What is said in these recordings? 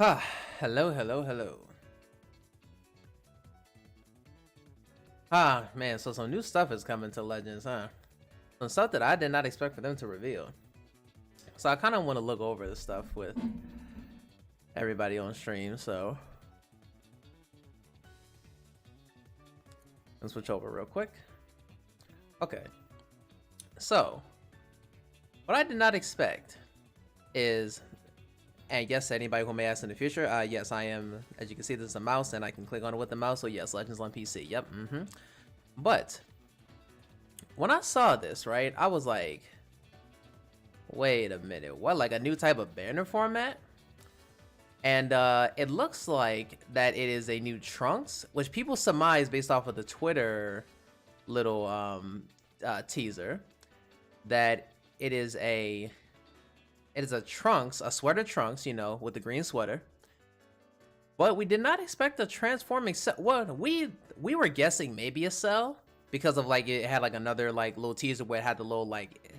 Ah, hello, hello, hello. Ah, man, so some new stuff is coming to Legends, huh? Some stuff that I did not expect for them to reveal. So I kind of want to look over this stuff with everybody on stream, so let's switch over real quick. Okay, so what I did not expect is, and yes, anybody who may ask in the future, yes, I am, as you can see, this is a mouse, and I can click on it with the mouse, so yes, Legends on PC, yep, But, when I saw this, right, I was like, wait a minute, what, like a new type of banner format? And it looks like that it is a new Trunks, which people surmise based off of the Twitter little teaser, that it is a Trunks, a sweater Trunks, you know, with the green sweater. But we did not expect a transforming Cell. Well, we were guessing maybe a Cell because of like it had like another like little teaser where it had the little like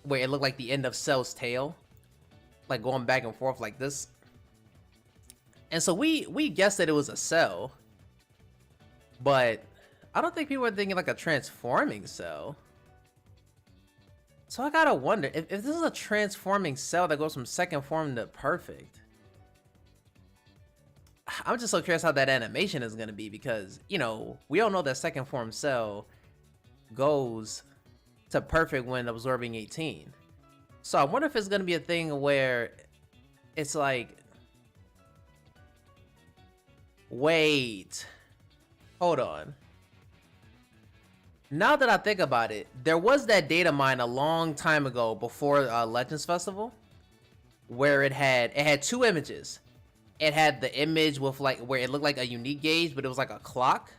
where it looked like the end of Cell's tail, like going back and forth like this. And so we guessed that it was a Cell, but I don't think people were thinking like a transforming Cell. So I gotta wonder if this is a transforming Cell that goes from second form to perfect. I'm just so curious how that animation is gonna be because, you know, we all know that second form Cell goes to perfect when absorbing 18. So I wonder if it's gonna be a thing where it's like, wait, hold on. Now that I think about it, there was that data mine a long time ago before Legends Festival where it had two images. It had the image with like where it looked like a unique gauge, but it was like a clock.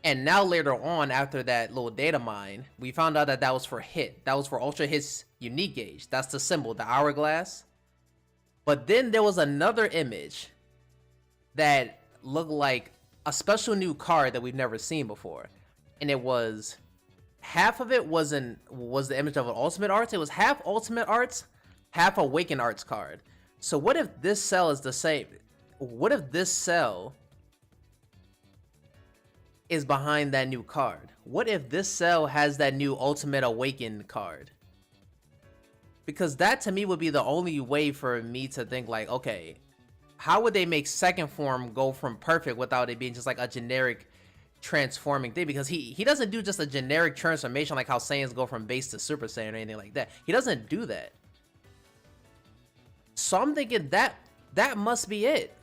And now later on, after that little data mine, we found out that that was for hit. That was for Ultra Hit's unique gauge. That's the symbol, the hourglass. But then there was another image that looked like a special new card that we've never seen before. And it was, half of it was the image of an Ultimate Arts. It was half Ultimate Arts, half Awakened Arts card. So what if this Cell is the same? What if this Cell is behind that new card? What if this Cell has that new Ultimate Awakened card? Because that to me would be the only way for me to think like, okay, how would they make second form go from perfect without it being just like a generic transforming thing? Because he doesn't do just a generic transformation like how Saiyans go from base to Super Saiyan or anything like that. He doesn't do that. So I'm thinking that must be it.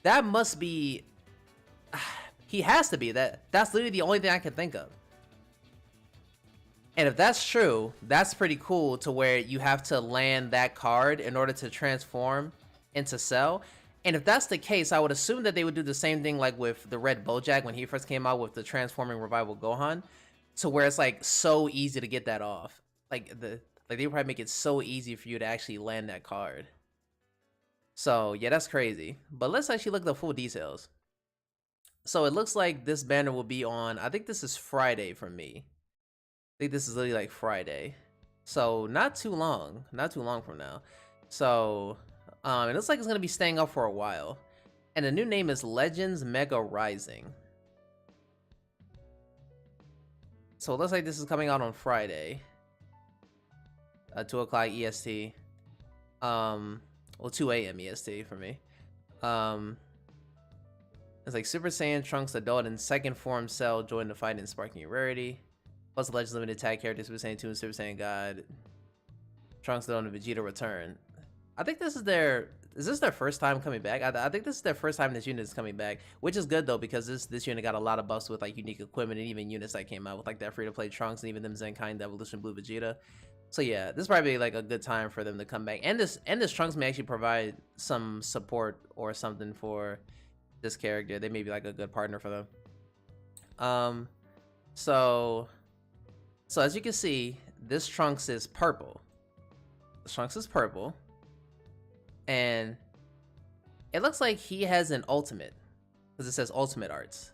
That must be, he has to be. That's literally the only thing I can think of. And if that's true, that's pretty cool to where you have to land that card in order to transform into Cell. And if that's the case, I would assume that they would do the same thing like with the Red Bojack when he first came out with the transforming Revival Gohan, to where it's like so easy to get that off. Like they would probably make it so easy for you to actually land that card. So yeah, that's crazy. But let's actually look at the full details. So it looks like this banner will be on, I think this is Friday for me. I think this is literally like Friday. So not too long from now. So it looks like it's gonna be staying up for a while. And the new name is Legends Mega Rising. So it looks like this is coming out on Friday. 2 o'clock EST. Well, 2 a.m. EST for me. It's like Super Saiyan Trunks Adult and second form Cell join the fight in Sparking Rarity. Plus the Legends Limited tag characters Super Saiyan 2 and Super Saiyan God. Trunks Adult and Vegeta return. I think this is their first time coming back? I think this is their first time this unit is coming back, which is good though because this unit got a lot of buffs with like unique equipment and even units that came out with like that free-to-play Trunks and even them Zenkai Evolution Blue Vegeta. So yeah, this is probably like a good time for them to come back. And this Trunks may actually provide some support or something for this character. They may be like a good partner for them. So as you can see, this Trunks is purple. This Trunks is purple. And it looks like he has an ultimate, because it says Ultimate Arts.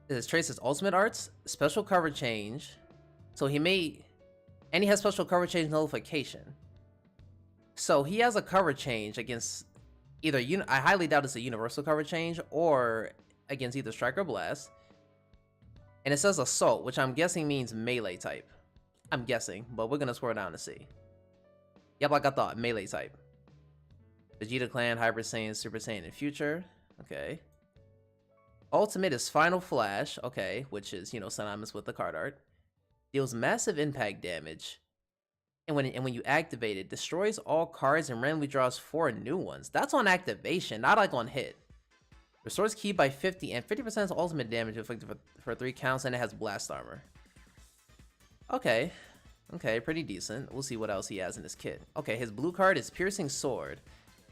His traits is ultimate arts, special cover change. So he may, and he has special cover change nullification. So he has a cover change against either, I highly doubt it's a universal cover change, or against either strike or blast. And it says assault, which I'm guessing means melee type. I'm guessing, but we're gonna scroll down to see. Yep, like I thought, melee type. Vegeta Clan, Hyper Saiyan, Super Saiyan in future. Okay. Ultimate is Final Flash, okay, which is, synonymous with the card art. Deals massive impact damage. And when you activate it, destroys all cards and randomly draws 4 new ones. That's on activation, not like on hit. Restores ki by 50 and 50% is ultimate damage inflicted for 3 counts, and it has blast armor. Okay. Okay, pretty decent. We'll see what else he has in his kit. Okay, his blue card is Piercing Sword.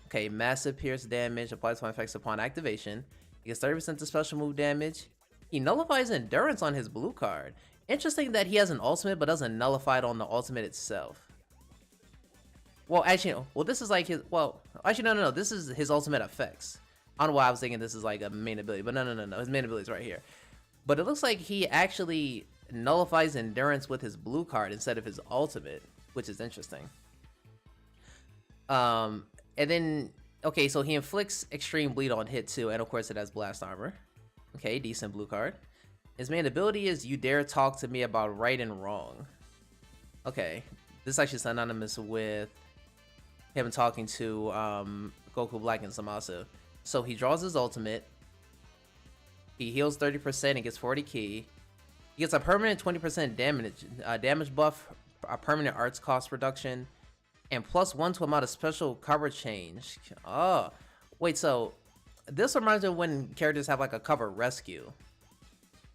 Okay, massive pierce damage, applies 1 effects upon activation. He gets 30% to special move damage. He nullifies endurance on his blue card. Interesting that he has an ultimate but doesn't nullify it on the ultimate itself. Well, actually, no. Well, this is like his, well, actually, no. This is his ultimate effects. I don't know why I was thinking this is like a main ability, but no. His main ability is right here. But it looks like he actually nullifies endurance with his blue card instead of his ultimate, which is interesting. And then, okay, so he inflicts extreme bleed on hit too, and of course it has blast armor. Okay, decent blue card. His main ability is You Dare Talk to Me About Right and Wrong. Okay, this is actually synonymous with him talking to Goku Black and Zamasu. So he draws his ultimate. He heals 30% and gets 40 ki. He gets a permanent 20% damage buff, a permanent arts cost reduction, and +1 to amount of special cover change. Oh, wait, so this reminds me of when characters have like a cover rescue.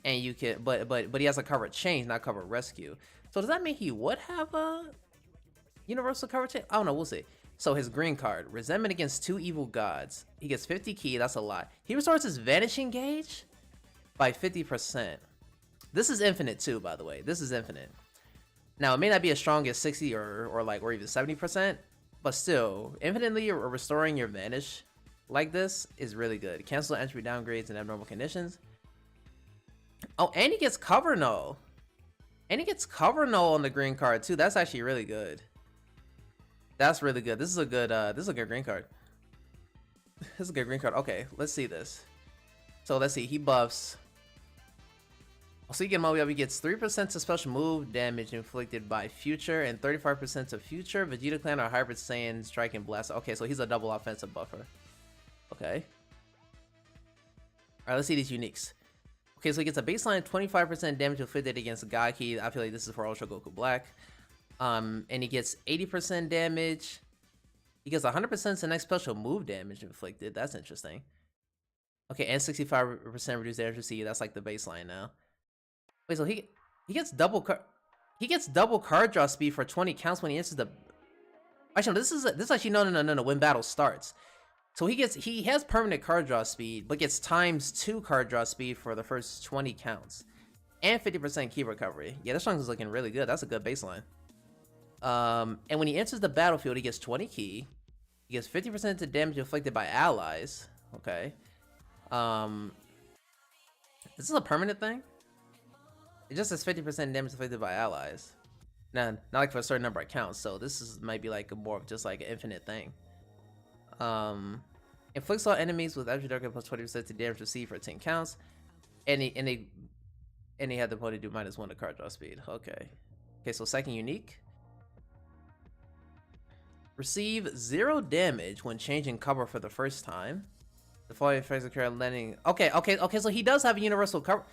And you can, but he has a cover change, not cover rescue. So does that mean he would have a universal cover change? I don't know, we'll see. So his green card, Resentment Against 2 Evil Gods. He gets 50 ki, that's a lot. He restores his Vanishing Gauge by 50%. This is infinite too, by the way. This is infinite. Now, it may not be as strong as 60 or even 70%, but still, infinitely restoring your Vanish like this is really good. Cancel entry downgrades in abnormal conditions. Oh, and he gets cover null. And he gets cover null on the green card too. That's actually really good. That's really good. This is a good green card. This is a good green card. Okay, let's see this. So let's see, he buffs. So he gets 3% to special move damage inflicted by future and 35% to future Vegeta Clan or Hybrid Saiyan Strike and Blast. Okay, so he's a double offensive buffer. Okay. Alright, let's see these uniques. Okay, so he gets a baseline 25% damage inflicted against Gaki. I feel like this is for Ultra Goku Black. And he gets 80% damage. He gets 100% to next special move damage inflicted. That's interesting. Okay, and 65% reduced damage received. That's like the baseline now. Wait, so he gets double card draw speed for 20 counts when he enters the. Actually, this is actually no. When battle starts, so he has permanent card draw speed, but gets ×2 card draw speed for the first 20 counts, and 50% ki recovery. Yeah, this song is looking really good. That's a good baseline. And when he enters the battlefield, he gets 20 ki. He gets 50% to damage inflicted by allies. Okay. Is this a permanent thing? It just says 50% damage inflicted by allies. Nah, not like for a certain number of counts. So this might be like more of just like an infinite thing. Inflicts all enemies with extra dark plus 20% to damage received for 10 counts. And he had the ability to do -1 to card draw speed. Okay. Okay, so second unique. Receive 0 damage when changing cover for the first time. The following effects occur landing. Okay, so he does have a universal cover.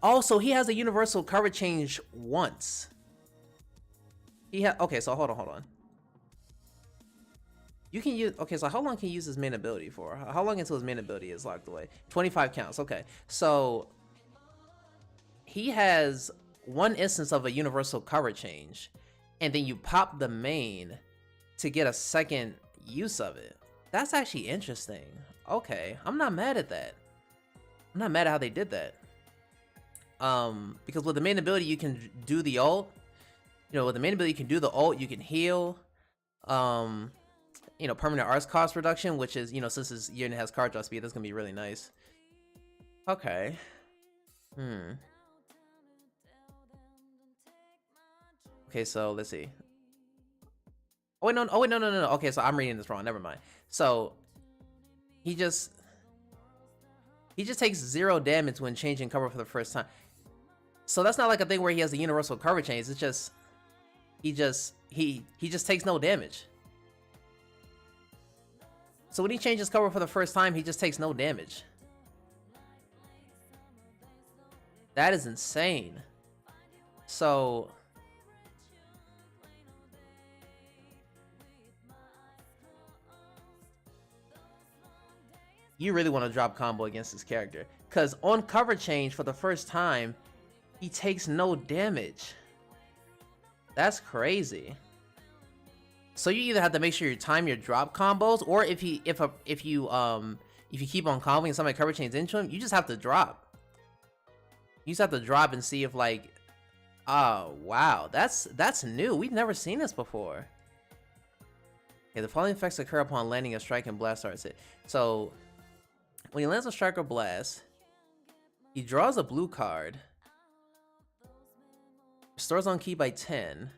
Oh, so he has a universal cover change once. Okay, so hold on. You can use, okay, so how long can he use his main ability for? How long until his main ability is locked away? 25 counts, okay. So he has one instance of a universal cover change, and then you pop the main to get a second use of it. That's actually interesting. Okay, I'm not mad at that. I'm not mad at how they did that. Because with the main ability, you can do the ult. With the main ability, you can do the ult, you can heal. Permanent arts cost reduction, which is, since his unit has card draw speed, that's gonna be really nice. Okay. Okay, so let's see. Oh wait, no. Oh wait, no. Okay, so I'm reading this wrong. Never mind. So he just takes 0 damage when changing cover for the first time. So that's not like a thing where he has the universal cover change. It's just he just takes no damage. So when he changes cover for the first time, he just takes no damage. That is insane. So you really want to drop combo against this character, because on cover change for the first time, he takes no damage. That's crazy. So you either have to make sure you time your drop combos, or if you keep on comboing somebody cover chains into him, you just have to drop. You just have to drop and see if like, oh wow, that's new. We've never seen this before. Okay, the following effects occur upon landing a strike and blast starts it. So when he lands a strike or blast, he draws a blue card, restores on key by 10.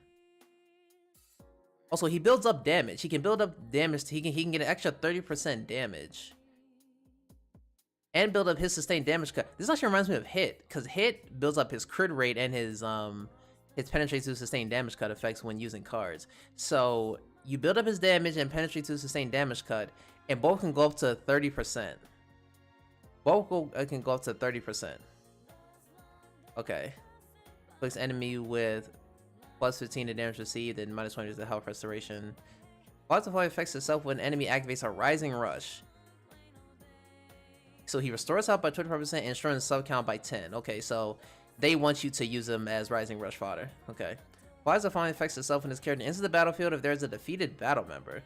Also, he builds up damage. He can build up damage. He can get an extra 30% damage, and build up his sustained damage cut. This actually reminds me of Hit, because Hit builds up his crit rate and his penetrate to sustained damage cut effects when using cards. So you build up his damage and penetrate to sustained damage cut, and both can go up to 30%. Both can go up to 30%. Okay. Place enemy with plus 15 to damage received and minus 20 to health restoration. Quantify affects itself when enemy activates a Rising Rush. So he restores health by 25% and restores sub count by 10. Okay, so they want you to use him as Rising Rush fodder. Okay. Applies the following effects itself when this character enters the battlefield if there's a defeated battle member.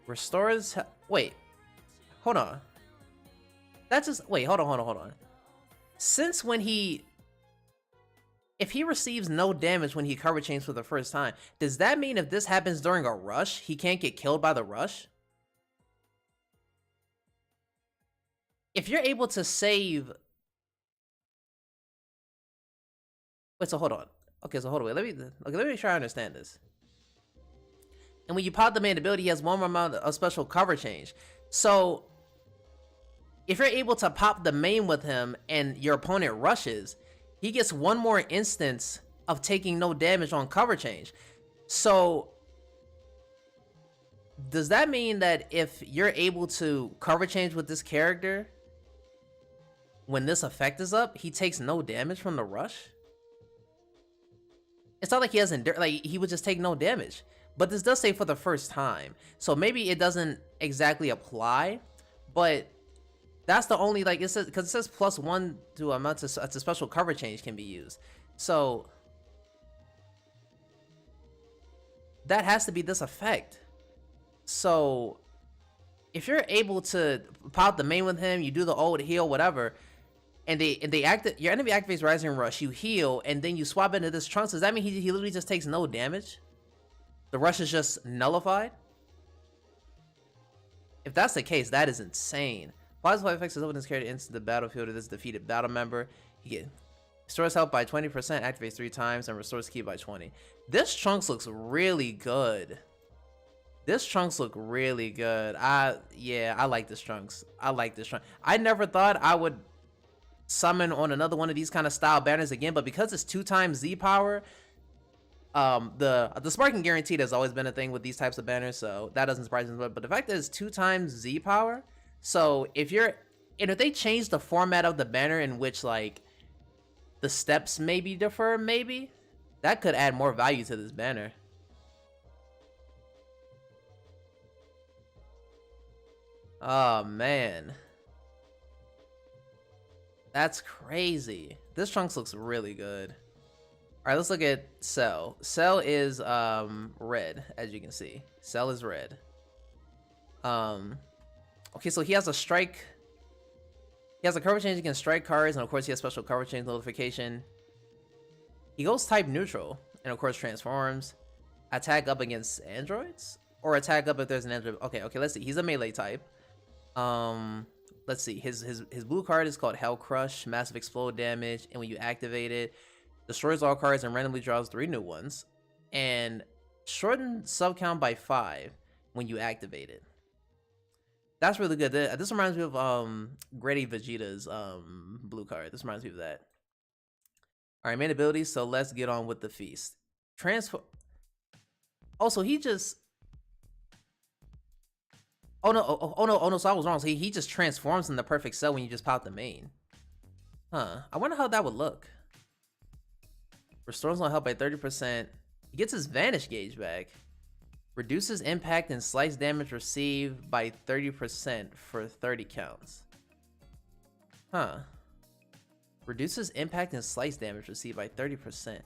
Restores. Wait. Hold on. That's just. Wait, hold on. Since when he. If he receives no damage when he cover chains for the first time, does that mean if this happens during a rush, he can't get killed by the rush? If you're able to save... Wait, so hold on. Okay, so hold on. Let me make sure I understand this. And when you pop the main ability, he has one more amount of special cover change. So, if you're able to pop the main with him and your opponent rushes, he gets one more instance of taking no damage on cover change. So, does that mean that if you're able to cover change with this character, when this effect is up, he takes no damage from the rush? It's not like he hasn't, like he would just take no damage. But this does say for the first time. So maybe it doesn't exactly apply, but that's the only, like, it says, because it says +1 to amount to special cover change can be used. So that has to be this effect. So if you're able to pop the main with him, you do the ult, heal, whatever, and your enemy activates Rising Rush, you heal, and then you swap into this Trunks, does that mean he literally just takes no damage? The rush is just nullified? If that's the case, that is insane. Positive effects is open this character into the battlefield of this defeated battle member. He restores health by 20%, activates 3 times, and restores ki by 20. This Trunks looks really good. This Trunks look really good. Yeah, I like this Trunks. I never thought I would summon on another one of these kind of style banners again, but because it's 2 times Z power, the sparking guaranteed has always been a thing with these types of banners, so that doesn't surprise me. But the fact that it's 2 times Z power, so if they change the format of the banner in which like the steps maybe differ, maybe that could add more value to this banner. Oh man, that's crazy. This Trunks looks really good. All right, let's look at Cell. Cell is red, as you can see. Cell is red. Okay, so he has a strike. He has a cover change against strike cards, and of course he has special cover change notification. He goes type neutral, and of course transforms. Attack up against androids, or attack up if there's an android. Okay, let's see. He's a melee type. let's see, his blue card is called Hell Crush, massive explode damage, and when you activate it, destroys all cards and randomly draws 3 new ones, and shorten sub count by 5 when you activate it. That's really good. This reminds me of Grady Vegeta's blue card. This reminds me of that. All right, main abilities. So let's get on with the feast. Transform. Also, he just. Oh no! Oh no! So I was wrong. So he just transforms in the perfect cell when you just pop the main. Huh? I wonder how that would look. Restores on health by 30%. He gets his Vanish gauge back. Reduces impact and slice damage received by 30% for 30 counts. Huh. Reduces impact and slice damage received by 30%.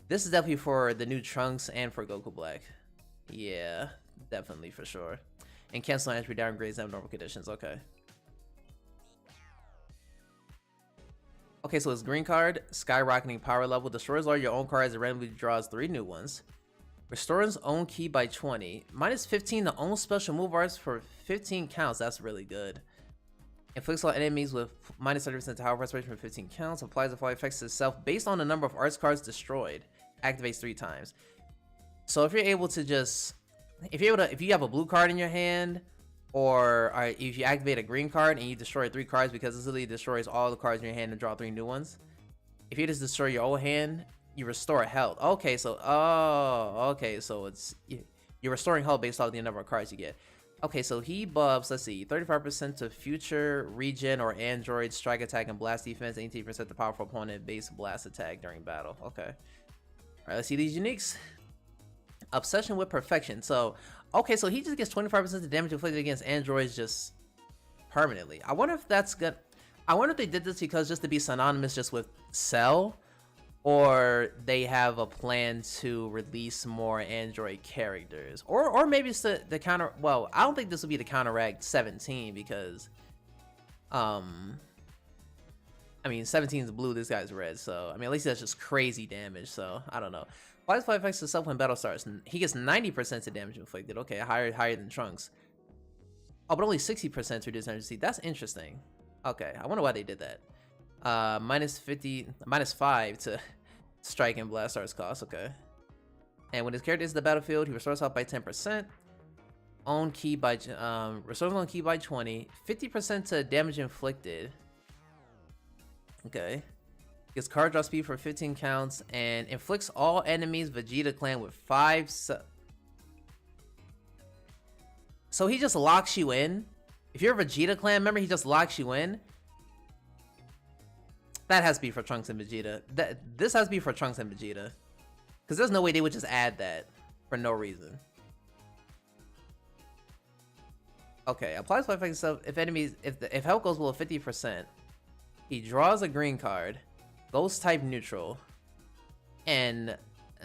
This is definitely for the new Trunks and for Goku Black. Yeah, definitely for sure. And cancel entry downgrades and normal conditions. Okay. Okay, so his green card, skyrocketing power level, destroys all your own cards and randomly draws 3 new ones. Restores own key by 20. Minus 15 to own special move arts for 15 counts. That's really good. Inflicts all enemies with minus 30% to power restoration for 15 counts. Applies the following effects to itself based on the number of arts cards destroyed. Activates 3 times. So if you're able to just, if you have a blue card in your hand, or if you activate a green card and you destroy 3 cards, because this literally destroys all the cards in your hand and draw 3 new ones. If you just destroy your old hand, you restore health. Okay, so it's you're restoring health based off the number of cards you get. Okay, so he buffs, let's see, 35% to future regen or android strike attack and blast defense, 18% to powerful opponent base blast attack during battle. Okay. All right, let's see these uniques. Obsession with perfection. So, okay, so he just gets 25% of damage inflicted against androids just permanently. I wonder if that's good. I wonder if they did this because just to be synonymous just with Cell, or they have a plan to release more android characters, or maybe it's the counter. Well, I don't think this will be the counteract 17 because I mean 17 is blue, this guy's red, so I mean at least that's just crazy damage. So I don't know. Applies 5 effects to self when battle starts. He gets 90% to damage inflicted. Okay, higher than Trunks. Oh, but only 60% to reduce energy. That's interesting. Okay, I wonder why they did that. Minus 5 to strike and blast arts cost. Okay. And when his character is in the battlefield, he restores health by 10%. Own key by restores own key by 20. 50% to damage inflicted. Okay. Gets card draw speed for 15 counts and inflicts all enemies Vegeta clan with 5. So he just locks you in. If you're a Vegeta clan member, he just locks you in. That has to be for Trunks and Vegeta. This has to be for Trunks and Vegeta, because there's no way they would just add that for no reason. Okay, applies flight effects if enemies if health goes below 50%, he draws a green card, ghost type neutral, and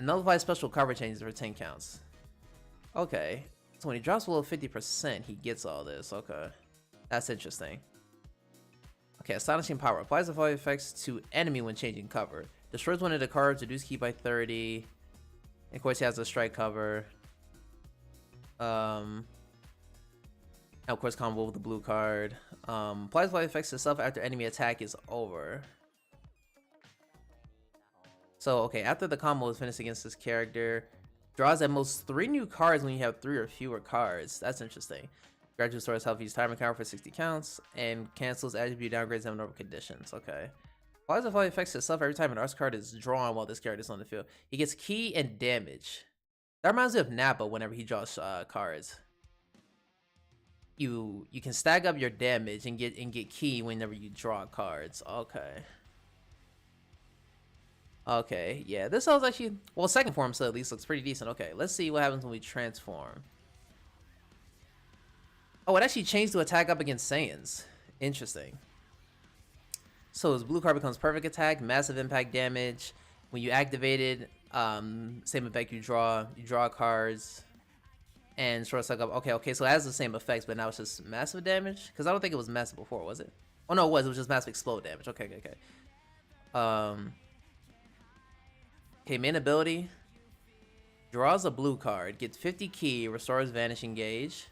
nullifies special cover changes for 10 counts. Okay, so when he drops below 50%, he gets all this. Okay, that's interesting. Okay, astonishing power. Applies the following effects to enemy when changing cover. Destroys one of the cards, reduce key by 30. And of course, he has a strike cover. And of course, combo with the blue card. Applies the following effects to self after enemy attack is over. So, okay, after the combo is finished against this character, draws at most 3 new cards when you have 3 or fewer cards. That's interesting. Gradually restores health each time counter for 60 counts, and cancels attribute downgrades and normal conditions. Okay. Applies the following effects to itself every time an arts card is drawn while this character is on the field. He gets key and damage. That reminds me of Nappa whenever he draws cards. You can stack up your damage and get key whenever you draw cards. Okay. Okay, yeah, this sounds actually, well, second form so at least looks pretty decent. Okay, let's see what happens when we transform. Oh, it actually changed to attack up against Saiyans. Interesting. So his blue card becomes perfect attack, massive impact damage. When you activate it, same effect, you draw cards and short suck up. Okay, so it has the same effects, but now it's just massive damage? Because I don't think it was massive before, was it? Oh no, it was just massive explode damage. Okay. Okay, main ability. Draws a blue card, gets 50 key, restores vanishing gauge.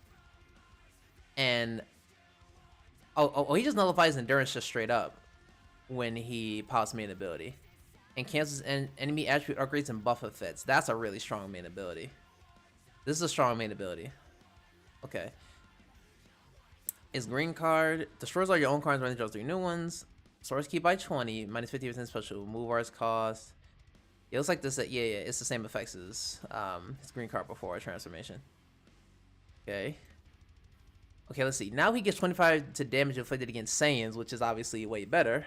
And Oh, he just nullifies endurance just straight up when he pops main ability. And cancels enemy attribute upgrades and buff effects. That's a really strong main ability. This is a strong main ability. Okay. Is green card. Destroys all your own cards when they draw 3 new ones. Source key by 20. Minus 50% special. Move ours cost. It looks like this. Yeah, it's the same effects as his green card before transformation. Okay. Okay, let's see. Now he gets 25 to damage inflicted against Saiyans, which is obviously way better.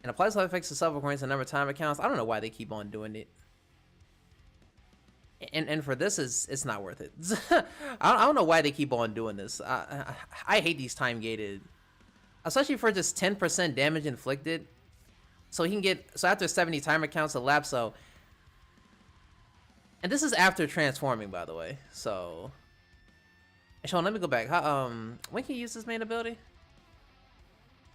And applies life effects to self according to the number of time accounts. I don't know why they keep on doing it. And for this, it's not worth it. I don't know why they keep on doing this. I hate these time gated, especially for just 10% damage inflicted. So he can get, so after 70 timer counts elapse, so, and this is after transforming, by the way. So, Sean, let me go back. When can you use this main ability?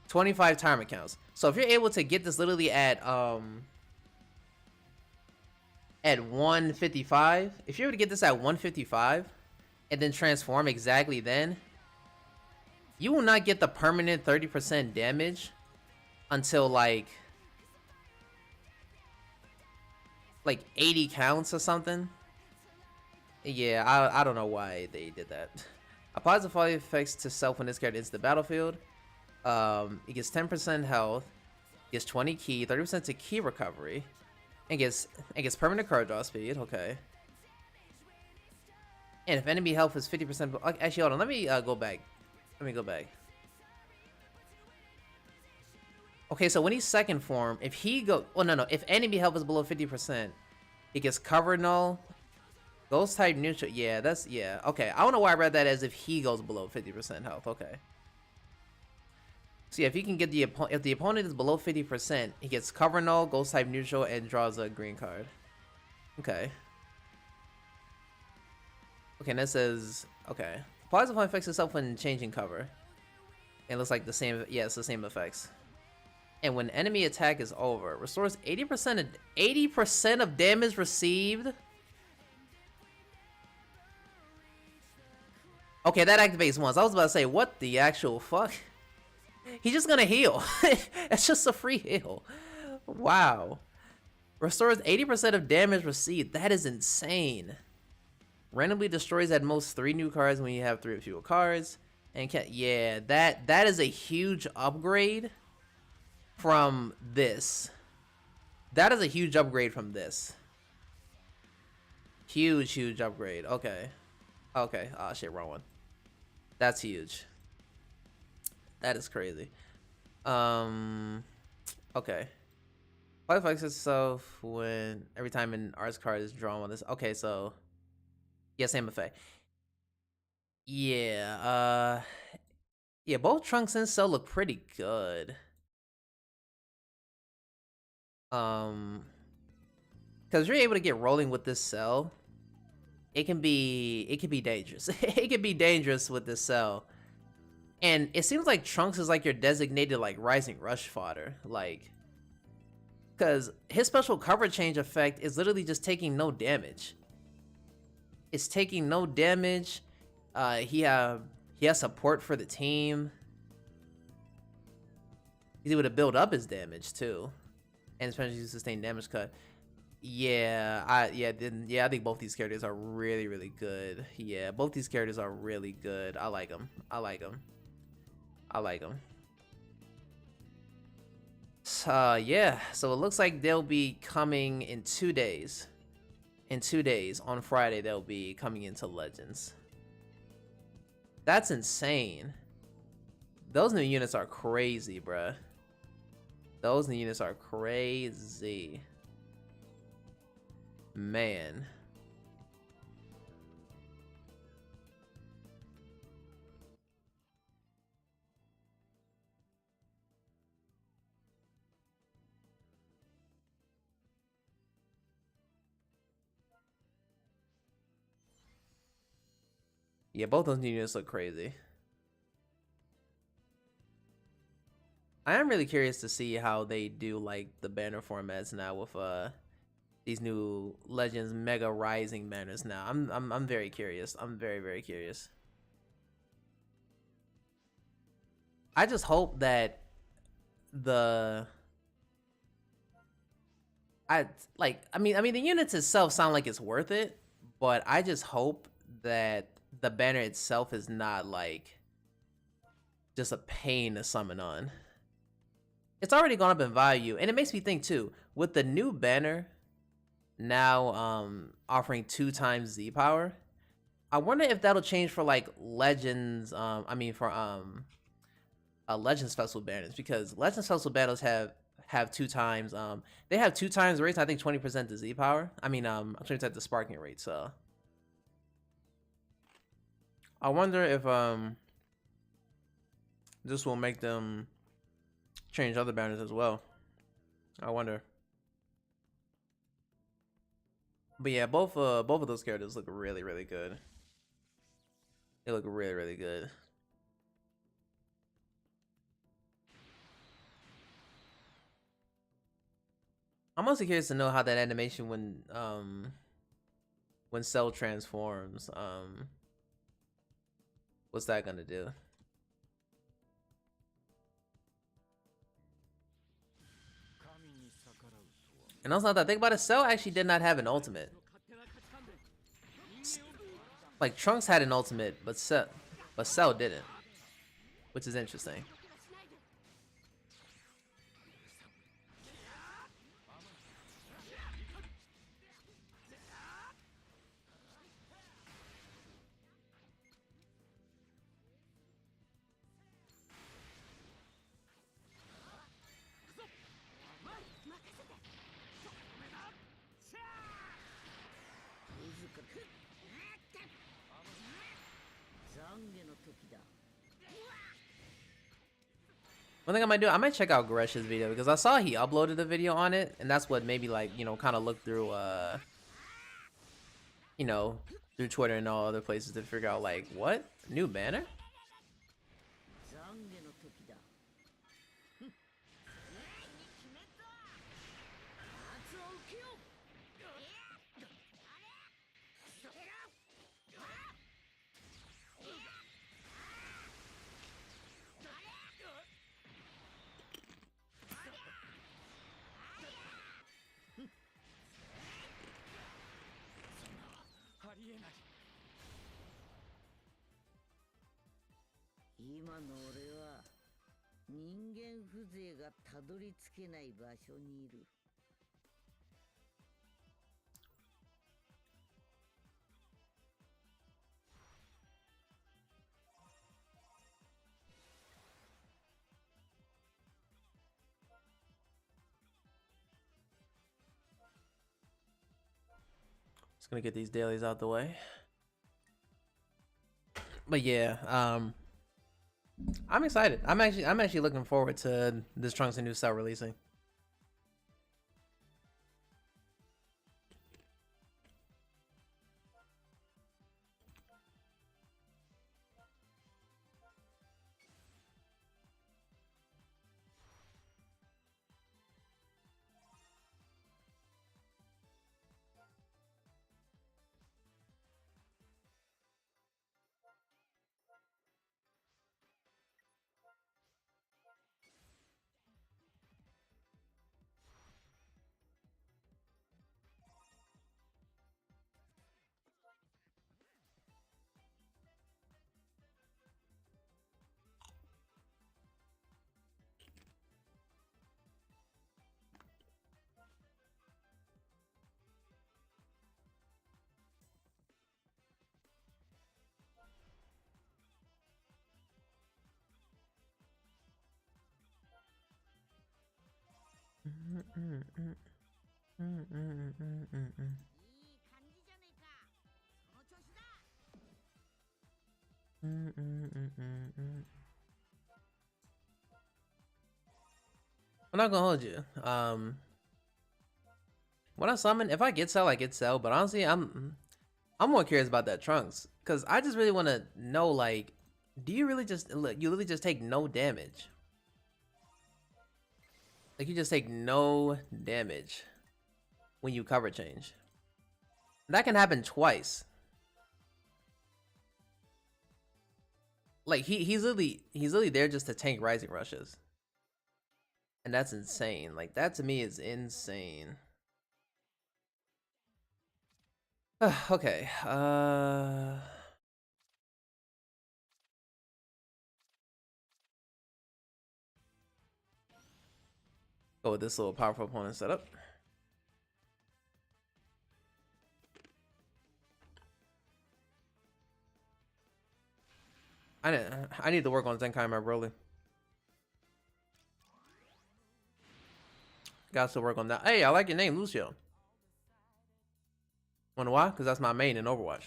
25 timer counts. So if you're able to get this literally at 155, if you're able to get this at 155 and then transform exactly then, you will not get the permanent 30% damage until like 80 counts or something. Yeah, I don't know why they did that. Applies the folly effects to self when this character enters the battlefield. It gets 10% health, gets 20 key, 30% to key recovery, and gets permanent card draw speed. Okay. And if enemy health is 50%, actually hold on, let me go back. Let me go back. Okay, so when he's second form, if he go, oh no, if enemy health is below 50%, he gets cover null, ghost type neutral. Yeah, that's, yeah. Okay, I don't know why I read that as if he goes below 50% health. Okay. So yeah, if you can get if the opponent is below 50%, he gets cover null, ghost type neutral, and draws a green card. Okay. Okay, and that says, okay. Applies upon effects itself when changing cover. It looks like the same, yeah, it's the same effects. And when enemy attack is over, restores 80% of damage received. Okay, that activates once. I was about to say, what the actual fuck? He's just gonna heal. It's just a free heal. Wow. Restores 80% of damage received. That is insane. Randomly destroys at most 3 new cards when you have 3 or fewer cards. And yeah, that is a huge upgrade from this. That is a huge upgrade from this. Huge upgrade. Okay. Okay. Oh shit, wrong one. That's huge. That is crazy. Okay. Life affects itself when every time an arts card is drawn on this. Okay, so yeah, same effect. Yeah, yeah, both Trunks and Cell look pretty good. Because you're able to get rolling with this Cell, it can be dangerous. It can be dangerous with this Cell. And it seems like Trunks is like your designated like Rising Rush fodder, like, because his special cover change effect is literally just taking no damage. It's taking no damage. He has support for the team. He's able to build up his damage too, and especially sustain damage cut. Yeah, I think both these characters are really good. Yeah, both these characters are really good. I like them. I like them. Yeah, so it looks like they'll be coming in 2 days. In 2 days, on Friday, they'll be coming into Legends. That's insane. Those new units are crazy, bruh. Those new units are crazy. Man. Yeah, both those new units look crazy. I am really curious to see how they do like the banner formats now with these new Legends Mega Rising banners now. I'm very curious. I'm very curious. I just hope that the I mean the units itself sound like it's worth it, but I just hope that the banner itself is not like just a pain to summon on. It's already gone up in value, and it makes me think too, with the new banner now offering 2 times Z power, I wonder if that'll change for like legends, I mean for Legends Festival banners, because Legends Festival banners have 2 times, they have 2 times rates, I think 20% the Z power. I mean 20% the sparking rate, so I wonder if this will make them change other banners as well. I wonder. But yeah, both of those characters look really, really good. They look really, really good. I'm also curious to know how that animation when Cell transforms, what's that gonna do? And also, that think about it, Cell actually did not have an ultimate. Like Trunks had an ultimate, but Cell didn't, which is interesting. One thing I might do, I might check out Gresh's video, because I saw he uploaded a video on it, and that's what made me like, you know, kind of look through, you know, through Twitter and all other places to figure out like, what? New banner? Just gonna get these dailies out the way. But yeah, I'm excited. I'm actually looking forward to this Trunks and new Cell releasing. I'm not gonna hold you. When I summon, if I get Cell, I get Cell. But honestly, I'm more curious about that Trunks, cause I just really want to know, like, do you really just take no damage? Like, you just take no damage when you cover change. That can happen twice. Like he's literally there just to tank rising rushes. And that's insane. Like that to me is insane. Okay. Go with this little powerful opponent setup. I need to work on Zenkai my Broly. Got to work on that. Hey, I like your name, Lucio. Wanna why? Because that's my main in Overwatch.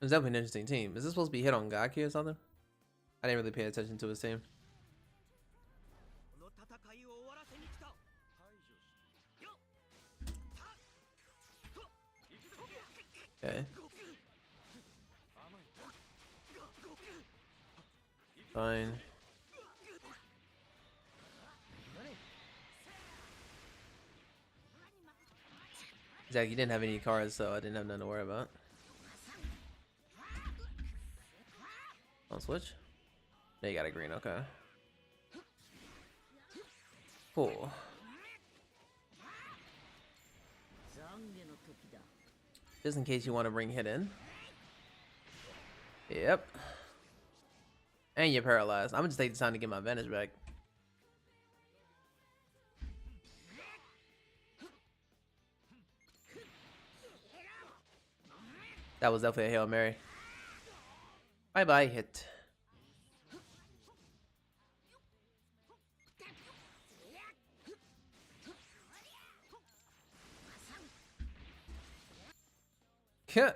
It's definitely an interesting team. Is this supposed to be hit on Gaki or something? I didn't really pay attention to his team. Okay. Fine. Zach, you didn't have any cards, so I didn't have nothing to worry about. I'll switch. Yeah, you got a green, okay. Cool. Just in case you want to bring hit in. Yep. And you're paralyzed. I'm gonna just take the time to get my advantage back. That was definitely a Hail Mary. Bye bye, hit. Yeah.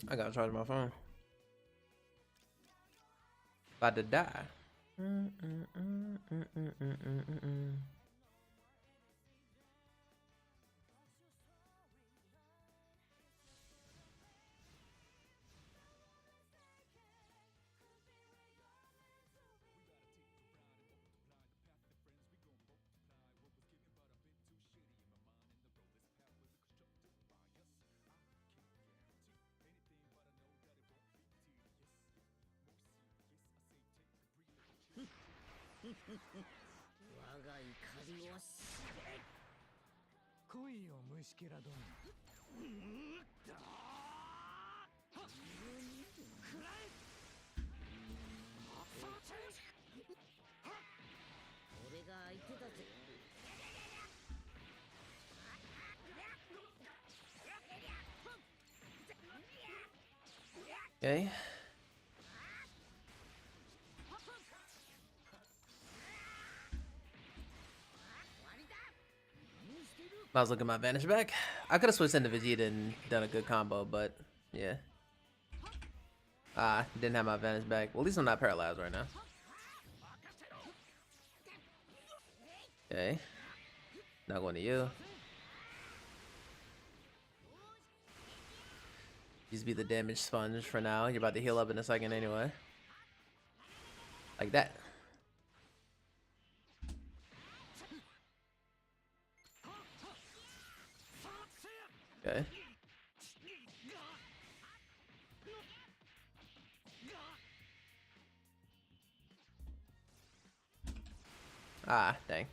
I gotta charge my phone. About to die. Okay. I was looking at my advantage back. I could have switched into Vegeta and done a good combo, but yeah. Didn't have my advantage back. Well, at least I'm not paralyzed right now. Okay. Not going to you. Just be the damage sponge for now. You're about to heal up in a second anyway. Like that. Okay. Dang.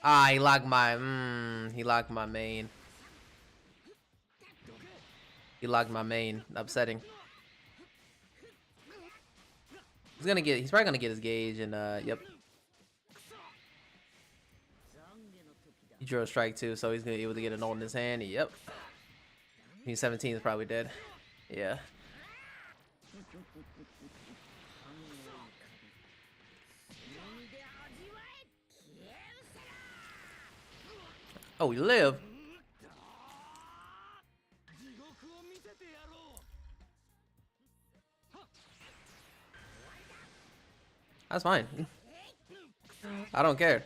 Ah, he locked my. He locked my main. He locked my main. Upsetting. He's gonna get. He's probably gonna get his gauge and yep. He drew a strike too, so he's gonna be able to get an ult in his hand. Yep. He's 17 is probably dead. Yeah. Oh, we live. That's fine. I don't care.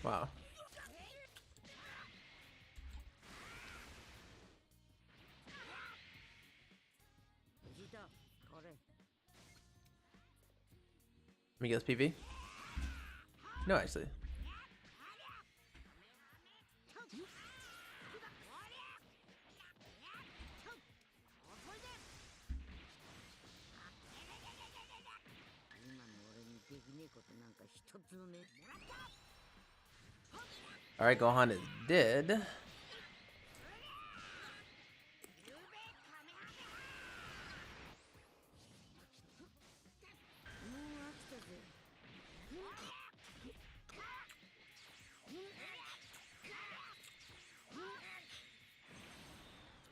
Wow. Let me guess PV? No, actually. Alright, Gohan is dead.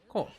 Cool.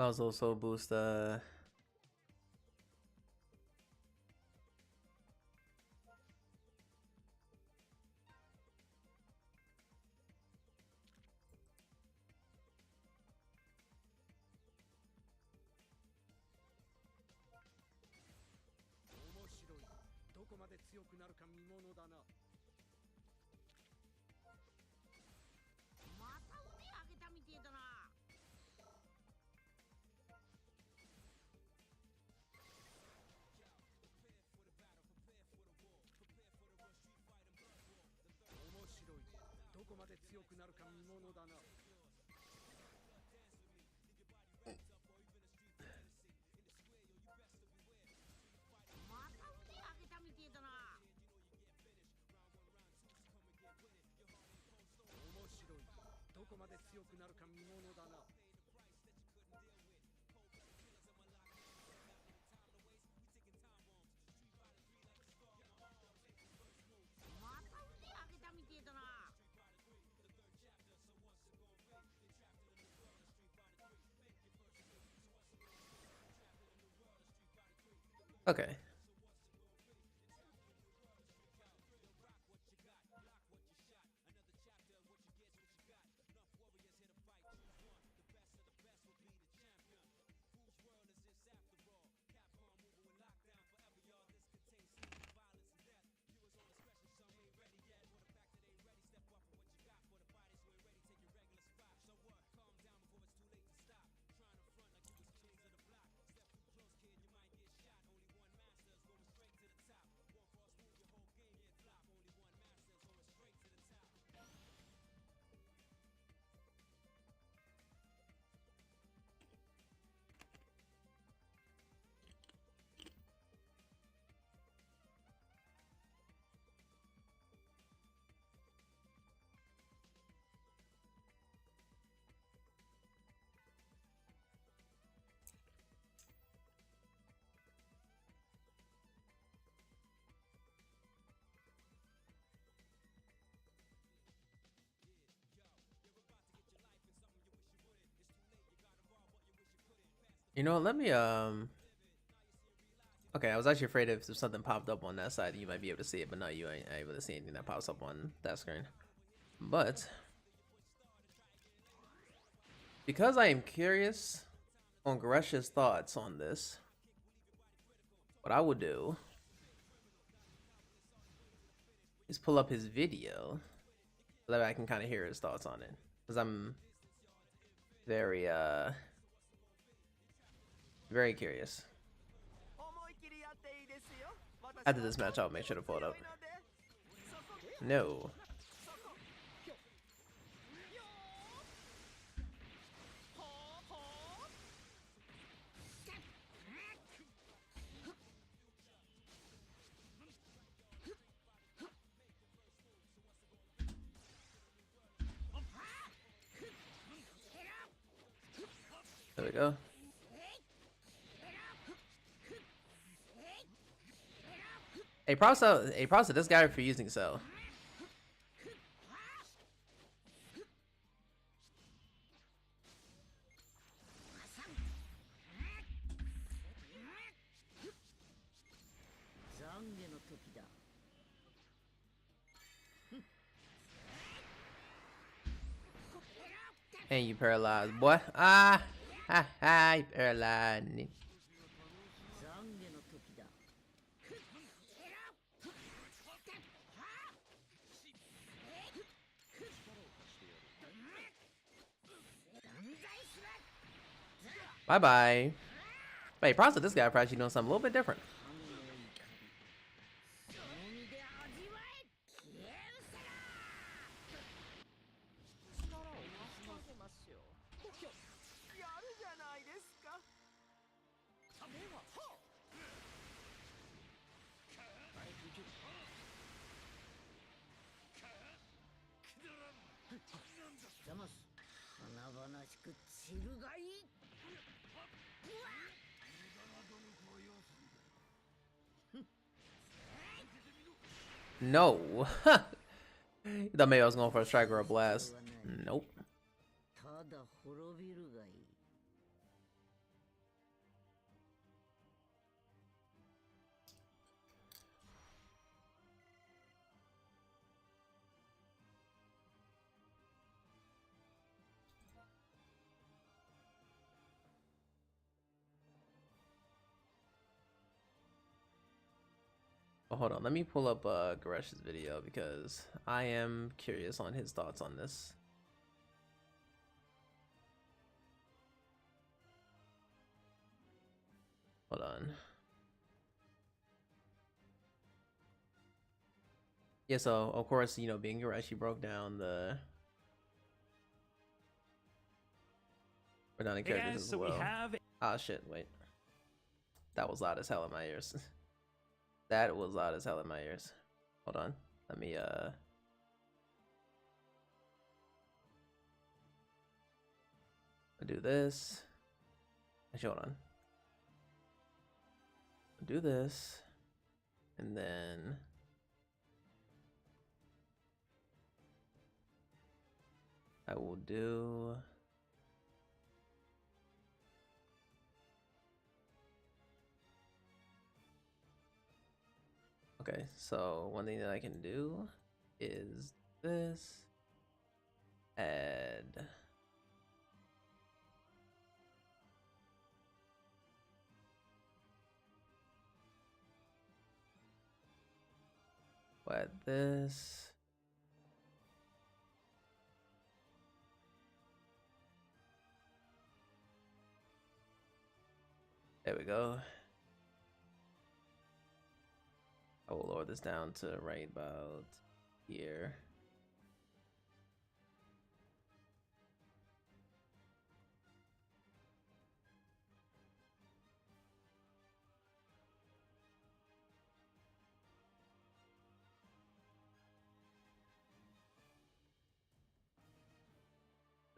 That was also boost Okay. You know, let me Okay, I was actually afraid if something popped up on that side, you might be able to see it, but no, you ain't able to see anything that pops up on that screen. But because I am curious on Gresh's thoughts on this, what I would do is pull up his video so that I can kind of hear his thoughts on it. Because I'm very, very curious. After this match, I'll make sure to pull it up. No. There we go. Hey, props to this guy for using Cell. And you paralyzed, boy. Ah, ha ha, you paralyzed. Bye bye. Wait, props to this guy for actually doing something a little bit different. No. You thought maybe I was going for a strike or a blast. Nope. Oh, hold on, let me pull up Garesh's video because I am curious on his thoughts on this. Hold on. Yeah, so of course, you know, being Garesh, he broke down the characters guys, as so well. we have... Ah, shit, wait. That was loud as hell in my ears. That was loud as hell in my ears. Hold on. Let me do this. Actually, hold on. Do this. And then I will do okay, so one thing that I can do is this. Add this. There we go. I will lower this down to right about here.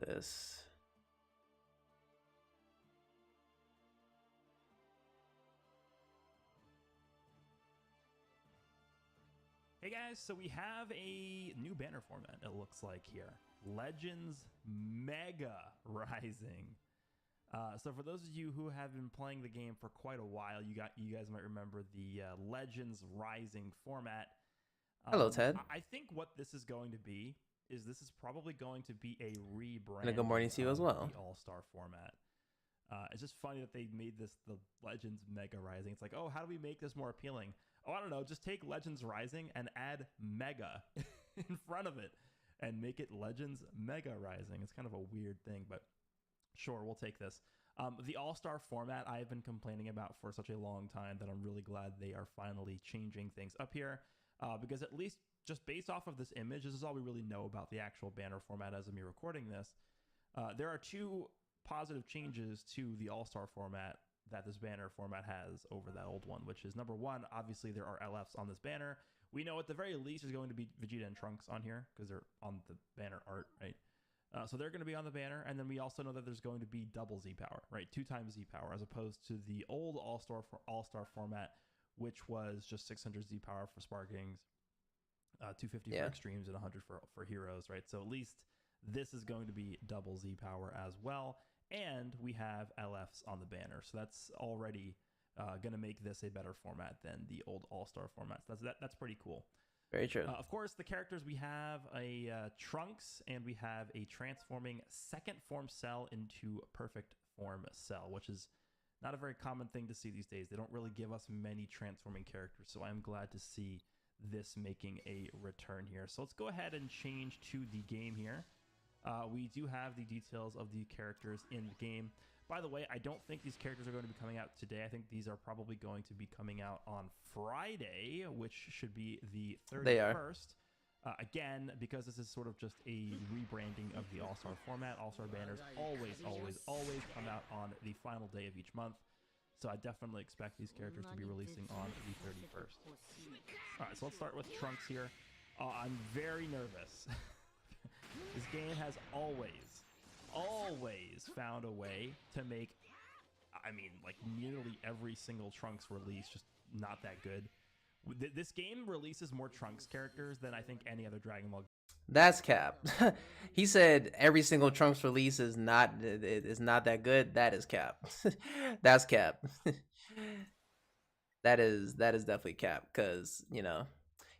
This. Hey guys, so we have a new banner format, it looks like here. Legends Mega Rising. So for those of you who have been playing the game for quite a while, you guys might remember the Legends Rising format. Hello, Ted. I think what this is going to be is this is probably going to be a rebrand. And a good morning to you as well. The All-Star format. It's just funny that they made this the Legends Mega Rising. It's like, oh, how do we make this more appealing? Oh, I don't know. Just take Legends Rising and add Mega in front of it and make it Legends Mega Rising. It's kind of a weird thing, but sure, we'll take this. The All-Star format I've been complaining about for such a long time that I'm really glad they are finally changing things up here, because at least just based off of this image, this is all we really know about the actual banner format as of me recording this. There are two positive changes to the All-Star format that this banner format has over that old one, which is number one, obviously there are LFs on this banner. We know at the very least there's going to be Vegeta and Trunks on here because they're on the banner art, right? So they're going to be on the banner, and then we also know that there's going to be double Z power, right? 2 times Z power, as opposed to the old All-Star format, which was just 600 Z power for Sparkings, 250 for Extremes, and 100 for Heroes, right? So at least this is going to be double Z power as well, and we have LFs on the banner, so that's already going to make this a better format than the old All-Star formats. That's pretty cool. Very true. Of course, the characters, we have a Trunks, and we have a transforming second form Cell into perfect form Cell, which is not a very common thing to see these days. They don't really give us many transforming characters, so I'm glad to see this making a return here. So let's go ahead and change to the game here. We do have the details of the characters in the game. By the way, I don't think these characters are going to be coming out today. I think these are probably going to be coming out on Friday, which should be the 31st. They are. Again, because this is sort of just a rebranding of the All-Star format. All-Star banners always come out on the final day of each month. So I definitely expect these characters to be releasing on the 31st. All right, so let's start with Trunks here. I'm very nervous. This game has always found a way to make, I mean, like nearly every single Trunks release just not that good. This game releases more Trunks characters than I think any other Dragon Ball. That's cap. He said every single Trunks release is not that good. That is cap. That's cap. That is definitely cap, because, you know,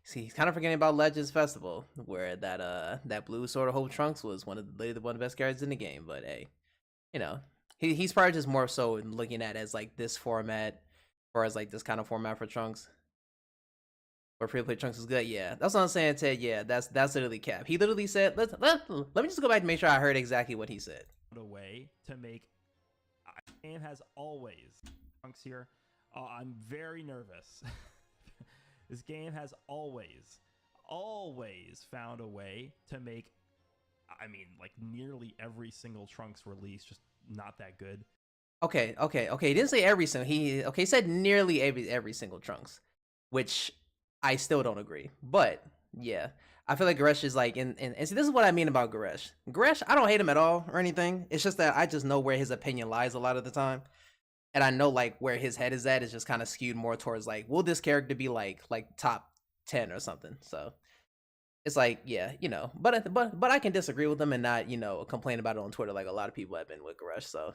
see, he's kind of forgetting about Legends Festival, where that blue sort of whole Trunks was one of the best characters in the game. But hey, you know, he's probably just more so looking at it as like this format, or as like this kind of format for Trunks, where free-to-play Trunks is good. Yeah, that's what I'm saying, Ted. Yeah, that's literally cap. He literally said, let me just go back and make sure I heard exactly what he said. A way to make, game has always Trunks here. I'm very nervous. This game has always found a way to make, I mean, like nearly every single Trunks release just not that good. Okay. He didn't say every single. He said nearly every single Trunks, which I still don't agree. But yeah, I feel like Goresh is like and see, this is what I mean about Goresh. Goresh, I don't hate him at all or anything. It's just that I just know where his opinion lies a lot of the time. And I know like where his head is at is just kind of skewed more towards like, will this character be like top 10 or something? So it's like, yeah, you know, but I can disagree with them and not, you know, complain about it on Twitter like a lot of people have been with Goresh. So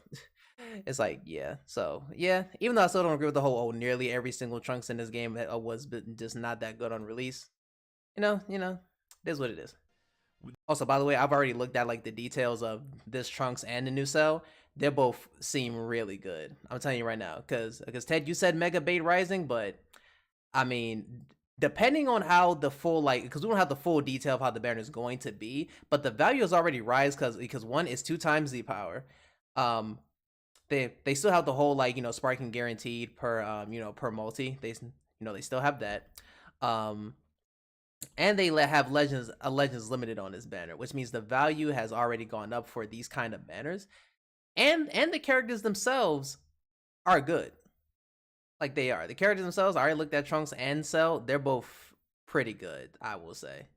it's like, yeah. So yeah, even though I still don't agree with the whole nearly every single Trunks in this game was just not that good on release. You know, it is what it is. Also, by the way, I've already looked at like the details of this Trunks and the new Cell. They both seem really good. I'm telling you right now, because Ted, you said Mega Bait Rising, but I mean, depending on how the full because we don't have the full detail of how the banner is going to be, but the value is already rise because one is 2 times Z power. They still have the whole like, you know, sparking guaranteed per per multi. They still have that. And they have Legends limited on this banner, which means the value has already gone up for these kind of banners. And the characters themselves are good. Like they are. The characters themselves, I already looked at Trunks and Cell. They're both pretty good, I will say.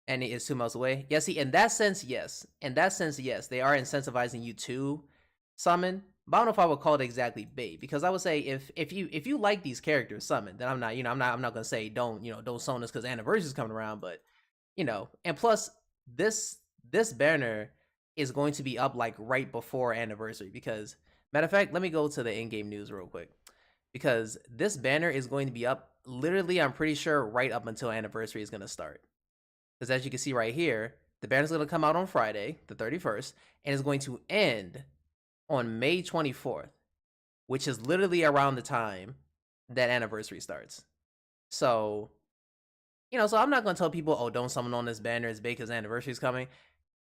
And it is 2 miles away. Yeah, see, in that sense, yes. They are incentivizing you to summon. But I don't know if I would call it exactly bait, because I would say if you like these characters summon, then I'm not gonna say don't summon us because anniversary is coming around. But and plus this banner is going to be up like right before anniversary. Because matter of fact, let me go to the in-game news real quick, because this banner is going to be up literally, I'm pretty sure, right up until anniversary is going to start. Because as you can see right here, the banner is going to come out on Friday, the 31st, and is going to end on May 24th, which is literally around the time that anniversary starts. So, so I'm not going to tell people, oh, don't summon on this banner, it's big because anniversary is coming.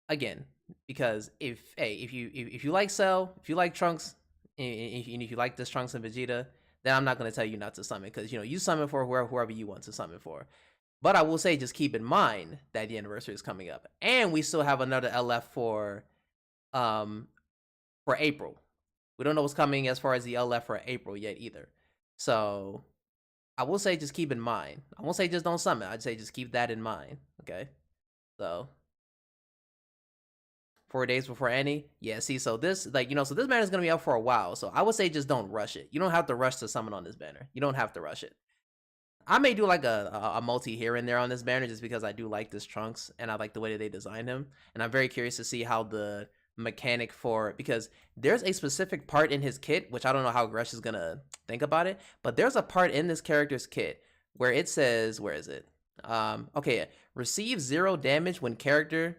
Again, because if you like Cell, if you like Trunks, and if you like this Trunks and Vegeta, then I'm not going to tell you not to summon, because you summon for whoever you want to summon for. But I will say, just keep in mind that the anniversary is coming up, and we still have another LF for April. We don't know what's coming as far as the LF for April yet either. So I will say, just keep in mind. I won't say just don't summon. I'd say just keep that in mind. Okay. So 4 days before any. Yeah, see, so this, so this banner is going to be up for a while. So I would say just don't rush it. You don't have to rush to summon on this banner. You don't have to rush it. I may do like a multi here and there on this banner, just because I do like this Trunks and I like the way that they designed him. And I'm very curious to see how the mechanic because there's a specific part in his kit, which I don't know how Gresh is going to think about it, but there's a part in this character's kit where it says, where is it? Okay, receive 0 damage when character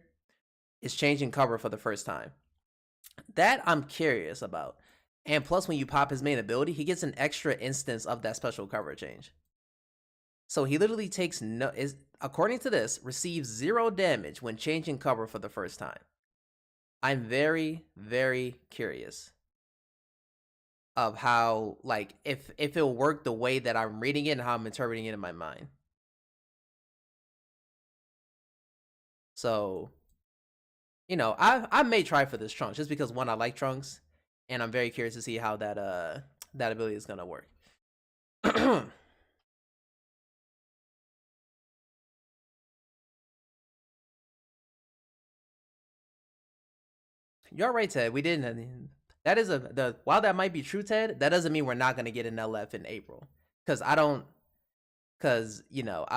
is changing cover for the first time. That I'm curious about. And plus, when you pop his main ability, he gets an extra instance of that special cover change. So he literally takes according to this, receives 0 damage when changing cover for the first time. I'm very, very curious of how, if it'll work the way that I'm reading it and how I'm interpreting it in my mind. So, I may try for this Trunks, just because, one, I like Trunks, and I'm very curious to see how that ability is gonna work. You're right, Ted. We didn't. That is while that might be true, Ted, that doesn't mean we're not gonna get an LF in April. Because I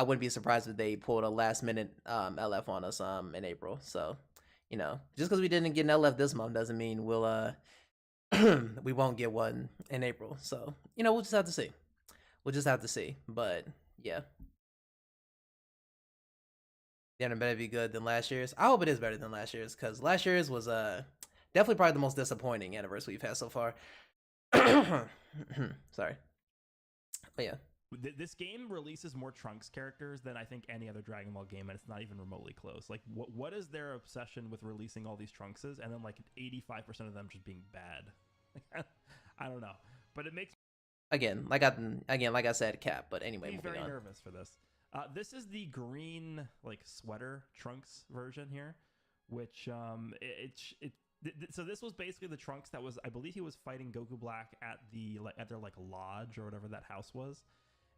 wouldn't be surprised if they pulled a last minute LF on us in April. So, just because we didn't get an LF this month doesn't mean we'll we won't get one in April. So, we'll just have to see. We'll just have to see. But yeah. Yeah, it better be good than last year's. I hope it is better than last year's, because last year's was definitely probably the most disappointing anniversary we've had so far. Sorry. But yeah. This game releases more Trunks characters than I think any other Dragon Ball game, and it's not even remotely close. Like, what is their obsession with releasing all these Trunkses, and then 85% of them just being bad? I don't know, but it makes again, like I said, Cap. But anyway, I'm very nervous for this. This is the green sweater Trunks version here, which so this was basically the Trunks that was, I believe he was fighting Goku Black at their lodge or whatever that house was.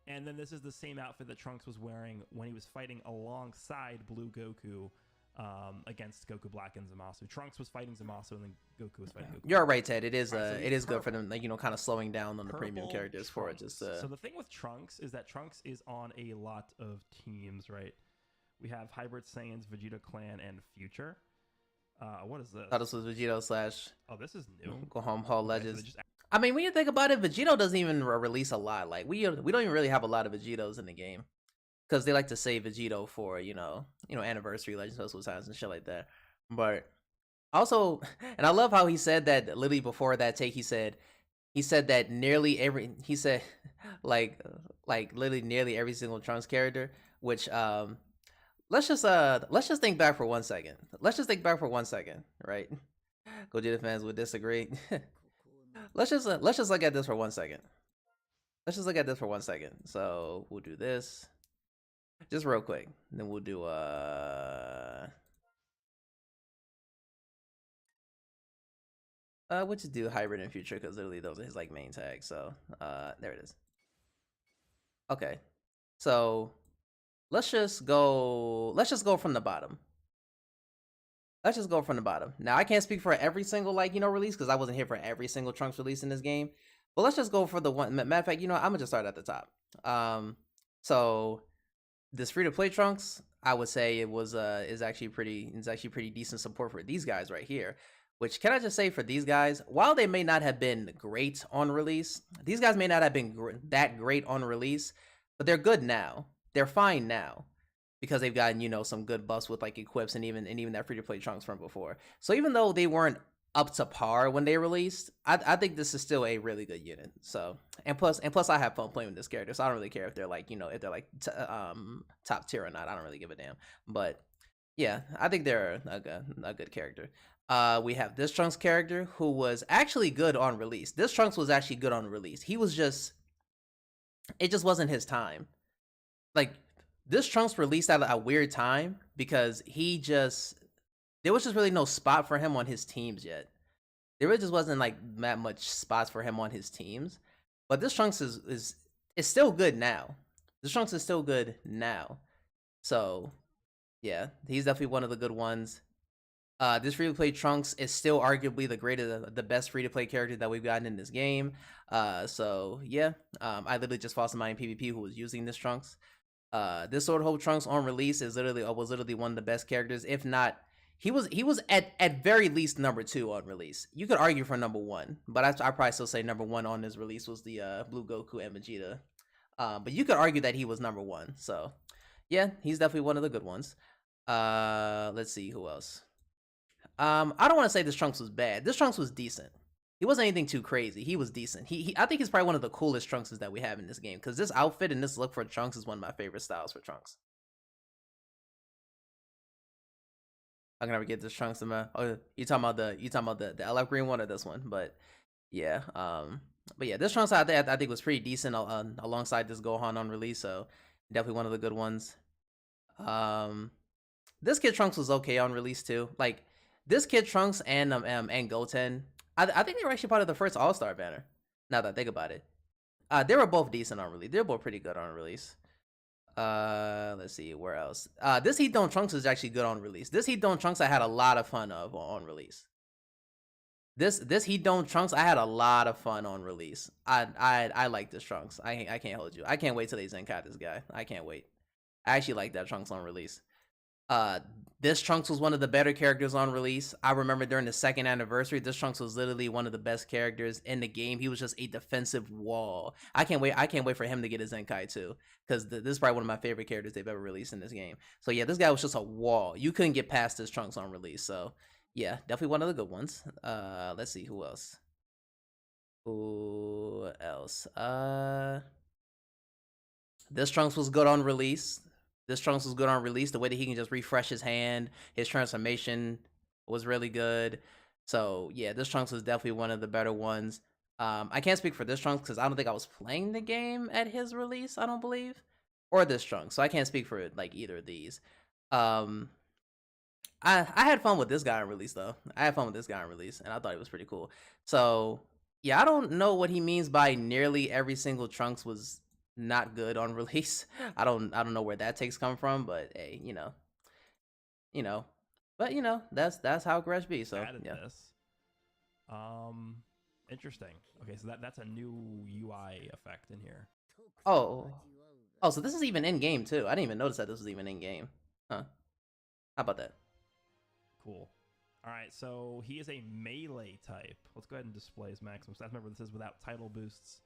And then this is the same outfit that Trunks was wearing when he was fighting alongside Blue Goku against Goku Black and Zamasu. Trunks was fighting Zamasu, and then Goku was fighting Goku. You're right, Ted. It is it is good for them, kind of slowing down on the premium characters for it. Just So the thing with Trunks is that Trunks is on a lot of teams, right? We have Hybrid Saiyans, Vegeta Clan, and Future. What is this? Oh, this was Vegito / Oh, this is new. Go Home Hall Legends. I mean, when you think about it, Vegito doesn't even release a lot. Like we don't even really have a lot of Vegitos in the game, because they like to save Vegito for anniversary Legends Festival times and shit like that. But also, and I love how he said that literally before that take, he said that nearly every literally nearly every single Trunks character, which let's just think back for 1 second. Let's just think back for 1 second, right? Gogeta fans would disagree. Let's just look at this for 1 second. Let's just look at this for 1 second. So we'll do this just real quick. Then we'll do we'll just do Hybrid and Future, because literally those are his main tags. So there it is. Okay, so let's just go from the bottom. Let's just go from the bottom. Now, I can't speak for every single release, because I wasn't here for every single Trunks release in this game. But let's just go for the one. Matter of fact, I'm gonna just start at the top. So this free to play Trunks, I would say it was is actually pretty decent support for these guys right here. Which, can I just say, for these guys, while they may not have been great on release, these guys may not have been that great on release, but they're good now. They're fine now because they've gotten, some good buffs with like equips and even that free to play Trunks from before. So even though they weren't up to par when they released, I think this is still a really good unit. So and plus I have fun playing with this character, so I don't really care if they're like if they're like top tier or not. I don't really give a damn. But yeah, I think they're a good character. We have this Trunks character who was actually good on release. This Trunks was actually good on release. He was it just wasn't his time. Like, this Trunks released at a weird time because there was just really no spot for him on his teams yet. There really just wasn't like that much spots for him on his teams. But this Trunks is still good now. This Trunks is still good now. So yeah, he's definitely one of the good ones. This free to play Trunks is still arguably the best free to play character that we've gotten in this game. So yeah, I literally just fought somebody in PvP who was using this Trunks. This Sword Hope Trunks on release was literally one of the best characters. If not, he was at very least number 2 on release. You could argue for number 1, but I probably still say number 1 on his release was the Blue Goku and Vegeta. But you could argue that he was number 1. So yeah, he's definitely one of the good ones. Let's see who else. I don't want to say this Trunks was bad. This Trunks was decent. He wasn't anything too crazy. He was decent. I think he's probably one of the coolest Trunkses that we have in this game, because this outfit and this look for Trunks is one of my favorite styles for Trunks. I can never get this Trunks in my. Oh, you talking about the LF green one or this one? But yeah, this Trunks I think was pretty decent alongside this Gohan on release. So definitely one of the good ones. This Kid Trunks was okay on release too. Like, this Kid Trunks and Goten, I think they were actually part of the first All-Star banner, now that I think about it. They were both decent on release. They were both pretty good on release. Let's see, where else? This Heat Dome Trunks is actually good on release. This Heat Dome Trunks I had a lot of fun of on release. This Heat Dome Trunks I had a lot of fun on release. I like this Trunks. I can't hold you. I can't wait till they Zenkai this guy. I can't wait. I actually like that Trunks on release. This Trunks was one of the better characters on release. I remember during the 2nd anniversary, this Trunks was literally one of the best characters in the game. He was just a defensive wall. I can't wait for him to get a Zenkai too, because this is probably one of my favorite characters they've ever released in this game. So yeah, this guy was just a wall. You couldn't get past this Trunks on release. So yeah, definitely one of the good ones. Let's see who else. Who else? This Trunks was good on release. This Trunks was good on release. The way that he can just refresh his hand, his transformation was really good. So yeah, this Trunks was definitely one of the better ones. I can't speak for this Trunks because I don't think I was playing the game at his release, I don't believe, or this Trunks. So I can't speak for like either of these. I had fun with this guy on release though. I had fun with this guy on release, and I thought he was pretty cool. So yeah, I don't know what he means by nearly every single Trunks was not good on release. I don't know where that takes come from, but hey, but that's how Gresh be. So yeah. This. Interesting. Okay, so that's a new UI effect in here. Oh, so this is even in game too. I didn't even notice that this was even in game. Huh? How about that? Cool. All right, so he is a melee type. Let's go ahead and display his maximum stats. Remember, this is without title boosts.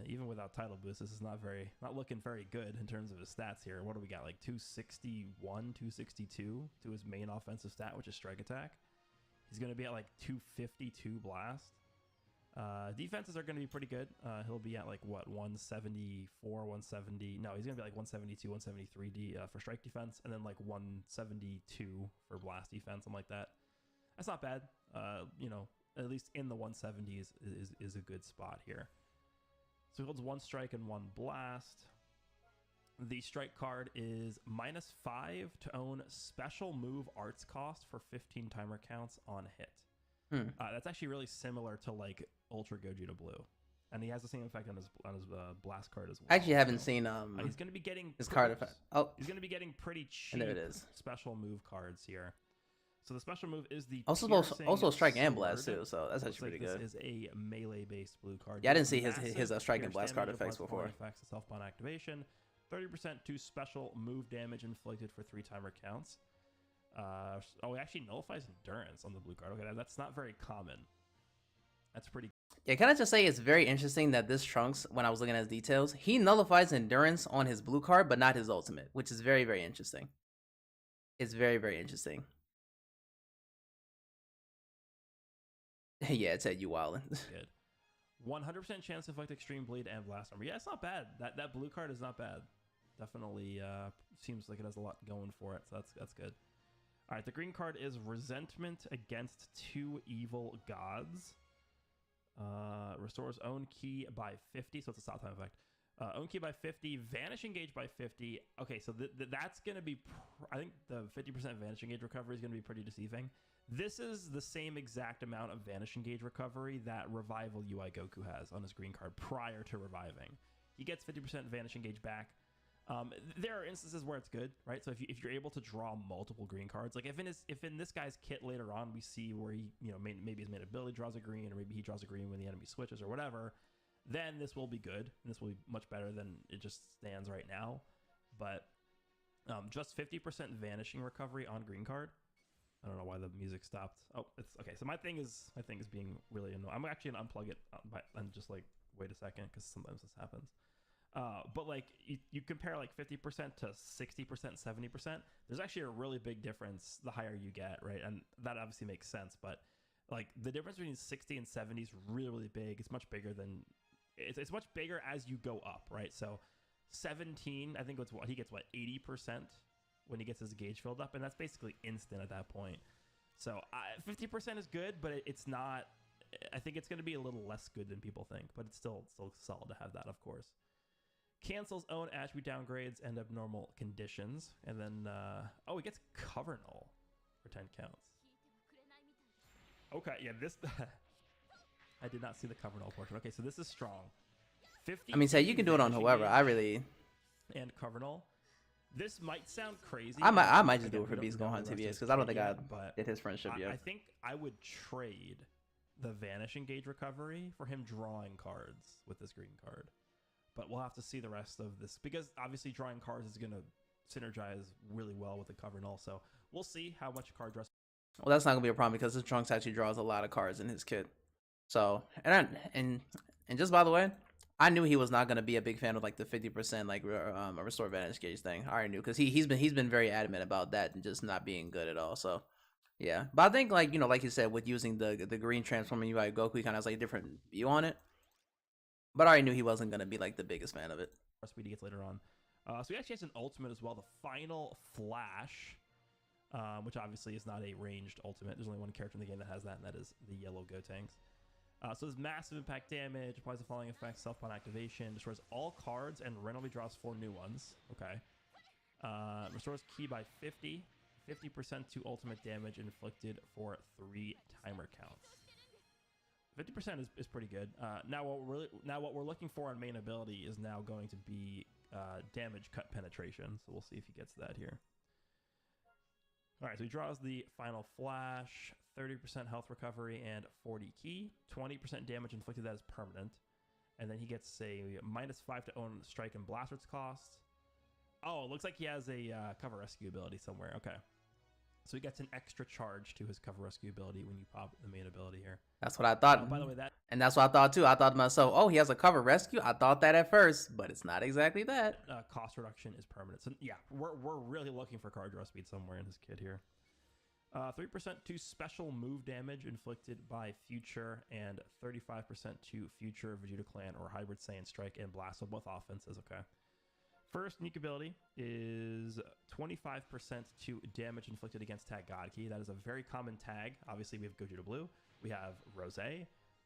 Even without title boost, this is not looking very good in terms of his stats here. What do we got? Like 261, 262 to his main offensive stat, which is strike attack. He's going to be at like 252 blast. Defenses are going to be pretty good. He'll be at like what, 174, 170. No, he's going to be like 172, 173 for strike defense, and then like 172 for blast defense, something like that. That's not bad. At least in the 170s is a good spot here. So he holds 1 strike and 1 blast. The strike card is -5 to own special move arts cost for 15 timer counts on hit. That's actually really similar to like Ultra Gogeta Blue, and he has the same effect on his blast card as well. I actually haven't seen he's going to be getting his card effect. Oh, he's going to be getting pretty cheap. And there it is. Special move cards here. So the special move is the also strike and blast too, so that's actually pretty good. This is a melee-based blue card. Yeah, I didn't see his strike and blast card effects before. Effects, self-bond activation, 30% to special move damage inflicted for 3 timer counts. Oh, it actually nullifies endurance on the blue card. Okay, that's not very common. That's pretty. Yeah, can I just say it's very interesting that this Trunks, when I was looking at his details, he nullifies endurance on his blue card, but not his ultimate, which is very, very interesting. It's very, very interesting. Yeah, it's at you wildin'. Good. 100% chance to inflict extreme bleed and blast armor. Yeah, it's not bad. That blue card is not bad. Definitely seems like it has a lot going for it, so that's good. All right, the green card is resentment against 2 evil gods. Restores own key by 50, so it's a stop time effect. Own key by 50, vanish engage by 50. Okay, so that's going to be, I think the 50% vanish engage recovery is going to be pretty deceiving. This is the same exact amount of vanish engage recovery that Revival UI Goku has on his green card prior to reviving. He gets 50% vanish engage back. There are instances where it's good, right? So if you're able to draw multiple green cards, like if in this guy's kit later on we see where he, maybe his main ability draws a green, or maybe he draws a green when the enemy switches or whatever, then this will be good, and this will be much better than it just stands right now. But just 50% vanishing recovery on green card. I don't know why the music stopped. Oh, it's okay. So my thing is being really annoying. I'm actually gonna unplug it and just like wait a second, because sometimes this happens. But like you compare like 50% to 60%, 70%, there's actually a really big difference the higher you get, right? And that obviously makes sense, but like the difference between 60 and 70 is really, really big. It's much bigger than, it's much bigger as you go up, right? So 17, I think he gets 80% when he gets his gauge filled up, and that's basically instant at that point. So 50% is good, but it's not, I think it's going to be a little less good than people think, but it's still solid to have that, of course. Cancels own attribute downgrades and abnormal conditions. And then, he gets Cover Null for 10 counts. Okay, yeah, this... I did not see the Cover Null portion. Okay, so this is strong. 50. I mean, say you can do it on whoever. I really... And Cover Null. This might sound crazy. I might just do it for Beast Gohan TBS, because I don't think I did his friendship yet. I think I would trade the Vanish Engage recovery for him drawing cards with this green card. But we'll have to see the rest of this, because obviously drawing cards is going to synergize really well with the Cover Null. So we'll see how much card draw. Well, that's not going to be a problem, because his Trunks actually draws a lot of cards in his kit. So, and just by the way, I knew he was not going to be a big fan of like the 50% like restore advantage gauge thing. I already knew, because he's been very adamant about that and just not being good at all. So yeah, but I think like like you said, with using the green transforming UI Goku, he kind of has like a different view on it. But I already knew he wasn't going to be like the biggest fan of it. Speedy gets later on. So he actually has an ultimate as well, the Final Flash, which obviously is not a ranged ultimate. There's only one character in the game that has that, and that is the yellow Gotenks. So there's massive impact damage, applies the following effects, self-spawn activation, destroys all cards, and randomly draws 4 new ones. Okay. Restores ki by 50, 50% to ultimate damage inflicted for 3 timer counts. 50% is pretty good. Now what we're looking for on main ability is now going to be damage cut penetration. So we'll see if he gets that here. All right, so he draws the Final Flash, 30% health recovery and 40 ki, 20% damage inflicted. That is permanent, and then he gets a -5 to own strike and blasters cost. Oh, it looks like he has a cover rescue ability somewhere. Okay. So he gets an extra charge to his cover rescue ability when you pop the main ability here. That's what I thought. By the way, and that's what I thought too. I thought to myself, oh, he has a cover rescue. I thought that at first, but it's not exactly that. Cost reduction is permanent. So yeah, we're really looking for card draw speed somewhere in his kit here. 3% to special move damage inflicted by future, and 35% to future Vegeta Clan or Hybrid Saiyan Strike and Blast. So both offenses. Okay. First unique ability is 25% to damage inflicted against Tag God Key. That is a very common tag. Obviously, we have Gogeta Blue. We have Rose.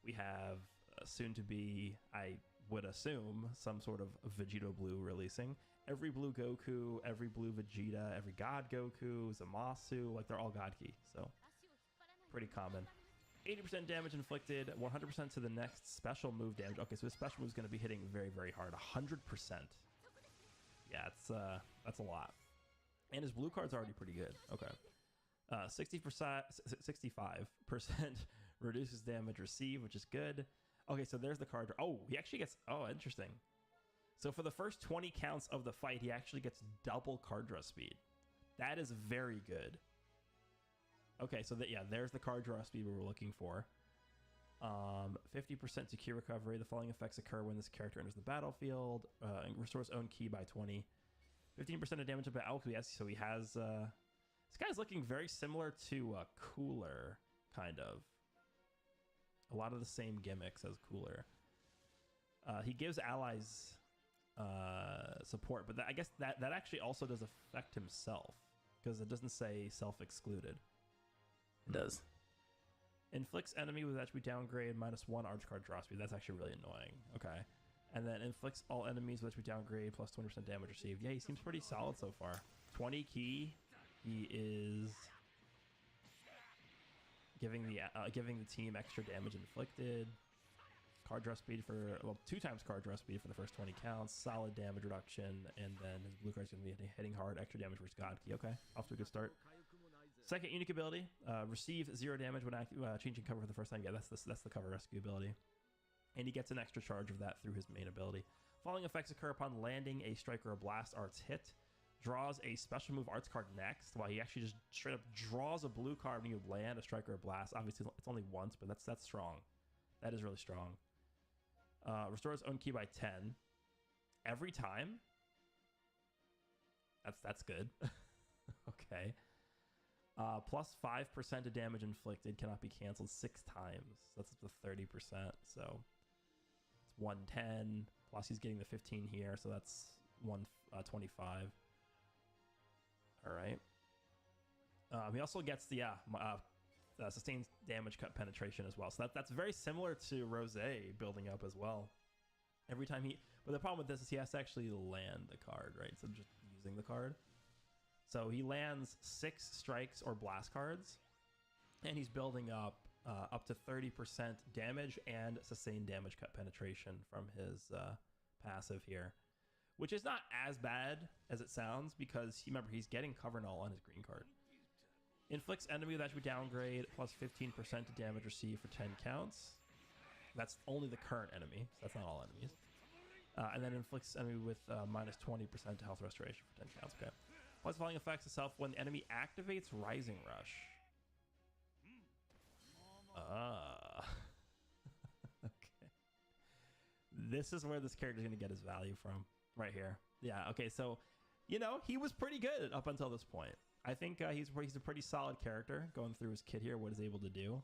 We have soon to be, I would assume, some sort of Vegeta Blue releasing. Every blue Goku, every blue Vegeta, every God Goku, Zamasu, like they're all God Key. So pretty common. 80% damage inflicted, 100% to the next special move damage. Okay, so his special move is going to be hitting very, very hard. 100%. Yeah, that's a lot. And his blue card's already pretty good. Okay. 65% reduces damage received, which is good. Okay, so there's the card. Oh, he actually gets... Oh, interesting. So for the first 20 counts of the fight, he actually gets double card draw speed. That is very good. Okay, so yeah, there's the card draw speed we were looking for. 50% to key recovery. The following effects occur when this character enters the battlefield. And restores own key by 20. 15% of damage by alchemy. Yes, so he has... this guy's looking very similar to Cooler, kind of. A lot of the same gimmicks as Cooler. He gives allies support, but I guess that actually also does affect himself, because it doesn't say self-excluded. It does. Inflicts enemy with attribute downgrade -1 arch card draw speed. That's actually really annoying. Okay. And then inflicts all enemies with attribute downgrade plus 20% damage received. Yeah, he seems pretty solid so far. 20 key. He is giving the team extra damage inflicted. Card draw speed for, well, 2 times card draw speed for the first 20 counts. Solid damage reduction. And then his blue card's going to be hitting hard. Extra damage versus God Key. Okay. Off to a good start. Second unique ability, receive 0 damage when changing cover for the first time. Yeah, that's the cover rescue ability. And he gets an extra charge of that through his main ability. Following effects occur upon landing a strike or a blast arts hit. Draws a special move arts card next. While he actually just straight up draws a blue card when you land a strike or a blast. Obviously, it's only once, but that's strong. That is really strong. Restores own key by 10. Every time? That's good. Okay. Plus 5% of damage inflicted cannot be canceled 6 times. That's up to 30%. So it's 110. Plus he's getting the 15 here, so that's 125. All right. He also gets the sustained damage cut penetration as well. So that's very similar to Rose building up as well. Every time but the problem with this is he has to actually land the card, right? So just using the card. So he lands 6 strikes or blast cards, and he's building up to 30% damage and sustained damage cut penetration from his passive here, which is not as bad as it sounds, because remember, he's getting cover null on his green card. Inflicts enemy with attribute downgrade plus 15% damage received for 10 counts. That's only the current enemy, so that's not all enemies. And then inflicts enemy with -20% to health restoration for 10 counts. Okay. Plus following effects itself when the enemy activates Rising Rush. Okay. This is where this character is going to get his value from. Right here. Yeah, okay, so, he was pretty good up until this point. I think he's a pretty solid character going through his kit here, what he's able to do.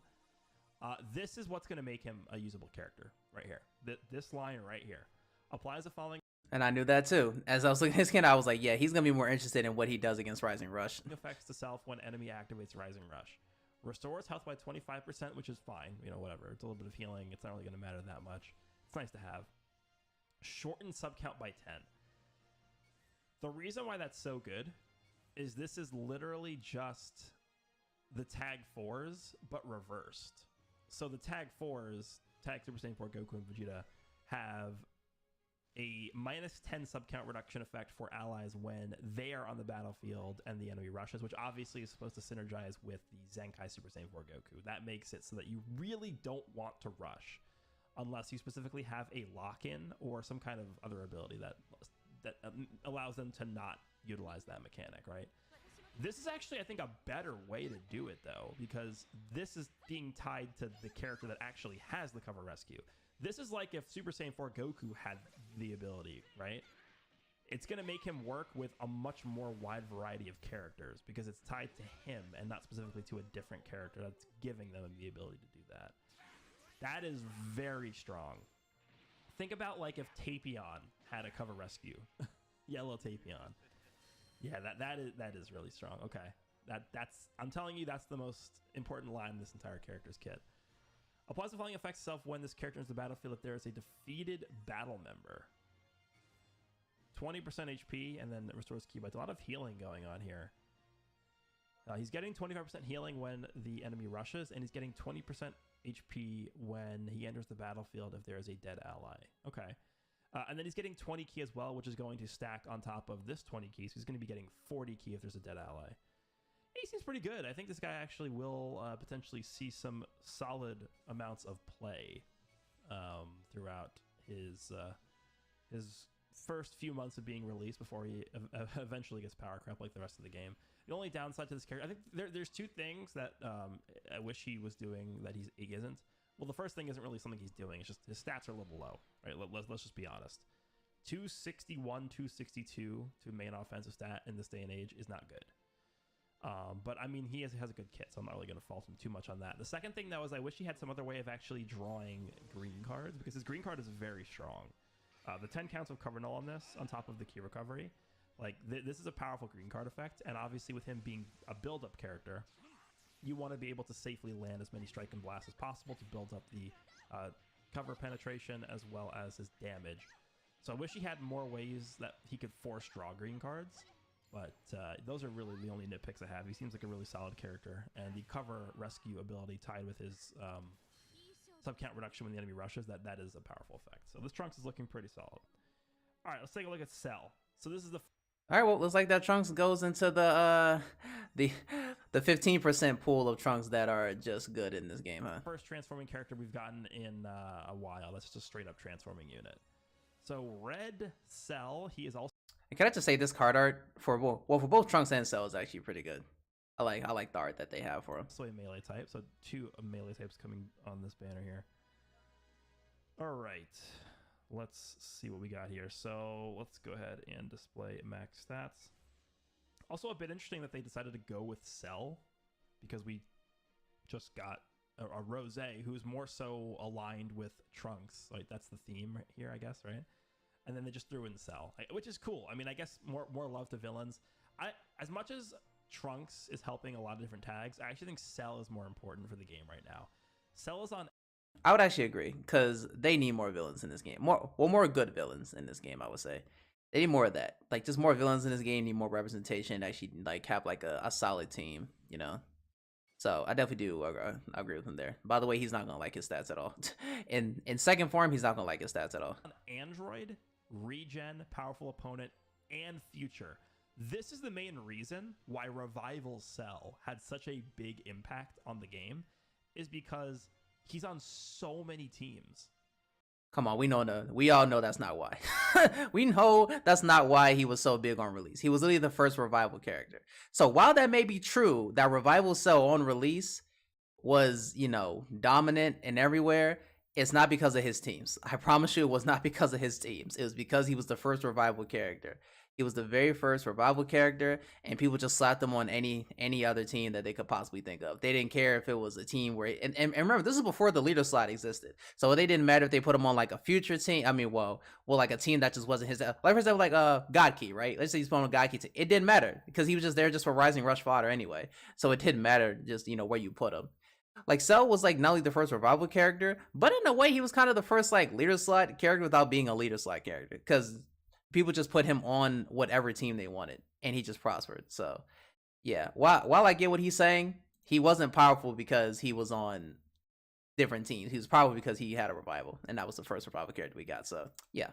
This is what's going to make him a usable character right here. This line right here. Applies the following... And I knew that too. As I was looking at his skin, I was like, yeah, he's going to be more interested in what he does against Rising Rush. Effects to self when enemy activates Rising Rush. Restores health by 25%, which is fine. Whatever. It's a little bit of healing. It's not really going to matter that much. It's nice to have. Shorten sub count by 10. The reason why that's so good is this is literally just the tag 4s, but reversed. So the tag 4s, tag Super Saiyan 4 Goku and Vegeta, have a -10 sub count reduction effect for allies when they are on the battlefield and the enemy rushes, which obviously is supposed to synergize with the Zenkai Super Saiyan 4 Goku. That makes it so that you really don't want to rush unless you specifically have a lock-in or some kind of other ability that allows them to not utilize that mechanic, right? This is actually, I think, a better way to do it, though, because this is being tied to the character that actually has the cover rescue. This is like if Super Saiyan 4 Goku had the ability, right? It's going to make him work with a much more wide variety of characters because it's tied to him and not specifically to a different character that's giving them the ability to do that. That is very strong. Think about like if Tapion had a cover rescue. Yellow Tapion. Yeah, that is really strong. Okay. That's I'm telling you, that's the most important line in this entire character's kit. Applies the following effects itself when this character enters the battlefield if there is a defeated battle member. 20% HP, and then it restores key bites. A lot of healing going on here. He's getting 25% healing when the enemy rushes, and he's getting 20% HP when he enters the battlefield if there is a dead ally. Okay. And then he's getting 20 key as well, which is going to stack on top of this 20 key. So he's going to be getting 40 key if there's a dead ally. He seems pretty good. I think this guy actually will potentially see some solid amounts of play throughout his first few months of being released before he eventually gets power crept like the rest of the game. The only downside to this character, I think there's two things that I wish he was doing that he isn't. Well, the first thing isn't really something he's doing. It's just his stats are a little low, right? Let's just be honest. 261, 262 to main offensive stat in this day and age is not good. But I mean, he has a good kit, so I'm not really going to fault him too much on that. The second thing, though, is I wish he had some other way of actually drawing green cards, because his green card is very strong. The 10 counts of cover null on this, on top of the key recovery, like this is a powerful green card effect, and obviously with him being a build-up character, you want to be able to safely land as many strike and blast as possible to build up the cover penetration as well as his damage. So I wish he had more ways that he could force draw green cards, but those are really the only nitpicks I have. He seems like a really solid character, and the cover rescue ability tied with his sub count reduction when the enemy rushes, that is a powerful effect. So this Trunks is looking pretty solid. All right, let's take a look at Cell. So this is the All right, well, looks like that Trunks goes into the 15% pool of Trunks that are just good in this game, huh? first transforming character we've gotten in a while. That's just a straight up transforming unit. So Red Cell, he is also. And can I just say this card art for both Trunks and Cell is actually pretty good. I like the art that they have for him. Also a melee type, so two melee types coming on this banner here. All right, let's see what we got here. So let's go ahead and display max stats. Also a bit interesting that they decided to go with Cell, because we just got a Rose who's more so aligned with Trunks. Like that's the theme here, I guess, right? And then they just threw in Cell, which is cool. I mean, I guess more love to villains. As much as Trunks is helping a lot of different tags, I actually think Cell is more important for the game right now. Cell is on. I would actually agree, because they need more villains in this game. More good villains in this game, I would say. They need more of that. Like, just more villains in this game, need more representation, actually, like, have, like, a solid team, you know? So, I definitely do agree with him there. By the way, he's not going to like his stats at all. In second form, he's not going to like his stats at all. Android, Regen, Powerful Opponent, and Future. This is the main reason why Revival Cell had such a big impact on the game, is because he's on so many teams. Come on, we all know that's not why. We know that's not why he was so big on release. He was literally the first Revival character. So while that may be true, that Revival Cell on release was, you know, dominant and everywhere, it's not because of his teams. I promise you it was not because of his teams. It was because he was the first Revival character. He was the very first Revival character, and people just slapped him on any other team that they could possibly think of. They didn't care if it was a team where, and remember, this is before the leader slot existed. So they didn't matter if they put him on like a future team. I mean, well, like a team that just wasn't his. Like for example, like Godkey, right? Let's say he's put on a Godkey team. It didn't matter because he was just there just for Rising Rush fodder anyway. So it didn't matter just, you know, where you put him. Like Cell was like not only the first Revival character, but in a way he was kind of the first like leader slot character without being a leader slot character, because people just put him on whatever team they wanted, and he just prospered. So, yeah. While I get what he's saying, he wasn't powerful because he was on different teams. He was powerful because he had a Revival, and that was the first Revival character we got. So, yeah.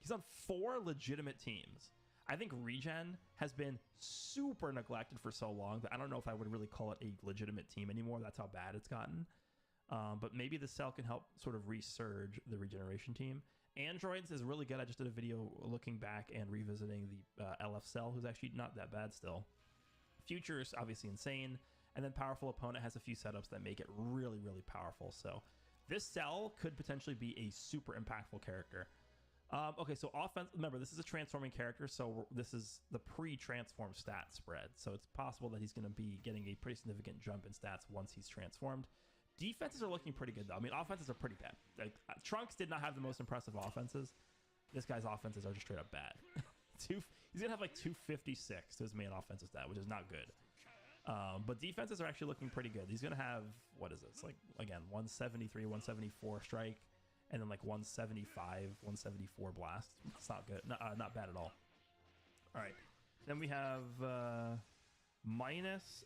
He's on 4 legitimate teams. I think Regen has been super neglected for so long that I don't know if I would really call it a legitimate team anymore. That's how bad it's gotten. But maybe the Cell can help sort of resurge the Regeneration team. Androids is really good. I just did a video looking back and revisiting the LF Cell, who's actually not that bad still. Future is obviously insane. And then Powerful Opponent has a few setups that make it really, really powerful. So this Cell could potentially be a super impactful character. Okay, so offense. Remember, this is a transforming character, so this is the pre-transform stat spread. So it's possible that he's going to be getting a pretty significant jump in stats once he's transformed. Defenses are looking pretty good, though. I mean, offenses are pretty bad. Like, Trunks did not have the most impressive offenses. This guy's offenses are just straight up bad. He's going to have like 256 to his main offensive stat, which is not good. But defenses are actually looking pretty good. He's going to have, what is this? Like, again, 173, 174 strike, and then like 175, 174 blast. It's not good. Not bad at all. All right. Then we have minus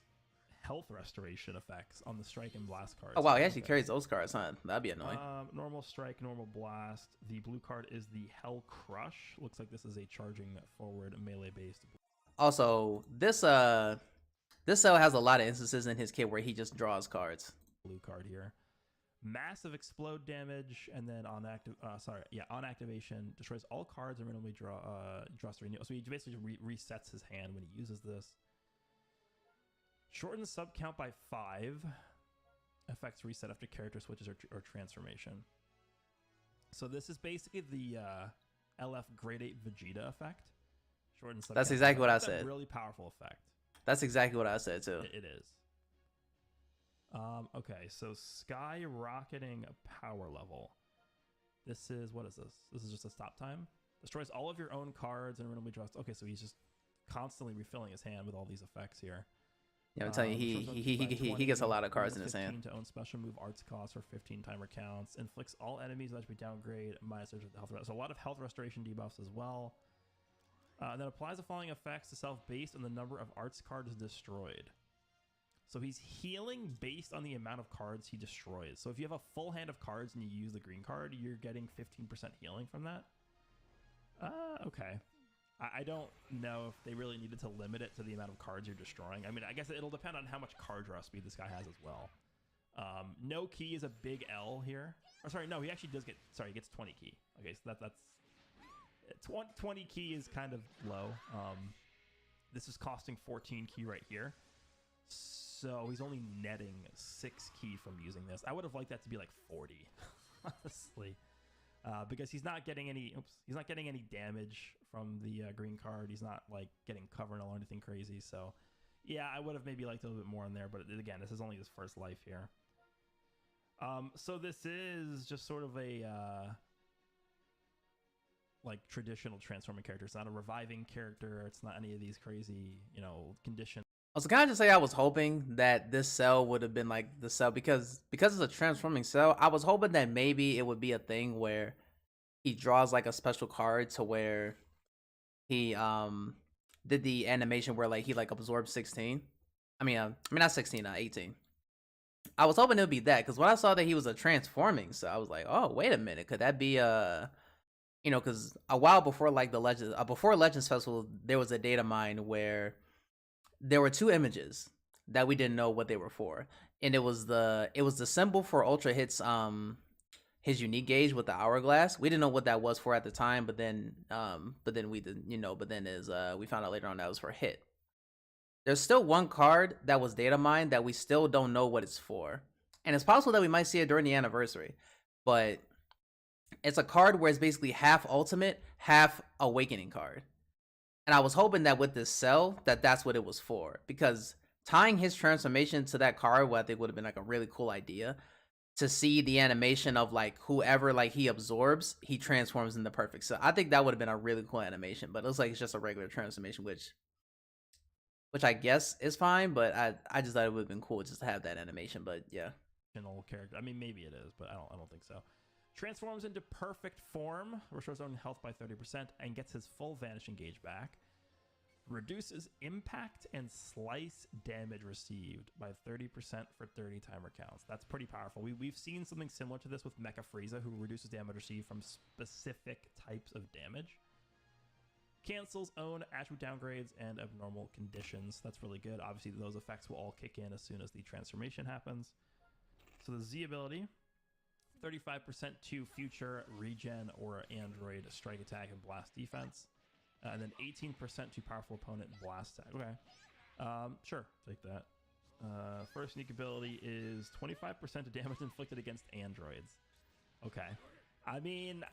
health restoration effects on the strike and blast cards. Oh wow, he actually carries those cards, huh? That'd be annoying. Normal strike, normal blast. The blue card is the Hell Crush. Looks like this is a charging forward melee based. Also, this Cell has a lot of instances in his kit where he just draws cards. Blue card here. Massive explode damage, and then on activation, destroys all cards and randomly draws 3 new. So he basically resets his hand when he uses this. Shortens sub count by 5. Effects reset after character switches or transformation. So this is basically the LF Grade 8 Vegeta effect. Shortens sub That's count. exactly what I That's a said. Really powerful effect. That's exactly what I said too. It is. Okay, so skyrocketing power level. This is, what is this? This is just a stop time. Destroys all of your own cards and randomly draws. Okay, so he's just constantly refilling his hand with all these effects here. Yeah, I'm telling you, he gets a lot of cards in his hand. To own special move arts cost for 15 timer counts. Inflicts all enemies that should be downgrade minus health. So a lot of health restoration debuffs as well. And then applies the following effects to self based on the number of arts cards destroyed. So he's healing based on the amount of cards he destroys. So if you have a full hand of cards and you use the green card, you're getting 15% healing from that. Okay. I don't know if they really needed to limit it to the amount of cards you're destroying. I mean, I guess it'll depend on how much card draw speed this guy has as well. No key is a big L here. Or sorry, no, he actually does get, sorry, he gets 20 key. Okay, so that's 20 key is kind of low. This is costing 14 key right here. So he's only netting 6 key from using this. I would have liked that to be like 40, honestly, because he's not getting any. He's not getting any damage from the green card. He's not like getting cover null or anything crazy. So yeah, I would have maybe liked a little bit more in there. But again, this is only his first life here. So this is just sort of a like traditional transforming character. It's not a reviving character. It's not any of these crazy, conditions. I was kind of just say I was hoping that this cell would have been like the cell because it's a transforming cell. I was hoping that maybe it would be a thing where he draws like a special card to where he did the animation where like he like absorbs 16. I mean not 16, 18. I was hoping it would be that because when I saw that he was a transforming, so I was like, oh wait a minute, could that be because a while before like the Legends Festival, there was a data mine where there were 2 images that we didn't know what they were for, and it was the symbol for Ultra Hit's his unique gauge with the hourglass. We didn't know what that was for at the time, but then we did, we found out later on that was for Hit. There's still one card that was data mined that we still don't know what it's for, and it's possible that we might see it during the anniversary, but it's a card where it's basically half ultimate, half awakening card. And I was hoping that with this cell, that's what it was for. Because tying his transformation to that card, what I think would have been like a really cool idea, to see the animation of like whoever like he absorbs, he transforms into perfect. So I think that would have been a really cool animation. But it looks like it's just a regular transformation, which I guess is fine. But I just thought it would have been cool just to have that animation. But yeah, an old character. I mean, maybe it is, but I don't think so. Transforms into perfect form, restores own health by 30%, and gets his full vanishing gauge back. Reduces impact and slice damage received by 30% for 30 timer counts. That's pretty powerful. We've seen something similar to this with Mecha Frieza, who reduces damage received from specific types of damage. Cancels own attribute downgrades and abnormal conditions. That's really good. Obviously, those effects will all kick in as soon as the transformation happens. So the Z ability, 35% to future regen or android strike attack and blast defense. And then 18% to powerful opponent blast attack. Okay. Sure. Take that. First unique ability is 25% to damage inflicted against androids. Okay. I mean,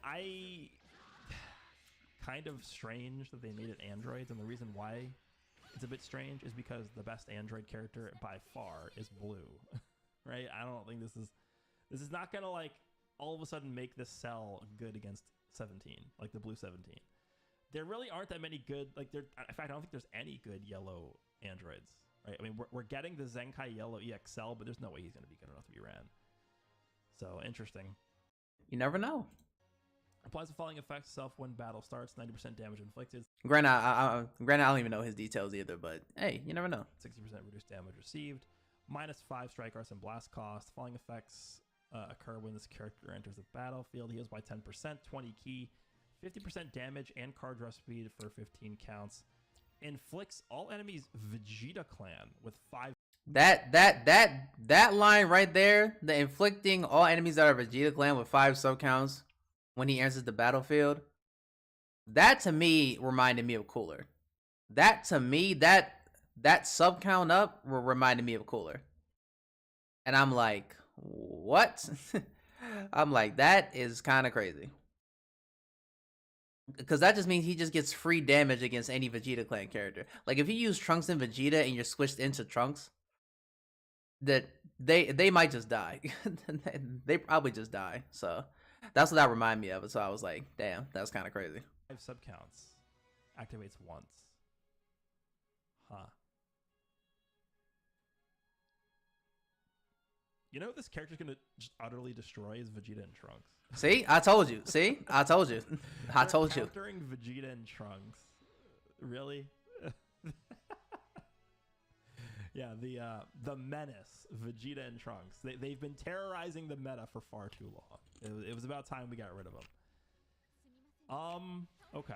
kind of strange that they made it androids. And the reason why it's a bit strange is because the best android character by far is Blue. Right? I don't think this is not going to like all of a sudden make this cell good against 17, like the Blue 17. There really aren't that many good, in fact, I don't think there's any good yellow androids, right? I mean, we're getting the Zenkai Yellow EXL, but there's no way he's going to be good enough to be ran. So, interesting. You never know. Applies the following effects self when battle starts, 90% damage inflicted. Granted, I don't even know his details either, but hey, you never know. 60% reduced damage received, -5 strike arts and blast cost. Following effects occur when this character enters the battlefield. Heals by 10%, 20 key. 50% damage and card draw speed for 15 counts. Inflicts all enemies Vegeta Clan with 5. That line right there, the inflicting all enemies that are Vegeta clan with 5 sub counts when he enters the battlefield, that to me reminded me of Cooler. That to me, that sub count up reminded me of Cooler. And I'm like, what? I'm like, that is kind of crazy. Because that just means he just gets free damage against any Vegeta clan character. Like if you use Trunks and Vegeta and you're switched into Trunks, that they might just die. They probably just die. So that's what that reminded me of. So I was like, damn, that's kind of crazy. 5 sub counts activates once. Huh. You know what this character's gonna just utterly destroy is Vegeta and Trunks. See, I told you. See, I told you. I told you. Countering Vegeta and Trunks, really? Yeah, the menace, Vegeta and Trunks. They've been terrorizing the meta for far too long. It was about time we got rid of them. Okay.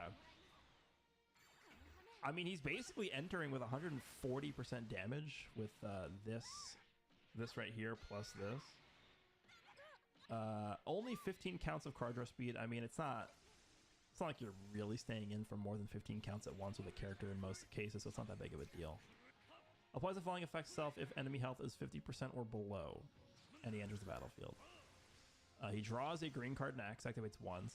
I mean, he's basically entering with 140% damage with this right here plus this. Only 15 counts of card draw speed. I mean, it's not like you're really staying in for more than 15 counts at once with a character in most cases, so it's not that big of a deal. Applies the following effect self if enemy health is 50% or below, and he enters the battlefield. He draws a green card next, activates once.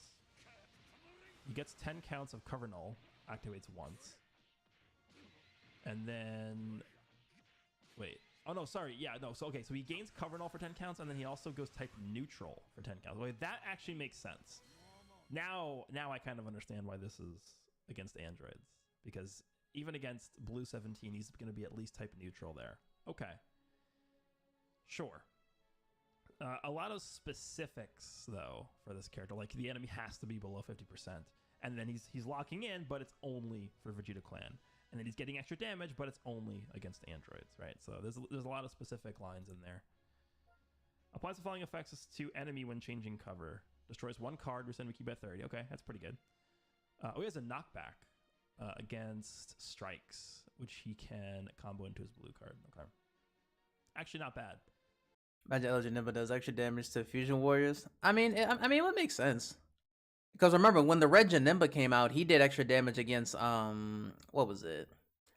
He gets 10 counts of cover null, activates once. And then... Wait. Oh, no, sorry. Yeah, no. So, okay, so he gains cover null for 10 counts, and then he also goes type neutral for 10 counts. Wait, that actually makes sense. Now I kind of understand why this is against androids, because even against Blue 17, he's going to be at least type neutral there. Okay. Sure. A lot of specifics, though, for this character. Like, the enemy has to be below 50%. And then he's locking in, but it's only for Vegeta Clan. And then he's getting extra damage, but it's only against androids, right? So there's a lot of specific lines in there. Applies the following effects to enemy when changing cover. Destroys 1 card, reduce enemy key by 30. Okay, that's pretty good. He has a knockback against strikes, which he can combo into his blue card. Okay. Actually, not bad. Magic Legend Nimba does extra damage to Fusion Warriors. I mean, it would make sense. Because remember, when the Red Janemba came out, he did extra damage against, what was it?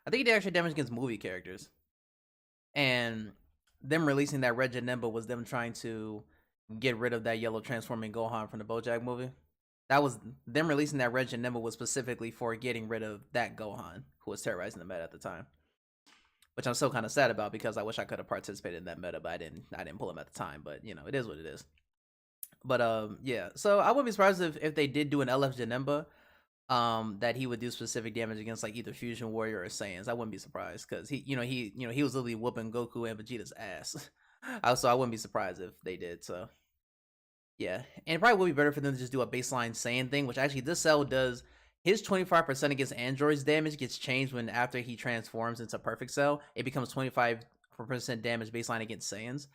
I think he did extra damage against movie characters. And them releasing that Red Janemba was them trying to get rid of that yellow transforming Gohan from the BoJack movie. That was them releasing that Red Janemba was specifically for getting rid of that Gohan, who was terrorizing the meta at the time. Which I'm still kind of sad about because I wish I could have participated in that meta, but I didn't pull him at the time. But you know, it is what it is. But yeah. So I wouldn't be surprised if they did do an LF Janemba, that he would do specific damage against like either Fusion Warrior or Saiyans. I wouldn't be surprised because he was literally whooping Goku and Vegeta's ass. So I wouldn't be surprised if they did. So yeah, and it probably would be better for them to just do a baseline Saiyan thing, which actually this cell does. His 25% against androids damage gets changed when after he transforms into Perfect Cell. It becomes 25% damage baseline against Saiyans,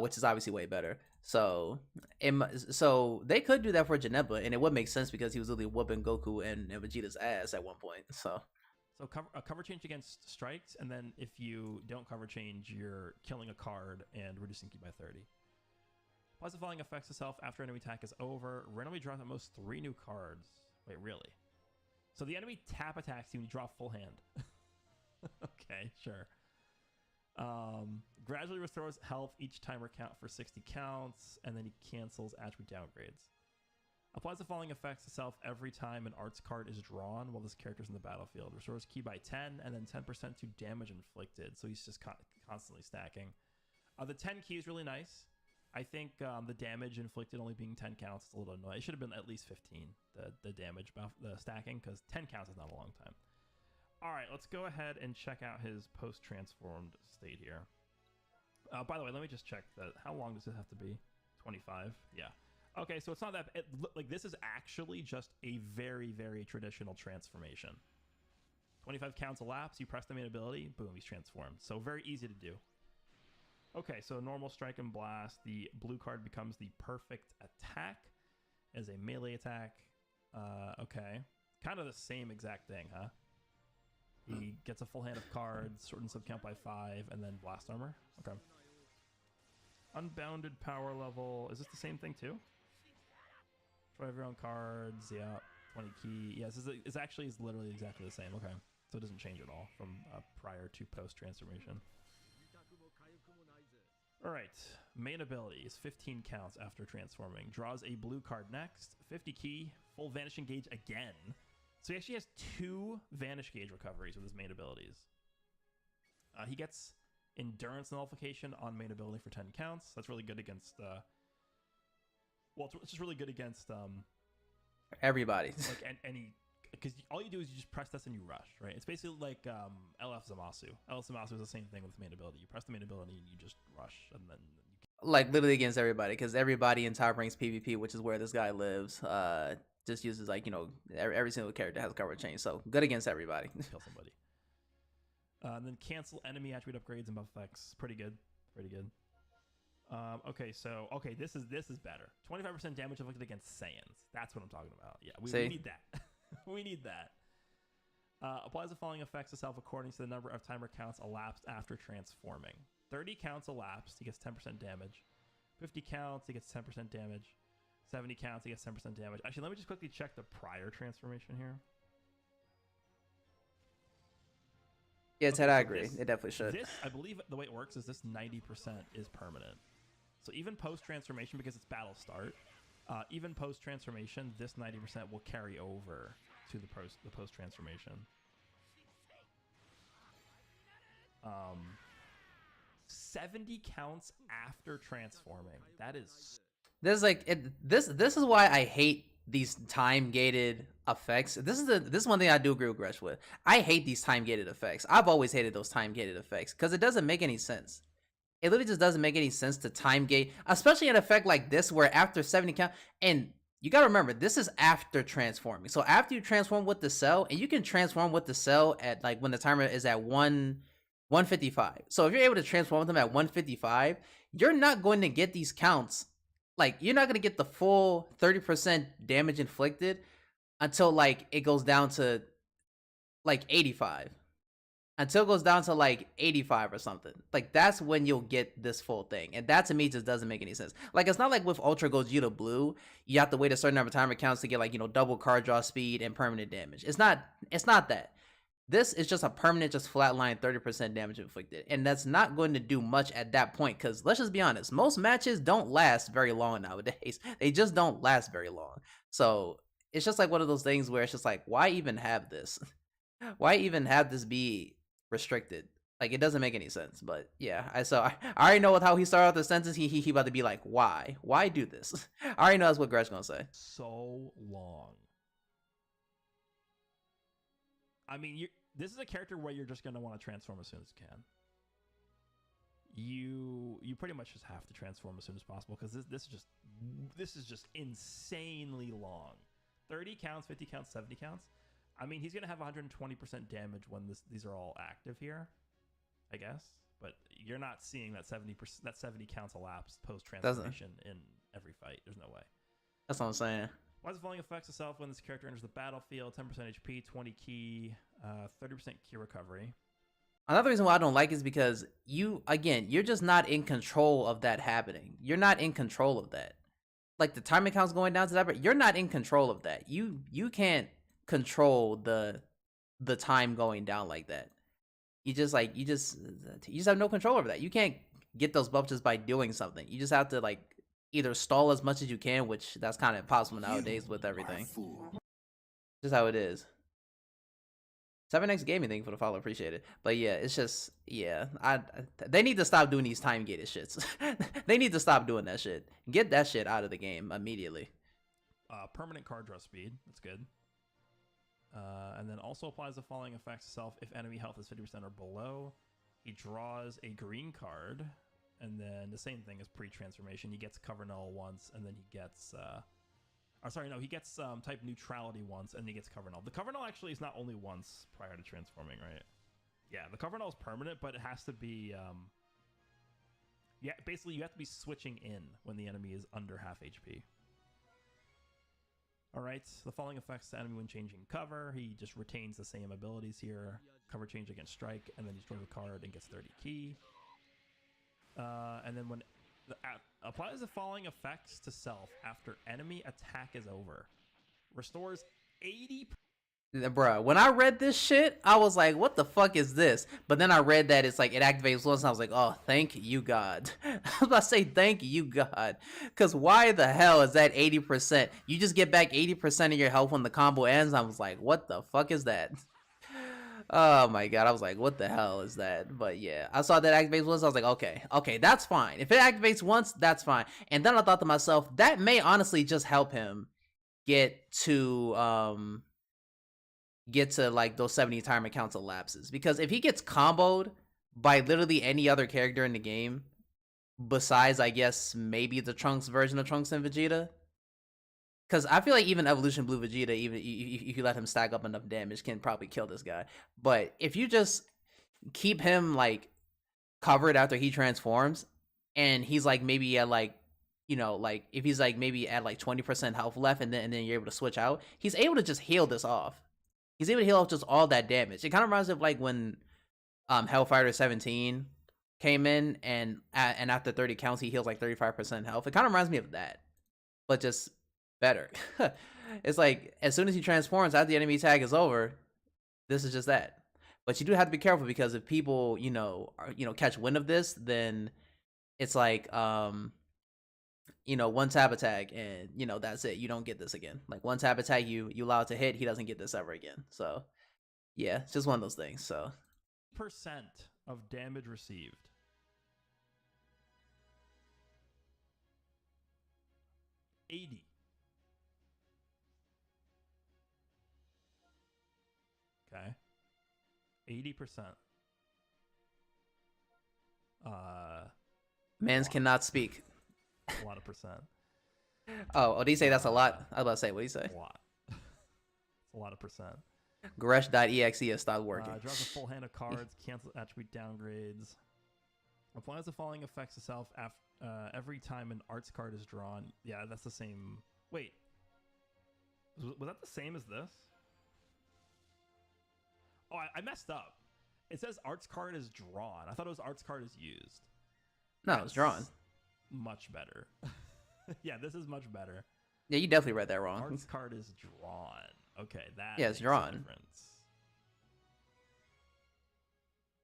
which is obviously way better. So they could do that for Janemba, and it would make sense because he was literally whooping Goku and Vegeta's ass at one point. So cover change against strikes, and then if you don't cover change, you're killing a card and reducing key by 30. Plus the following effects itself after enemy attack is over. Randomly draws at most 3 new cards. Wait, really? So the enemy tap attacks you when you draw full hand. Okay, sure. Gradually restores health each timer count for 60 counts, and then he cancels attribute downgrades. Applies the following effects to self every time an arts card is drawn while this character's in the battlefield. Restores key by 10, and then 10% to damage inflicted, so he's just constantly stacking. The 10 key is really nice. I think the damage inflicted only being 10 counts is a little annoying. It should have been at least 15, the damage buff, the stacking, because 10 counts is not a long time. All right, let's go ahead and check out his post-transformed state here. By the way, let me just check that. How long does it have to be? 25? Yeah. Okay, so it's not that... like, this is actually just a very, very traditional transformation. 25 counts elapse, you press the main ability, boom, he's transformed. So very easy to do. Okay, so normal strike and blast. The blue card becomes the perfect attack as a melee attack. Okay. Kind of the same exact thing, huh? He gets a full hand of cards, shortens sub count by 5, and then blast armor. Okay. Unbounded power level. Is this the same thing too? Try your own cards. Yeah. 20 key. Yes, it's actually is literally exactly the same. Okay. So it doesn't change at all from prior to post transformation. All right. Main ability is 15 counts after transforming. Draws a blue card next. 50 key. Full Vanishing Gauge again. So he actually has 2 Vanish Gauge recoveries with his main abilities. He gets Endurance Nullification on main ability for 10 counts. That's really good against... well, it's just really good against... everybody. Like any... Because all you do is you just press this and you rush, right? It's basically like LF Zamasu. LF Zamasu is the same thing with main ability. You press the main ability and you just rush, and then... Like, literally against everybody, because everybody in top ranks PvP, which is where this guy lives, just uses, like, you know, every single character has a cover change, so good against everybody. Kill somebody. And then cancel enemy attribute upgrades and buff effects. Pretty good. Pretty good. Okay, so this is better. 25% damage inflicted against Saiyans. That's what I'm talking about. Yeah, we need that. We need that. Applies the following effects to self according to the number of timer counts elapsed after transforming. 30 counts elapsed, he gets 10% damage. 50 counts, he gets 10% damage. 70 counts, he gets 10% damage. Actually, let me just quickly check the prior transformation here. Yeah, Ted, I agree. It definitely should. This, I believe the way it works is this 90% is permanent. So even post-transformation, because it's battle start, even post-transformation, this 90% will carry over to the post-transformation. 70 counts after transforming. That is... This is like this is why I hate these time gated effects. This is one thing I do agree with Gresh with. I hate these time gated effects. I've always hated those time gated effects because it doesn't make any sense. It literally just doesn't make any sense to time gate, especially an effect like this where after 70 count, and you gotta remember this is after transforming. So after you transform with the cell, and you can transform with the cell at like when the timer is at 155. So if you're able to transform with them at 155, you're not going to get these counts. Like, you're not going to get the full 30% damage inflicted until, like, it goes down to, like, 85. Until it goes down to, like, 85 or something. Like, that's when you'll get this full thing. And that, to me, just doesn't make any sense. Like, it's not like with Ultra Gogeta Blue, you have to wait a certain number of timer counts to get, like, you know, double card draw speed and permanent damage. It's not that. This is just a permanent, just flatline 30% damage inflicted. And that's not going to do much at that point, because let's just be honest, most matches don't last very long nowadays. They just don't last very long. So it's just like one of those things where it's just like, why even have this? Why even have this be restricted? Like, it doesn't make any sense. But yeah, I already know with how he started out the sentence, he about to be like, why? Why do this? I already know that's what Gresh gonna say. So long. I mean, this is a character where you're just going to want to transform as soon as you can. You pretty much just have to transform as soon as possible because this is just insanely long. 30 counts, 50 counts, 70 counts. I mean, he's going to have 120% damage when these are all active here, I guess. But you're not seeing that 70 counts elapsed post transformation in every fight. There's no way. That's what I'm saying. Why does the following affects itself when this character enters the battlefield? 10% HP, 20 key, 30% key recovery. Another reason why I don't like is because you're just not in control of that happening. You're not in control of that. Like the timer count's going down to that, but you're not in control of that. You can't control the time going down like that. You just have no control over that. You can't get those buffs just by doing something. You just have to like either stall as much as you can, which that's kind of impossible nowadays with everything. Just how it is. 7X Gaming, thank you for the follow, appreciate it. But yeah, it's just, yeah, they need to stop doing these time gated shits. They need to stop doing that shit. Get that shit out of the game immediately. Permanent card draw speed, that's good. And then also applies the following effects itself if enemy health is 50% or below. He draws a green card. And then the same thing as pre-transformation. He gets Cover Null once, and then he gets... he gets type neutrality once, and he gets Cover Null. The Cover Null actually is not only once prior to transforming, right? Yeah, the Cover Null is permanent, but it has to be... basically you have to be switching in when the enemy is under half HP. Alright, the following effects to enemy when changing cover. He just retains the same abilities here. cover change against strike, and then you destroy the card and gets 30 key. And then when applies the following effects to self after enemy attack is over, restores 80. Bruh, when I read this shit, I was like, what the fuck is this? But then I read that it's like it activates once, and I was like, oh, thank you, God. I was about to say, thank you, God. Because why the hell is that 80%? You just get back 80% of your health when the combo ends. I was like, what the fuck is that? Oh my God, I was like, what the hell is that? But yeah, I saw that activates once. I was like, okay, that's fine. If it activates once, that's fine. And then I thought to myself, that may honestly just help him get to like those 70 timer counts elapses, because if he gets comboed by literally any other character in the game besides, I guess, maybe the Trunks version of Trunks and Vegeta, because I feel like even Evolution Blue Vegeta, even if you let him stack up enough damage, can probably kill this guy. But if you just keep him like covered after he transforms, and he's like maybe at like, you know, like if he's like maybe at like 20% health left, and then you're able to switch out, he's able to just heal this off. He's able to heal off just all that damage. It kind of reminds me of like when Hellfighter 17 came in, and after 30 counts he heals like 35% health. It kind of reminds me of that, but just better. It's like as soon as he transforms after the enemy tag is over, this is just that. But you do have to be careful, because if people, catch wind of this, then it's like one tap attack, and that's it. You don't get this again. Like one tap attack, you allow it to hit, he doesn't get this ever again. So yeah, it's just one of those things. So percent of damage received. $80. Okay. 80%. Mans cannot speak. A lot of percent. Oh, did he say that's a lot? I was about to say, what did he say? A lot. It's a lot of percent. Gresh.exe has stopped working. Draws a full hand of cards, cancel attribute downgrades. Applies the following effects to self every time an arts card is drawn. Yeah, that's the same. Wait. Was that the same as this? Oh, I messed up. It says arts card is drawn. I thought it was arts card is used. No, it's drawn. Much better. Yeah, this is much better. Yeah, you definitely read that wrong. Arts card is drawn. Okay, that yeah, it's drawn. Difference.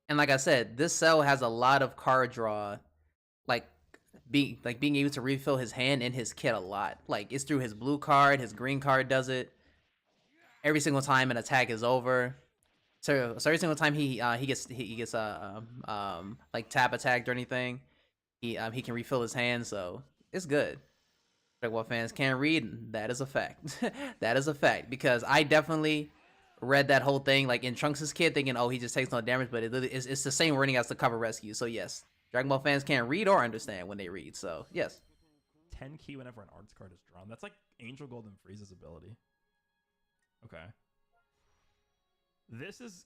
And like I said, this cell has a lot of card draw, like being able to refill his hand and his kit a lot. Like it's through his blue card, his green card does it. Every single time an attack is over. So every single time he gets like tap attacked or anything, he can refill his hand, so it's good. Dragon Ball fans can't read, that is a fact. That is a fact, because I definitely read that whole thing like in Trunks' kid thinking, oh, he just takes no damage, but it's the same wording as the cover rescue. So yes, Dragon Ball fans can't read or understand when they read, so yes. 10 key whenever an arts card is drawn. That's like Angel Golden Frieza's ability. Okay. This is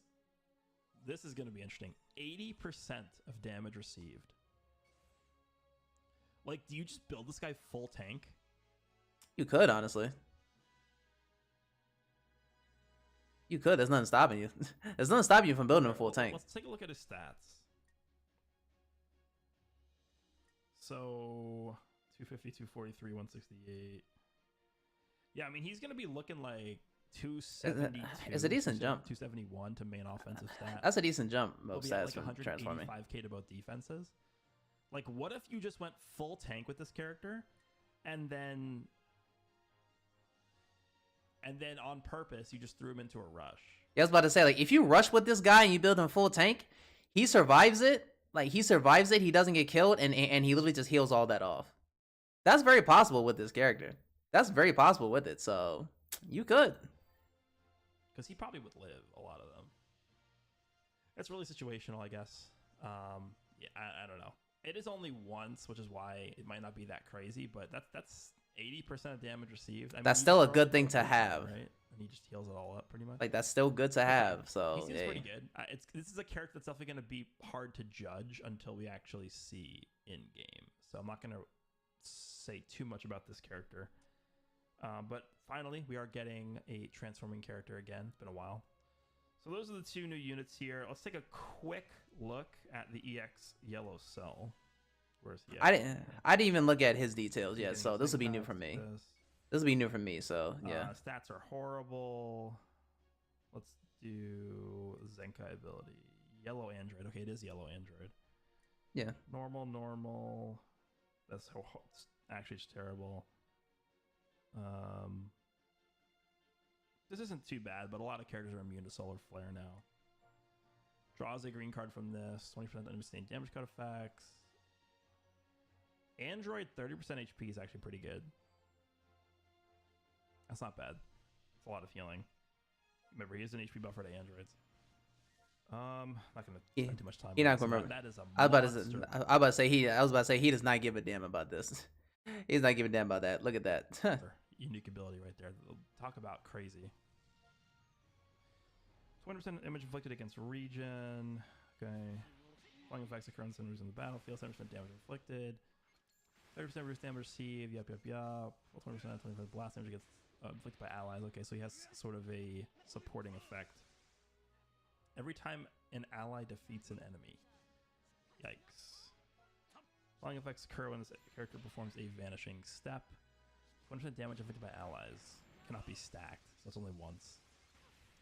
going to be interesting. 80% of damage received. Like, do you just build this guy full tank? You could, honestly. You could. There's nothing stopping you. There's nothing stopping you from building a full tank. Let's take a look at his stats. So, 250, 243, 168. Yeah, I mean, he's going to be looking like 272. It's a decent jump. 271 to main offensive stat. That's a decent jump of stats like from transforming. 185k to both defenses. Like, what if you just went full tank with this character, and then on purpose you just threw him into a rush? Yeah, I was about to say, like, if you rush with this guy and you build him full tank, he survives it. Like, he survives it. He doesn't get killed, and he literally just heals all that off. That's very possible with this character. That's very possible with it. So you could. Because he probably would live a lot of them. It's really situational, I guess. Yeah, I don't know. It is only once, which is why it might not be that crazy, but that's 80% of damage received. I mean, that's still a good thing to have, right? And he just heals it all up pretty much. Like, that's still good to have. So he seems pretty good. This is a character that's definitely going to be hard to judge until we actually see in game. So I'm not going to say too much about this character. But finally, we are getting a transforming character again. It's been a while. So those are the two new units here. Let's take a quick look at the EX Yellow Cell. Where's he? I didn't even look at his details yet, Getting so his this will be thing new back, for me. this. This will be new for me, so yeah. Stats are horrible. Let's do Zenkai ability. Yellow Android. Okay, it is Yellow Android. Yeah. Normal. That's actually just terrible. This isn't too bad, but a lot of characters are immune to Solar Flare now. Draws a green card from this. 20% enemy sustained damage card effects. Android 30% HP is actually pretty good. That's not bad. It's a lot of healing. Remember, he is an HP buffer to androids. Not gonna spend too much time. You're not gonna remember. That is a I was monster. about to say he does not give a damn about this. He's not giving a damn about that. Look at that. Unique ability right there. Talk about crazy. 20% damage inflicted against region. Okay. Flying effects occur on enemies in the battlefield. 7% damage inflicted. 30% reduced damage received. Yup. 20% blast damage gets inflicted by allies. Okay, so he has sort of a supporting effect. Every time an ally defeats an enemy. Yikes. Flying effects occur when this character performs a vanishing step. 20% damage inflicted by allies. Cannot be stacked, so it's only once.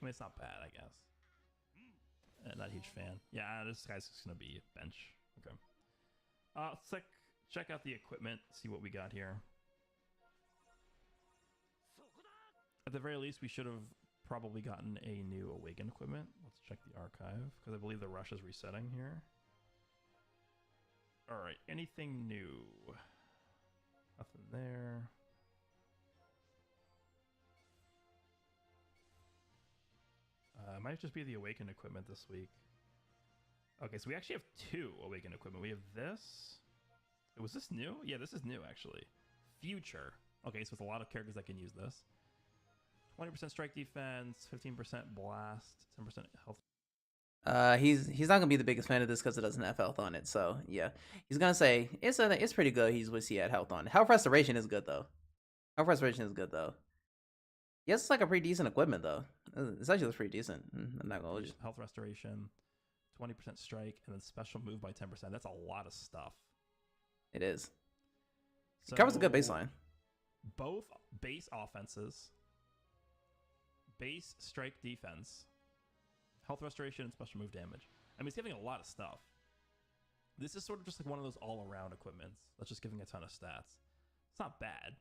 I mean, it's not bad, I guess. Not a huge fan. Yeah, this guy's just going to be bench. Okay. Let's check out the equipment, see what we got here. At the very least, we should have probably gotten a new Awaken equipment. Let's check the archive, because I believe the rush is resetting here. Alright, anything new? Nothing there. It might just be the Awaken equipment this week. Okay, so we actually have two Awaken equipment. We have this. Was this new? Yeah, this is new, actually. Future. Okay, so it's a lot of characters that can use this. 20% strike defense, 15% blast, 10% health. He's not gonna be the biggest fan of this because it doesn't have health on it. So yeah, he's gonna say it's pretty good. He's wish he had health on it. Health restoration is good though. Yes, it's like a pretty decent equipment though. It's actually looks pretty decent. I'm not gonna hold you. Health restoration, 20% strike, and then special move by 10%. That's a lot of stuff. It is. So It covers a good baseline. Both base offenses, base strike defense, health restoration, and special move damage. I mean, it's giving a lot of stuff. This is sort of just like one of those all-around equipments that's just giving a ton of stats. It's not bad.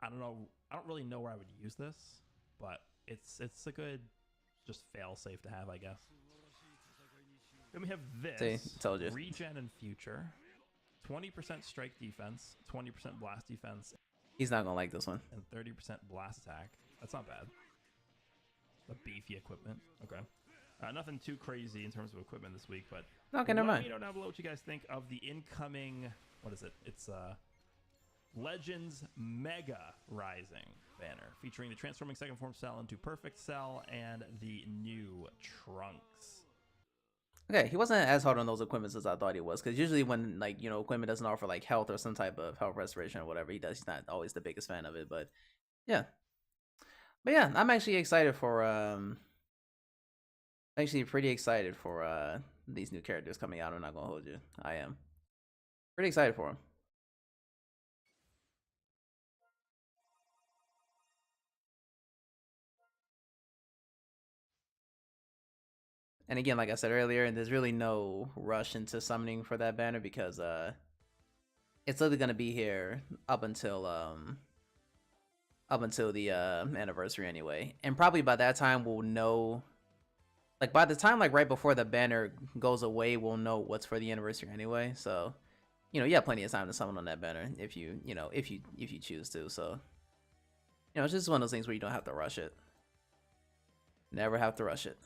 I don't know. I don't really know where I would use this, but it's a good just fail-safe to have, I guess. Then we have this. See, told you. Regen and Future. 20% strike defense, 20% blast defense. He's not gonna like this one. And 30% blast attack. That's not bad. The beefy equipment. Okay. Nothing too crazy in terms of equipment this week, but Okay, never mind. let me know down below what you guys think of the incoming, what is it? It's Legends Mega Rising banner, featuring the transforming second form cell into Perfect Cell and the new Trunks. Okay, he wasn't as hard on those equipments as I thought he was, because usually when, like, you know, equipment doesn't offer like health or some type of health restoration or whatever he does, he's not always the biggest fan of it. But yeah, I'm actually excited for actually pretty excited for these new characters coming out. I'm not gonna hold you. I am pretty excited for them. And again, like I said earlier, there's really no rush into summoning for that banner because it's literally gonna be here up until the anniversary anyway. And probably by that time we'll know, like by the time like right before the banner goes away, we'll know what's for the anniversary anyway. So, you know, you have plenty of time to summon on that banner if you choose to. So, you know, it's just one of those things where you don't have to rush it. Never have to rush it.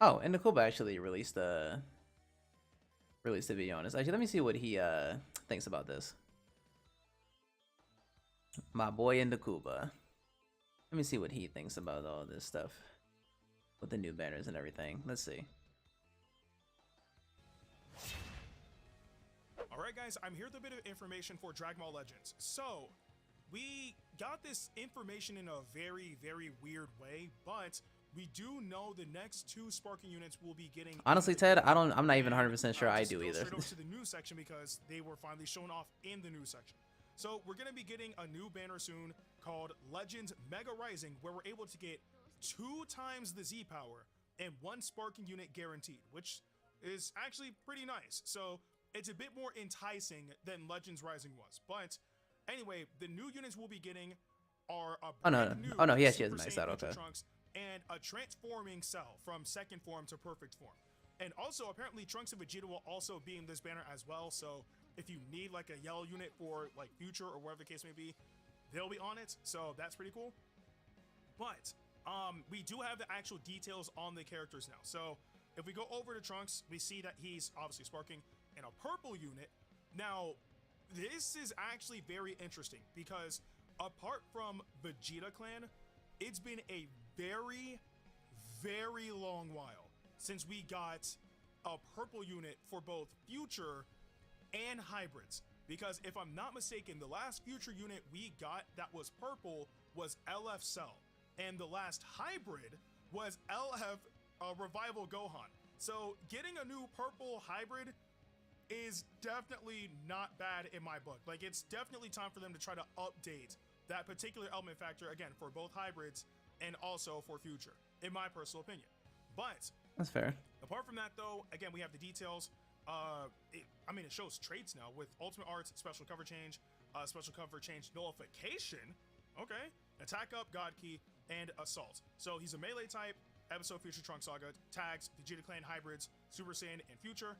Oh, and Nakuba actually released a video on this. Actually, let me see what he thinks about this. My boy in Nakuba. Let me see what he thinks about all this stuff with the new banners and everything. Let's see. Alright guys, I'm here with a bit of information for Dragon Ball Legends. So, we got this information in a very, very weird way, but we do know the next 2 sparking units will be getting... Honestly, Ted, I'm not even 100% sure I just do go either. Straight over to the news section because they were finally shown off in the news section. So, we're going to be getting a new banner soon called Legends Mega Rising, where we're able to get 2 times the Z power and 1 sparking unit guaranteed, which is actually pretty nice. So, it's a bit more enticing than Legends Rising was. But anyway, the new units we'll be getting are a oh no, he actually Super has maxed Saiyan out. Ultra Okay. Trunks and a transforming cell from second form to perfect form. And also, apparently, Trunks and Vegeta will also be in this banner as well. So if you need like a yellow unit for like future or whatever the case may be, they'll be on it. So that's pretty cool. But we do have the actual details on the characters now. So if we go over to Trunks, we see that he's obviously sparking in a purple unit. Now, this is actually very interesting because apart from Vegeta Clan, it's been a very, very long while since we got a purple unit for both future and hybrids. Because if I'm not mistaken, the last future unit we got that was purple was LF Cell, and the last hybrid was LF Revival Gohan. So getting a new purple hybrid is definitely not bad in my book. Like, it's definitely time for them to try to update that particular element factor, again, for both hybrids and also for future, in my personal opinion. But That's fair. apart from that, though, again, we have the details. It shows traits now with Ultimate Arts, Special Cover Change, Nullification, okay, Attack Up, God Key, and Assault. So he's a melee type, Episode Future Trunks Saga, tags Vegeta Clan Hybrids, Super Saiyan, and Future.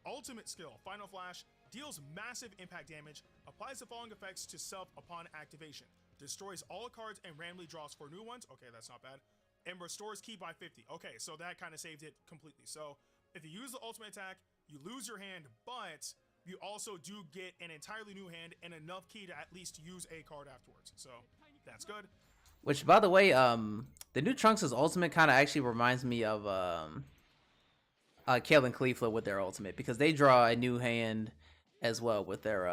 Ultimate skill, Final Flash, deals massive impact damage, applies the following effects to self upon activation, destroys all cards and randomly draws 4 new ones, okay, that's not bad, and restores ki by 50. Okay, so that kind of saved it completely. So if you use the ultimate attack, you lose your hand, but you also do get an entirely new hand and enough ki to at least use a card afterwards. So that's good. Which, by the way, the new Trunks' ultimate kind of actually reminds me of Kale and Caulifla with their ultimate, because they draw a new hand as well with their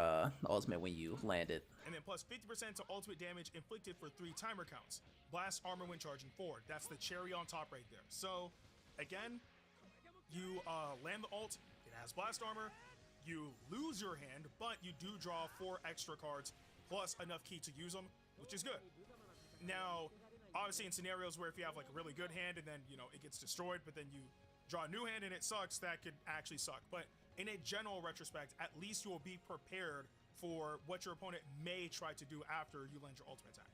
ultimate when you land it. And then plus 50% to ultimate damage inflicted for 3 timer counts. Blast armor when charging forward. That's the cherry on top right there. So, again, you land the ult, it has blast armor, you lose your hand, but you do draw 4 extra cards, plus enough ki to use them, which is good. Now, obviously in scenarios where if you have like a really good hand and then, you know, it gets destroyed, but then you draw a new hand and it sucks, that could actually suck. But in a general retrospect, at least you will be prepared for what your opponent may try to do after you land your ultimate attack.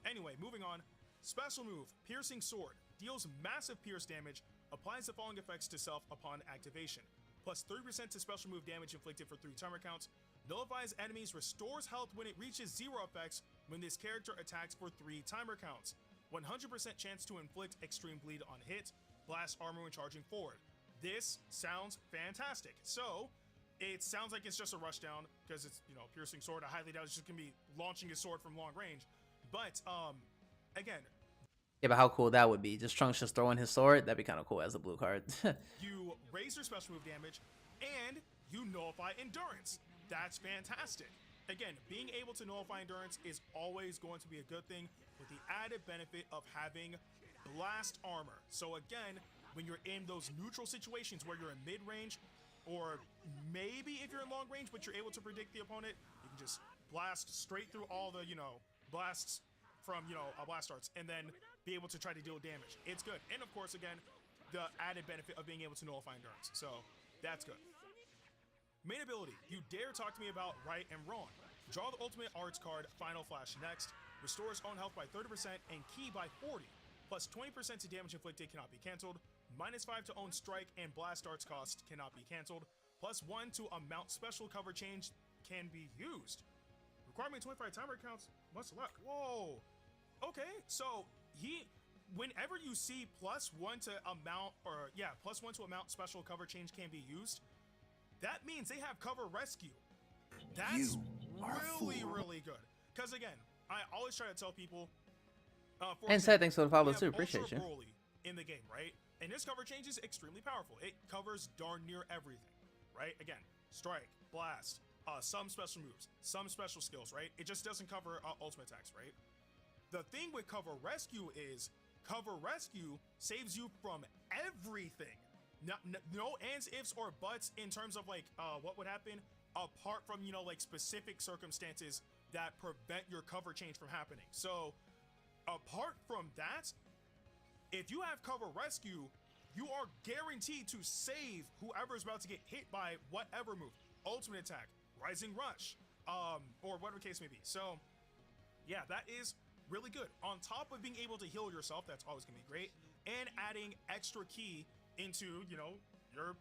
Anyway, moving on. Special move, Piercing Sword. Deals massive pierce damage, applies the following effects to self upon activation. Plus 3% to special move damage inflicted for 3 timer counts. Nullifies enemies, restores health when it reaches 0 effects when this character attacks for 3 timer counts. 100% chance to inflict extreme bleed on hit. Blast armor when charging forward. This sounds fantastic. So, it sounds like it's just a rush down because it's, you know, Piercing Sword. I highly doubt it's just going to be launching his sword from long range. But, again, Yeah, but how cool that would be. Just Trunks just throwing his sword. That'd be kind of cool as a blue card. you raise your special move damage and you nullify endurance. That's fantastic. Again, being able to nullify endurance is always going to be a good thing, with the added benefit of having blast armor. So again, when you're in those neutral situations where you're in mid-range, or maybe if you're in long range but you're able to predict the opponent, you can just blast straight through all the, you know, blasts from, you know, blast arts, and then be able to try to deal damage. It's good. And of course, again, the added benefit of being able to nullify endurance. So that's good. Main ability, you dare talk to me about right and wrong. Draw the ultimate arts card, Final Flash next. Restores own health by 30% and ki by 40. Plus 20% to damage inflicted cannot be cancelled. -5 to own strike and blast darts cost cannot be canceled. +1 to a mount special cover change can be used. Requirement 25 timer counts must select. Whoa. Okay, so whenever you see +1 to a mount, or yeah, +1 to a mount special cover change can be used, that means they have cover rescue. That's really good. Because again, I always try to tell people. And say thanks for the follow we too. have Appreciate Ultra you. Broly in the game, right? And this cover change is extremely powerful. It covers darn near everything, right? Again, strike, blast, some special moves, some special skills, right? It just doesn't cover ultimate attacks, right? The thing with cover rescue is cover rescue saves you from everything. No ands, ifs, or buts in terms of like what would happen apart from, you know, like specific circumstances that prevent your cover change from happening. So apart from that, if you have cover rescue, you are guaranteed to save whoever is about to get hit by whatever move, ultimate attack, rising rush, or whatever the case may be. So yeah, that is really good. On top of being able to heal yourself, that's always gonna be great, and adding extra ki into, you know, your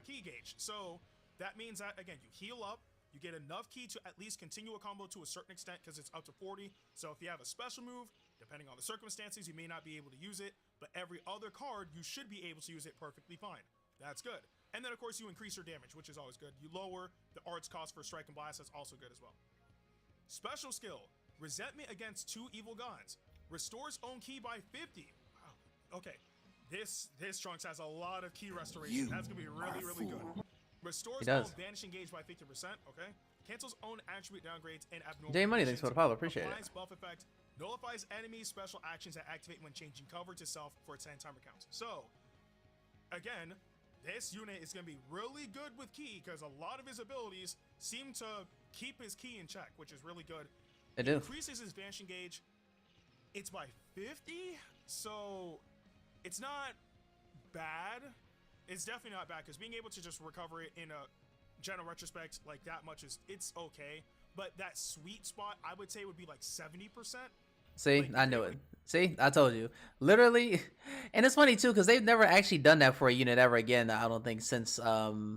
ki gauge. So that means that again, you heal up, you get enough ki to at least continue a combo to a certain extent because it's up to 40. So if you have a special move, depending on the circumstances, you may not be able to use it, but every other card, you should be able to use it perfectly fine. That's good. And then of course you increase your damage, which is always good. You lower the arts cost for strike and blast, that's also good as well. Special skill, resentment against 2 evil gods. Restores own ki by 50. Wow. Okay. This Trunks has a lot of ki restoration. That's gonna be really good. Restores own vanishing gauge by 50%. Okay. Cancels own attribute downgrades and abnormal. J Money, thanks for the follow. Appreciate Applies it. buff effect. Nullifies enemy special actions that activate when changing cover to self for 10 timer counts. So, again, this unit is going to be really good with ki because a lot of his abilities seem to keep his ki in check, which is really good. They do. Increases his vanishing gauge. It's by 50, so it's not bad. It's definitely not bad because being able to just recover it in a general retrospect like that much it's okay. But that sweet spot, I would say, would be like 70%. See, Like, I knew it. See, I told you. Literally, and it's funny too because they've never actually done that for a unit ever again. I don't think since Goku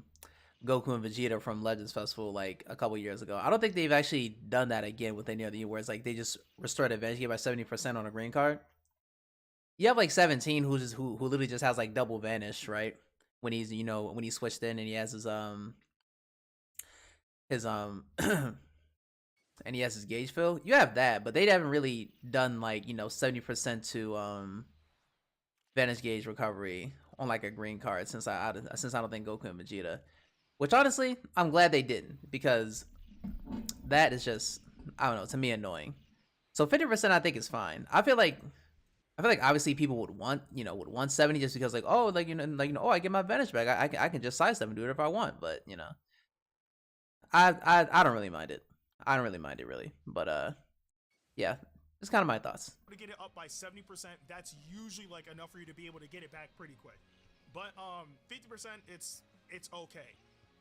and Vegeta from Legends Festival like a couple years ago. I don't think they've actually done that again with any other unit where it's like they just restored advantage gain by 70% on a green card. You have like 17 who literally just has like double vanish, right? When he's when he switched in and he has his and he has his gauge fill. You have that, but they haven't really done like 70% to vanish gauge recovery on like a green card since I don't think Goku and Vegeta, which honestly I'm glad they didn't because that is just, I don't know, to me annoying. So 50% I think is fine. I feel like obviously people would want 70 just because like oh I get my vanish back, I can just sidestep and do it if I want, but I don't really mind it. I don't really mind it really, but yeah, it's kind of my thoughts. To get it up by 70%, that's usually like enough for you to be able to get it back pretty quick. But 50%, it's okay.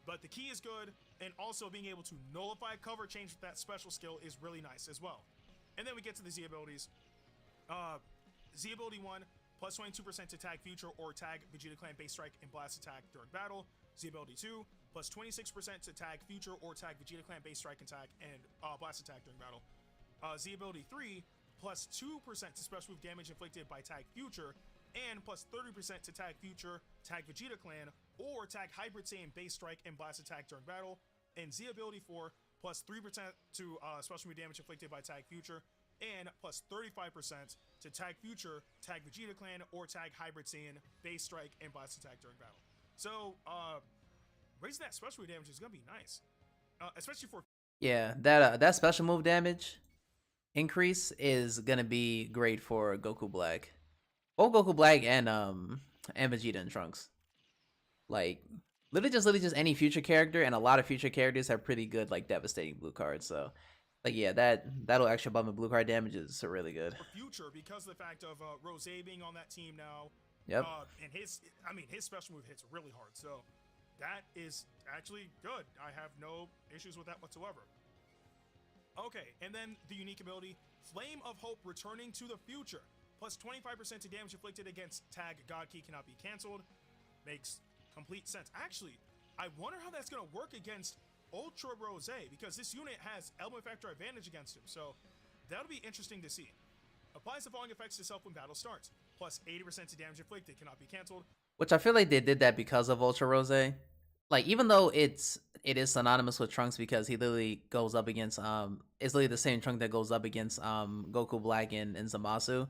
But the key is good, and also being able to nullify cover change with that special skill is really nice as well. And then we get to the Z abilities. Z ability 1, plus 22% to tag future or tag Vegeta Clan base strike and blast attack during battle. Z ability 2, plus 26% to tag future or tag Vegeta Clan base strike attack and blast attack during battle. Z ability 3, plus 2% to special move damage inflicted by tag future, and plus 30% to tag future, tag Vegeta Clan, or tag Hybrid Saiyan base strike and blast attack during battle. And Z ability 4, plus 3% to special move damage inflicted by tag future, and plus 35% to tag future, tag Vegeta Clan, or tag Hybrid Saiyan base strike and blast attack during battle. So raising that special move damage is gonna be nice, especially for that special move damage increase is gonna be great for Goku Black, both Goku Black and Vegeta and Trunks. Like literally just any future character, and a lot of future characters have pretty good like devastating blue cards. So like yeah, that'll actually bump the blue card damage is really good. For future, because of the fact of Rose being on that team now. Yep. And his special move hits really hard, so that is actually good. I have no issues with that whatsoever. Okay, and then the unique ability, Flame of Hope returning to the future. plus 25% to damage inflicted against tag God Key cannot be canceled. Makes complete sense. Actually, I wonder how that's going to work against Ultra Rose, because this unit has element factor advantage against him. So that'll be interesting to see. Applies the following effects to self when battle starts. Plus 80% to damage inflicted cannot be canceled. Which I feel like they did that because of Ultra Rose. Like, even though it is synonymous with Trunks because he literally goes up against it's literally the same Trunk that goes up against Goku Black and Zamasu.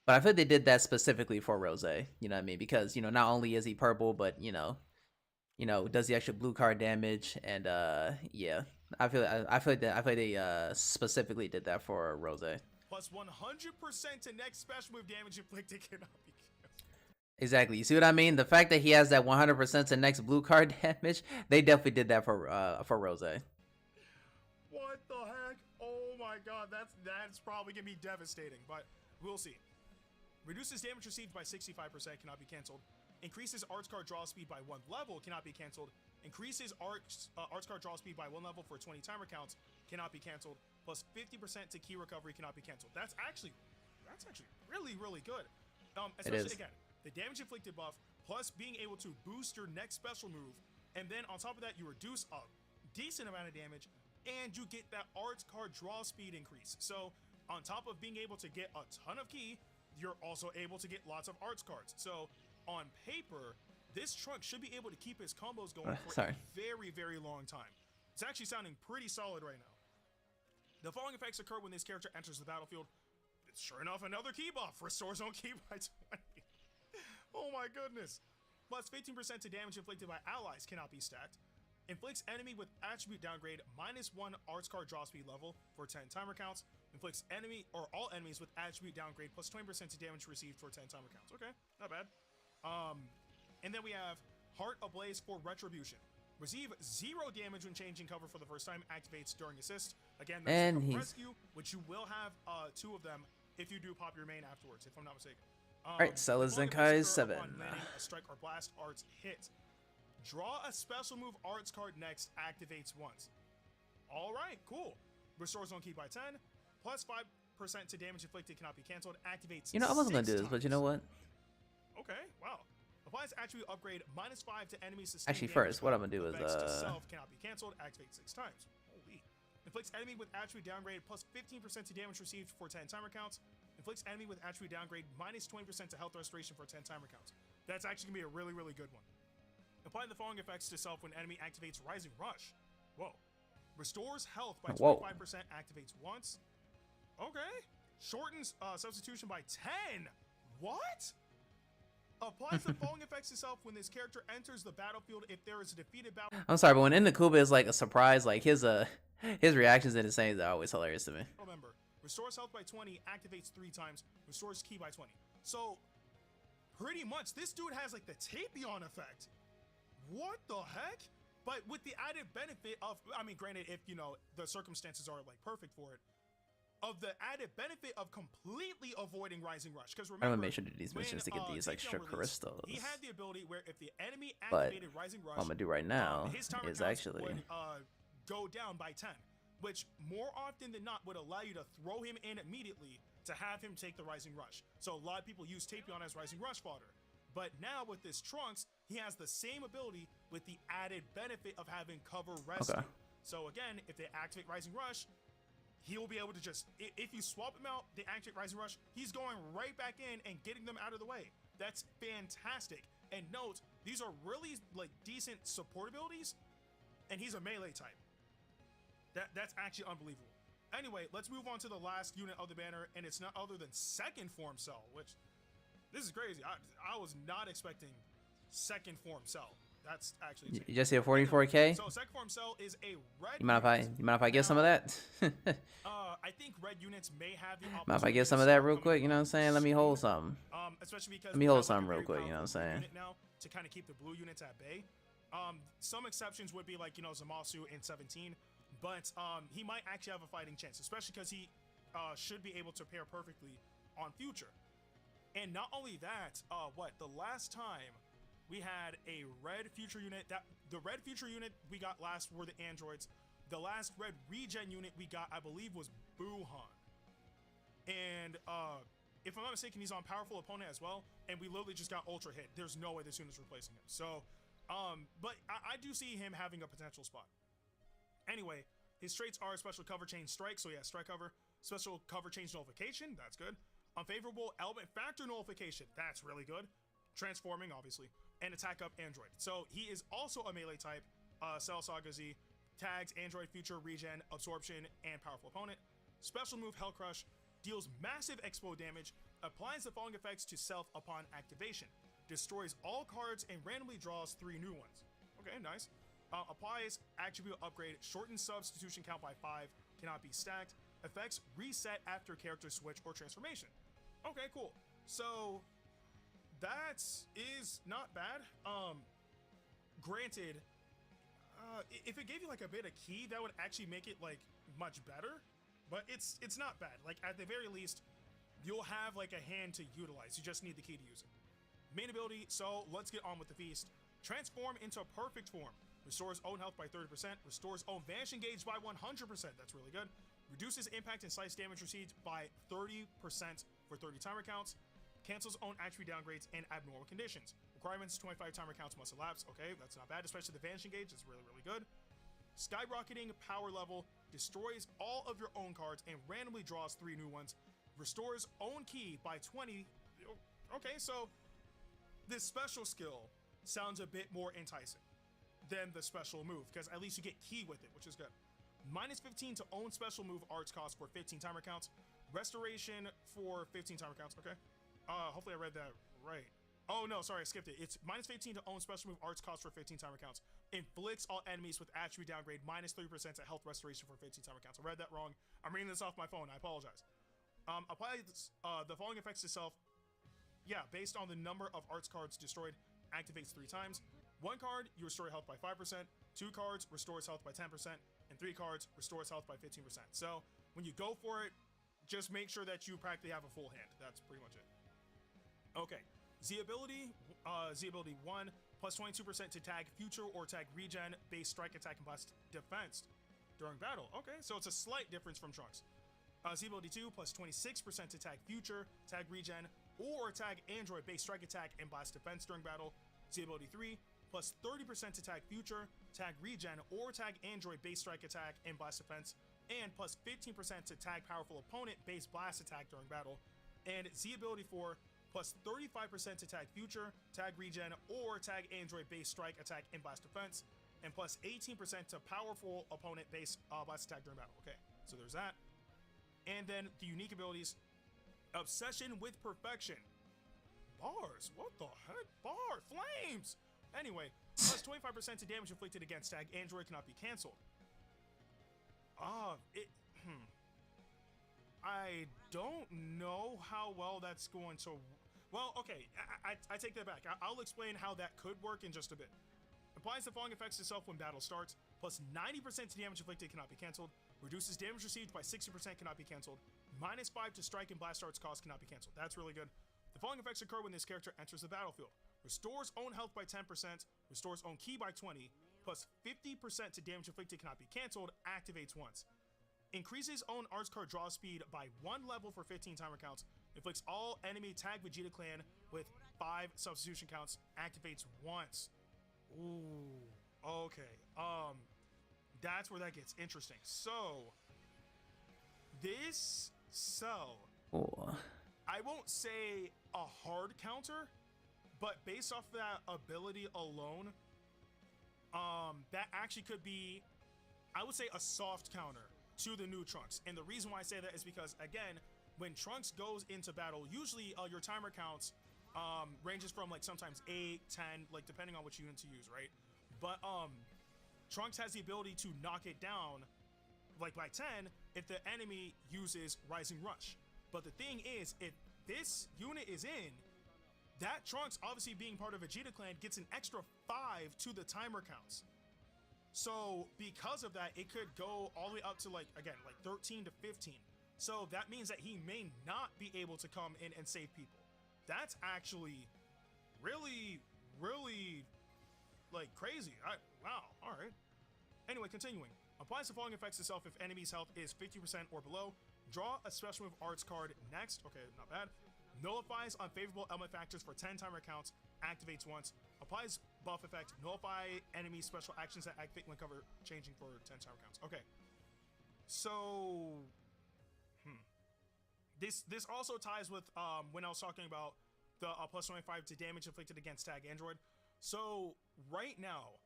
But I feel like they did that specifically for Rose. You know what I mean? Because, you know, not only is he purple, but you know, does the extra blue card damage, and yeah. I feel like they specifically did that for Rose. Plus 100% to next special move damage inflicted cannot be canceled. Exactly. You see what I mean? The fact that he has that 100% to next blue card damage, they definitely did that for Rose. What the heck? Oh my god, that's probably gonna be devastating, but we'll see. Reduces damage received by 65%, cannot be canceled. Increases arts card draw speed by 1 level, cannot be canceled. Increases arts card draw speed by 1 level for 20 timer counts, cannot be canceled. Plus 50% to key recovery, cannot be canceled. That's actually really, really good. Especially again, the damage inflicted buff, plus being able to boost your next special move, and then on top of that, you reduce a decent amount of damage, and you get that arts card draw speed increase. So on top of being able to get a ton of key, you're also able to get lots of arts cards. So on paper, this Trunk should be able to keep his combos going for a very, very long time. It's actually sounding pretty solid right now. The following effects occur when this character enters the battlefield. It's sure enough another key buff. Restores own key by 20. Oh my goodness. Plus 15% to damage inflicted by allies cannot be stacked. Inflicts enemy with attribute downgrade -1 arts card draw speed level for 10 timer counts. Inflicts enemy or all enemies with attribute downgrade plus 20% to damage received for 10 timer counts. Okay, not bad. And then we have Heart Ablaze for Retribution. Receive 0 damage when changing cover for the first time. Activates during assist. Again, there's a rescue, which you will have 2 of them if you do pop your main afterwards, if I'm not mistaken. Alright, Cell Zenkai 7. A strike or blast arts hit. Draw a special move arts card next. Activates once. Alright, cool. Restores on key by 10. Plus 5% to damage inflicted cannot be cancelled. Activates. You know, I wasn't gonna do this, but you know what? Okay, wow. Applies attribute upgrade -5 to enemies. Actually, first, what I'm gonna do is self cannot be cancelled. Activate 6 times. Holy. Inflicts enemy with attribute downgrade plus 15% to damage received for 10 timer counts. Inflicts enemy with attribute downgrade -20% to health restoration for 10 timer counts. That's actually gonna be a really, really good one. Apply the following effects to self when enemy activates Rising Rush. Whoa. Restores health by 25%. Activates once. Okay. Shortens substitution by 10. What? Applies the following effects to self when this character enters the battlefield if there is a defeated battle. I'm sorry, but when Inakuba is like a surprise, like his reactions and his sayings are always hilarious to me. Remember, restores health by 20, activates 3 times, restores ki by 20. So pretty much this dude has like the Tapion effect. What the heck? But with the added benefit of, I mean, granted, if you know the circumstances are like perfect for it, of the added benefit of completely avoiding Rising Rush. Because remember, I'm gonna make sure to do these missions to get these extra crystals. He had the ability where if the enemy activated Rising Rush, what I'm gonna do right now his timer is actually would go down by 10, which more often than not would allow you to throw him in immediately to have him take the Rising Rush. So a lot of people use Tapion as Rising Rush fodder. But now with this Trunks, he has the same ability with the added benefit of having cover rescue. Okay. So again, if they activate Rising Rush, he'll be able to just, if you swap him out, they activate Rising Rush, he's going right back in and getting them out of the way. That's fantastic. And note, these are really like decent support abilities, and he's a melee type. That's actually unbelievable. Anyway, let's move on to the last unit of the banner, and it's not other than Second Form Cell, which, this is crazy. I was not expecting Second Form Cell. That's actually insane. You just hit 44K? So Second Form Cell is a red. You mind if I get some of that? I think red units may have the opportunity. Mind if I get some of that real quick? You know what I'm saying? Let me hold some. Especially because let me hold some real quick. You know what I'm saying? Now to kind of keep the blue units at bay. Some exceptions would be like, you know, Zamasu in 17, but he might actually have a fighting chance, especially because he should be able to pair perfectly on future. And not only that, the last time we had a red future unit, the red future unit we got last were the androids. The last red regen unit we got, I believe, was Buhan. And if I'm not mistaken, he's on powerful opponent as well, and we literally just got ultra hit. There's no way this unit's replacing him. So, but I do see him having a potential spot. Anyway, his traits are special cover change strike, so yeah, strike cover. Special cover change nullification, that's good. Unfavorable element factor nullification, that's really good. Transforming, obviously, and attack up android. So he is also a melee type. Cell Saga Z tags android, future, regen, absorption, and powerful opponent. Special move Hell Crush deals massive expo damage, applies the following effects to self upon activation, destroys all cards and randomly draws 3 new ones. Okay, nice. Applies attribute upgrade, shortens substitution count by 5, cannot be stacked. Effects reset after character switch or transformation. Okay, cool. So that is not bad. Granted, if it gave you like a bit of key, that would actually make it like much better. But it's not bad. Like at the very least, you'll have like a hand to utilize. You just need the key to use it. Main ability. So let's get on with the feast. Transform into perfect form. Restores own health by 30%. Restores own vanishing gauge by 100%. That's really good. Reduces impact and slice damage received by 30% for 30 timer counts. Cancels own attribute downgrades and abnormal conditions. Requirements: 25 timer counts must elapse. Okay, that's not bad, especially the vanishing gauge. It's really, really good. Skyrocketing power level. Destroys all of your own cards and randomly draws 3 new ones. Restores own key by 20. Okay, so this special skill sounds a bit more enticing than the special move, because at least you get key with it, which is good. Minus 15 to own special move arts cost for 15 timer counts. Restoration for 15 timer counts. Okay. Hopefully I read that right. Oh no, sorry, I skipped it. It's minus 15 to own special move arts cost for 15 timer counts. Inflicts all enemies with attribute downgrade minus 30% to health restoration for 15 timer counts. I read that wrong. I'm reading this off my phone. I apologize. Apply the following effects to self. Yeah, based on the number of arts cards destroyed, activates 3 times. 1 card, you restore health by 5%. 2 cards, restores health by 10%. And 3 cards, restores health by 15%. So when you go for it, just make sure that you practically have a full hand. That's pretty much it. Okay, Z ability 1, plus 22% to tag future or tag regen, base strike attack and blast defense during battle. Okay, so it's a slight difference from Trunks. Z ability 2, plus 26% to tag future, tag regen, or tag android, base strike attack and blast defense during battle. Z ability 3, plus 30% to tag future, tag regen, or tag android, base strike attack and blast defense, and plus 15% to tag powerful opponent, base blast attack during battle. And Z ability 4, plus 35% to tag future, tag regen, or tag android, base strike attack and blast defense, and plus 18% to powerful opponent, base blast attack during battle. Okay, so there's that. And then the unique abilities: Obsession with Perfection. Bars, what the heck? Bar, flames! Anyway, plus 25% to damage inflicted against tag android cannot be cancelled. I don't know how well that's going to... Well, okay, I take that back. I'll explain how that could work in just a bit. Applies the following effects to self when battle starts. Plus 90% to damage inflicted cannot be cancelled. Reduces damage received by 60% cannot be cancelled. Minus 5 to strike and blast arts cost cannot be cancelled. That's really good. The following effects occur when this character enters the battlefield. Restores own health by 10%. Restores own key by 20. Plus 50% to damage inflicted cannot be cancelled. Activates once. Increases own arts card draw speed by 1 level for 15 timer counts. Inflicts all enemy tag Vegeta clan with 5 substitution counts. Activates once. Ooh, okay. That's where that gets interesting. So, this cell, I won't say a hard counter, but based off that ability alone, that actually could be, I would say, a soft counter to the new Trunks. And the reason why I say that is because, again, when Trunks goes into battle, usually your timer counts ranges from like sometimes 8, 10, like depending on which unit to use, right? But Trunks has the ability to knock it down like by 10 if the enemy uses Rising Rush. But the thing is, if this unit is in, that Trunks, obviously being part of Vegeta clan, gets an extra 5 to the timer counts. So because of that, it could go all the way up to like, again, like 13 to 15. So that means that he may not be able to come in and save people. That's actually really, really like crazy. Wow, all right. Anyway, continuing. Applies the following effects to self if enemy's health is 50% or below. Draw a special move arts card next. Okay, not bad. Nullifies unfavorable element factors for 10 timer counts. Activates once. Applies buff effect. Nullify enemy special actions that activate when cover changing for 10 timer counts. Okay. So, this also ties with when I was talking about the plus 25 to damage inflicted against tag android. So right now,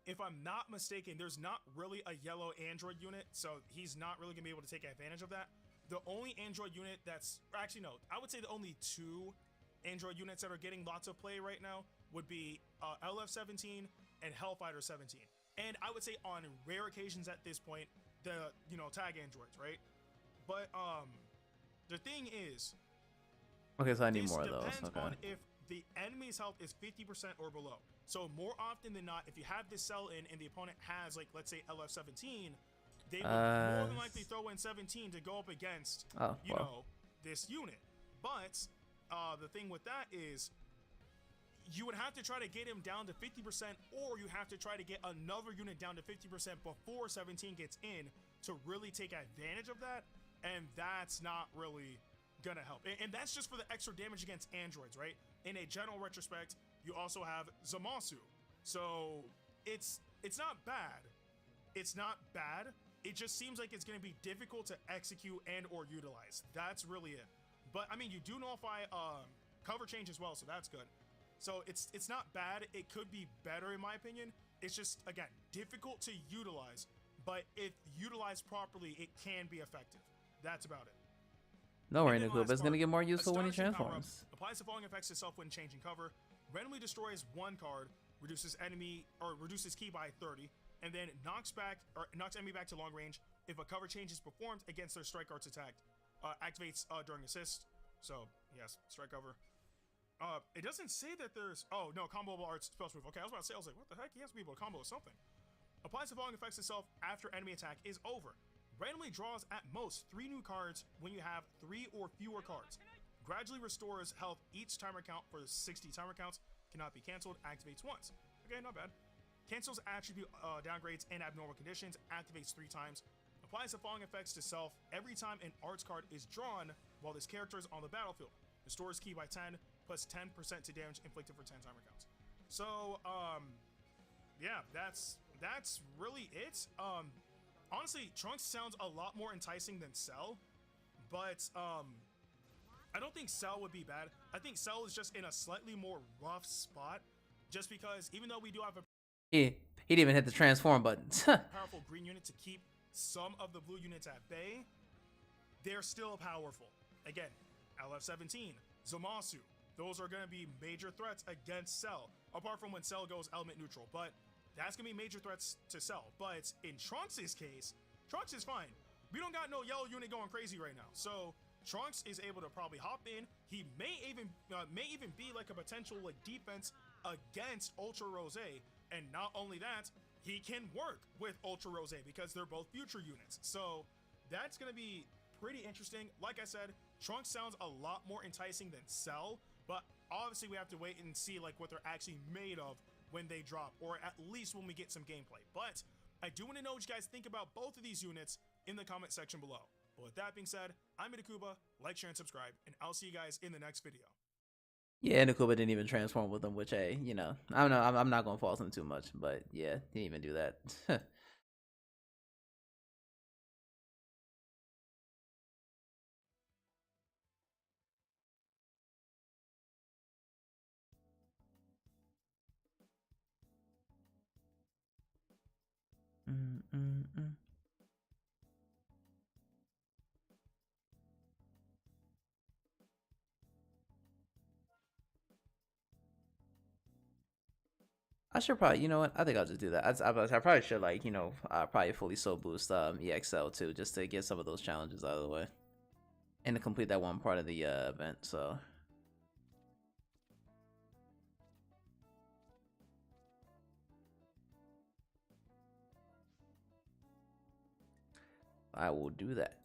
if I'm not mistaken, there's not really a yellow android unit, so he's not really gonna be able to take advantage of that. The only android unit that's actually no, I would say the only two android units that are getting lots of play right now would be LF-17 and Hellfighter 17. And I would say on rare occasions at this point, the tag androids, right? But the thing is, Okay, so I need this more of those. depends Okay. on if the enemy's health is 50% or below. So more often than not, if you have this cell in and the opponent has, like, let's say LF-17, they will more than likely throw in 17 to go up against, this unit. But the thing with that is you would have to try to get him down to 50%, or you have to try to get another unit down to 50% before 17 gets in to really take advantage of that. And that's not really gonna help. And that's just for the extra damage against androids, right? In a general retrospect, you also have Zamasu. So it's not bad. It's not bad. It just seems like it's gonna be difficult to execute and or utilize. That's really it. But I mean, you do nullify cover change as well, so that's good. So it's not bad. It could be better in my opinion. It's just, again, difficult to utilize, but if utilized properly, it can be effective. That's about it. No worry, And then Nakuba. It's last gonna part, get more useful when he Astonishing power-up. transforms. Applies the following effects to itself when changing cover. Randomly destroys one card, reduces key by 30, and then knocks enemy back to long range if a cover change is performed against their strike arts attack. Activates during assist. So yes, strike cover. It doesn't say that there's comboable arts spell move. Okay, I was about to say, I was like, what the heck? He has to be able to combo something. Applies the following effects to itself after enemy attack is over. Randomly draws at most 3 new cards when you have 3 or fewer cards. Gradually restores health each timer count for 60 timer counts. Cannot be cancelled. Activates once. Okay, not bad. Cancels attribute downgrades and abnormal conditions. Activates 3 times. Applies the following effects to self every time an arts card is drawn while this character is on the battlefield. Restores key by 10 plus 10% to damage inflicted for 10 timer counts. So, yeah, that's really it. Honestly, Trunks sounds a lot more enticing than Cell, but I don't think Cell would be bad. I think Cell is just in a slightly more rough spot, just because even though we do have a He didn't even hit the transform button. powerful green unit to keep some of the blue units at bay, they're still powerful. Again, LF-17, Zamasu, those are going to be major threats against Cell, apart from when Cell goes element neutral, but that's going to be major threats to Cell. But in Trunks' case, Trunks is fine. We don't got no yellow unit going crazy right now, so Trunks is able to probably hop in. He may even be like a potential like defense against Ultra Rose, and not only that, he can work with Ultra Rose because they're both future units. So that's going to be pretty interesting. Like I said, Trunks sounds a lot more enticing than Cell, but obviously we have to wait and see like what they're actually made of when they drop, or at least when we get some gameplay. But I do want to know what you guys think about both of these units in the comment section below. But with that being said, I'm Itakuba. Like, share, and subscribe, and I'll see you guys in the next video. Yeah, Nakuba didn't even transform with him, which, hey, I don't know. I'm not gonna fault him too much, but yeah, he didn't even do that. I should probably, you know what? I think I'll just do that. I probably should, like, probably fully soul boost EXL too, just to get some of those challenges out of the way, and to complete that one part of the event. So I will do that.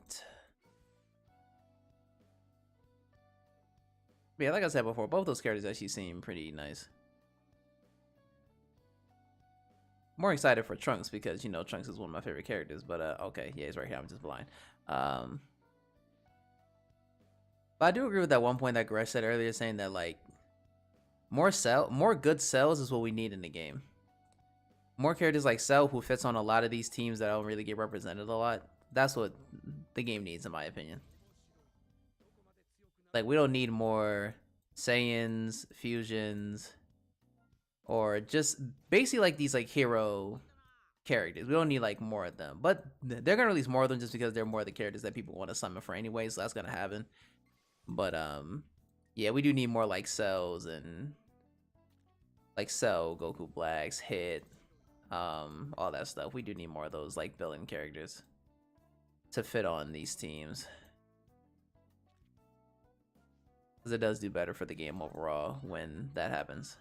But yeah, like I said before, both those characters actually seem pretty nice. More excited for Trunks because Trunks is one of my favorite characters. But okay, yeah, he's right here. I'm just blind. But I do agree with that one point that Gresh said earlier, saying that like more good cells is what we need in the game. More characters like Cell who fits on a lot of these teams that don't really get represented a lot. That's what the game needs, in my opinion. Like, we don't need more Saiyans, fusions, or just basically like these like hero characters. We don't need like more of them, but they're gonna release more of them just because they're more of the characters that people want to summon for anyway, so that's gonna happen. But yeah, we do need more like Cells and like Cell, Goku Blacks, Hit, all that stuff. We do need more of those like villain characters to fit on these teams, because it does do better for the game overall when that happens.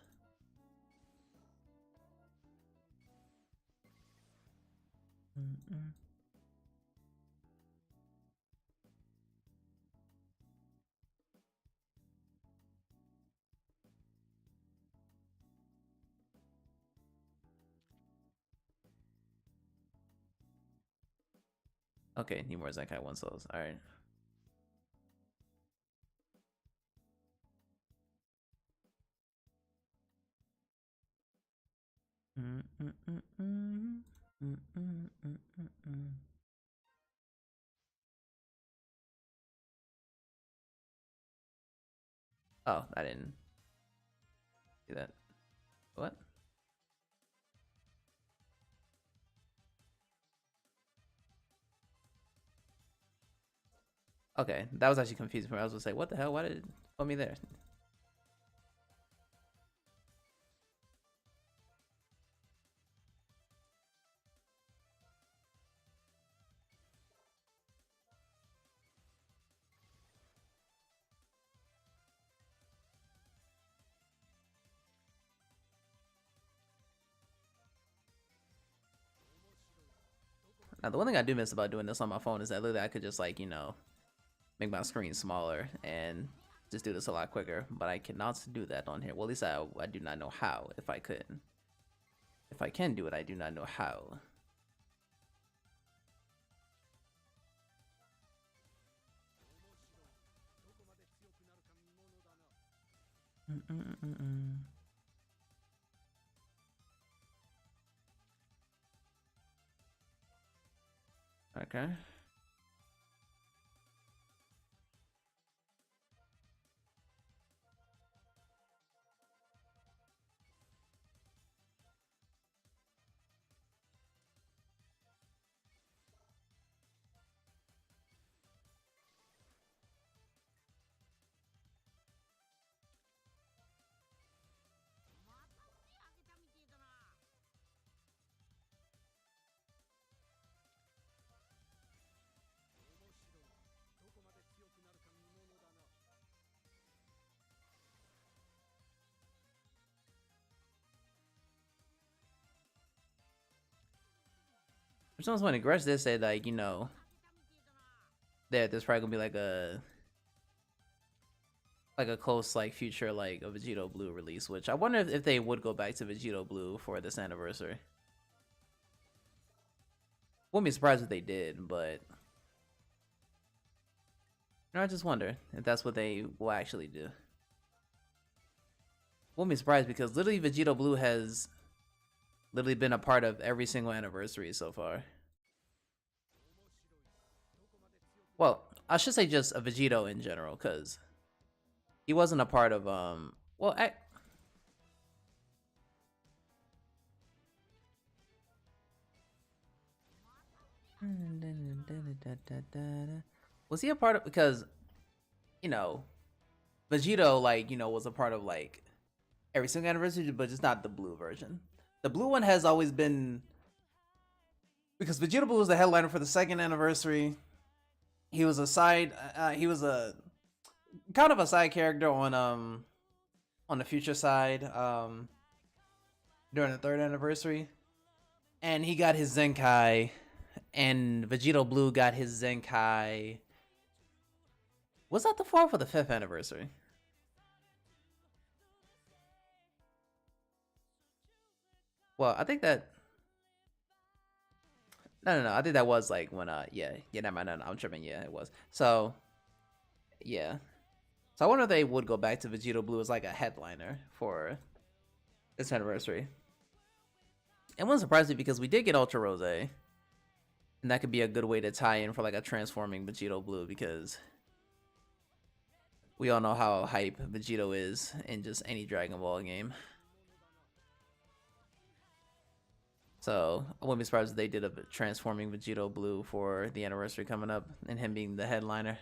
Okay, need more Zenkai 1 souls. Alright. Oh, I didn't see that. What? Okay, that was actually confusing for me. I was gonna say, what the hell? Why did it put me there? Now, the one thing I do miss about doing this on my phone is that literally I could just, like, you know, make my screen smaller and just do this a lot quicker. But I cannot do that on here. Well, at least I do not know how. If I could. If I can do it, I do not know how. Okay. For some point, Gresh did say, like, you know, that there's probably gonna be like a close like future like a Vegito Blue release, which I wonder if they would go back to Vegito Blue for this anniversary. Wouldn't be surprised if they did, but I just wonder if that's what they will actually do. Wouldn't be surprised because literally Vegito Blue has literally been a part of every single anniversary so far. Well, I should say just a Vegito in general, because he wasn't a part of well, was he a part of, because, you know, Vegito, like, you know, was a part of like every single anniversary, but just not the blue version. The blue one has always been, because Vegeta Blue was the headliner for the second anniversary. He was a side, he was a kind of a side character on the future side during the third anniversary, and he got his Zenkai, and Vegito Blue got his Zenkai. Was that the fourth or the fifth anniversary? Well, I think that. No. I think that was like when yeah, never mind. No, I'm tripping. Yeah, it was. So, yeah, So I wonder if they would go back to Vegito Blue as like a headliner for this anniversary. It wouldn't surprise me because we did get Ultra Rose, and that could be a good way to tie in for like a transforming Vegito Blue, because we all know how hype Vegito is in just any Dragon Ball game. So I wouldn't be surprised if they did a transforming Vegito Blue for the anniversary coming up, and him being the headliner.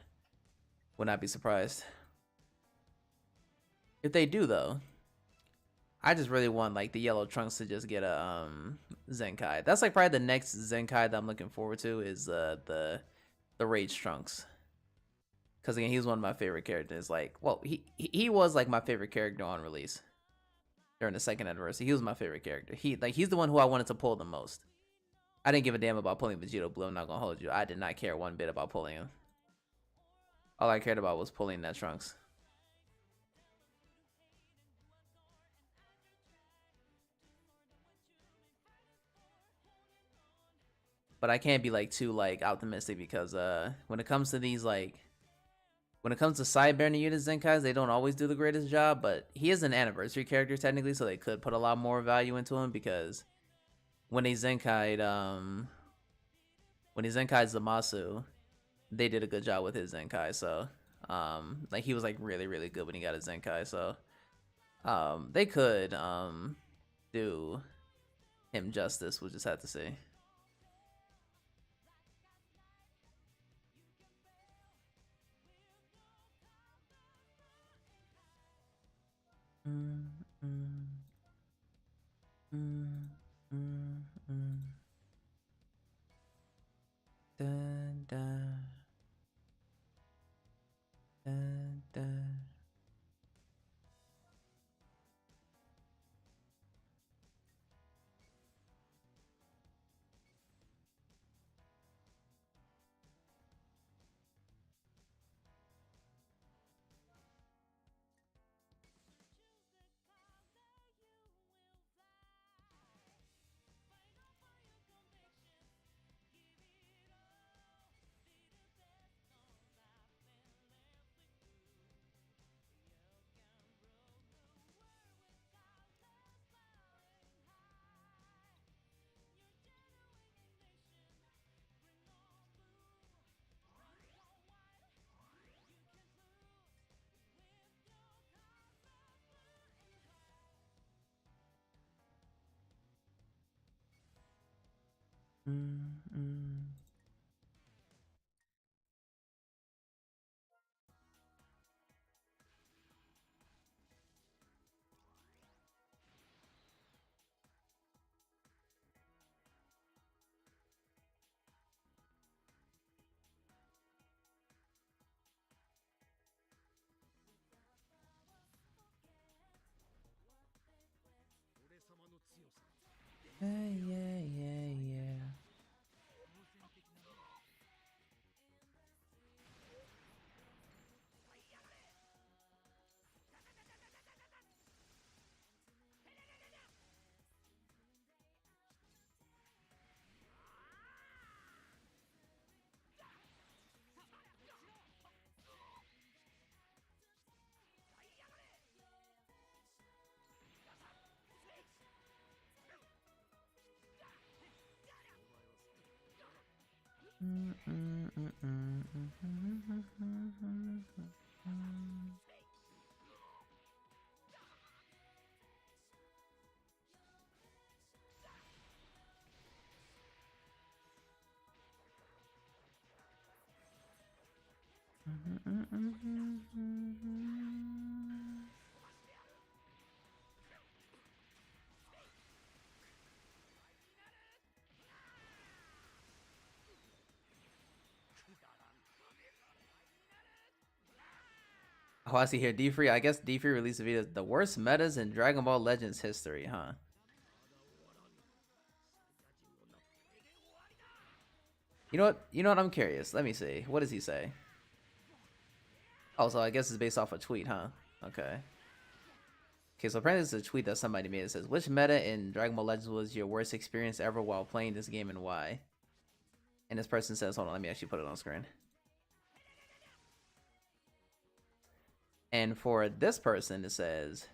Would not be surprised. If they do though, I just really want like the yellow Trunks to just get a Zenkai. That's like probably the next Zenkai that I'm looking forward to is the Rage Trunks. Because again, he was one of my favorite characters. Like, well, he was like my favorite character on release during the second anniversary. He was my favorite character. He's the one who I wanted to pull the most. I didn't give a damn about pulling Vegito Blue. I'm not gonna hold you. I did not care one bit about pulling him. All I cared about was pulling that Trunks. But I can't be like too like optimistic, because when it comes to these like when it comes to side banner unit Zenkais, they don't always do the greatest job. But he is an anniversary character technically, so they could put a lot more value into him, because when they Zenkai'd Zamasu, they did a good job with his Zenkai. So like he was like really good when he got his Zenkai. So they could do him justice. We'll just have to see. Dun, dun. Dun, dun. Yeah. Oh, I see here. D3. I guess D3 released a video. The worst metas in Dragon Ball Legends history, huh? You know what? You know what? I'm curious. Let me see. What does he say? Oh, so I guess it's based off a tweet, huh? Okay. Okay, so apparently it's a tweet that somebody made. It says, which meta in Dragon Ball Legends was your worst experience ever while playing this game, and why? And this person says, hold on, let me actually put it on screen. And for this person, it says,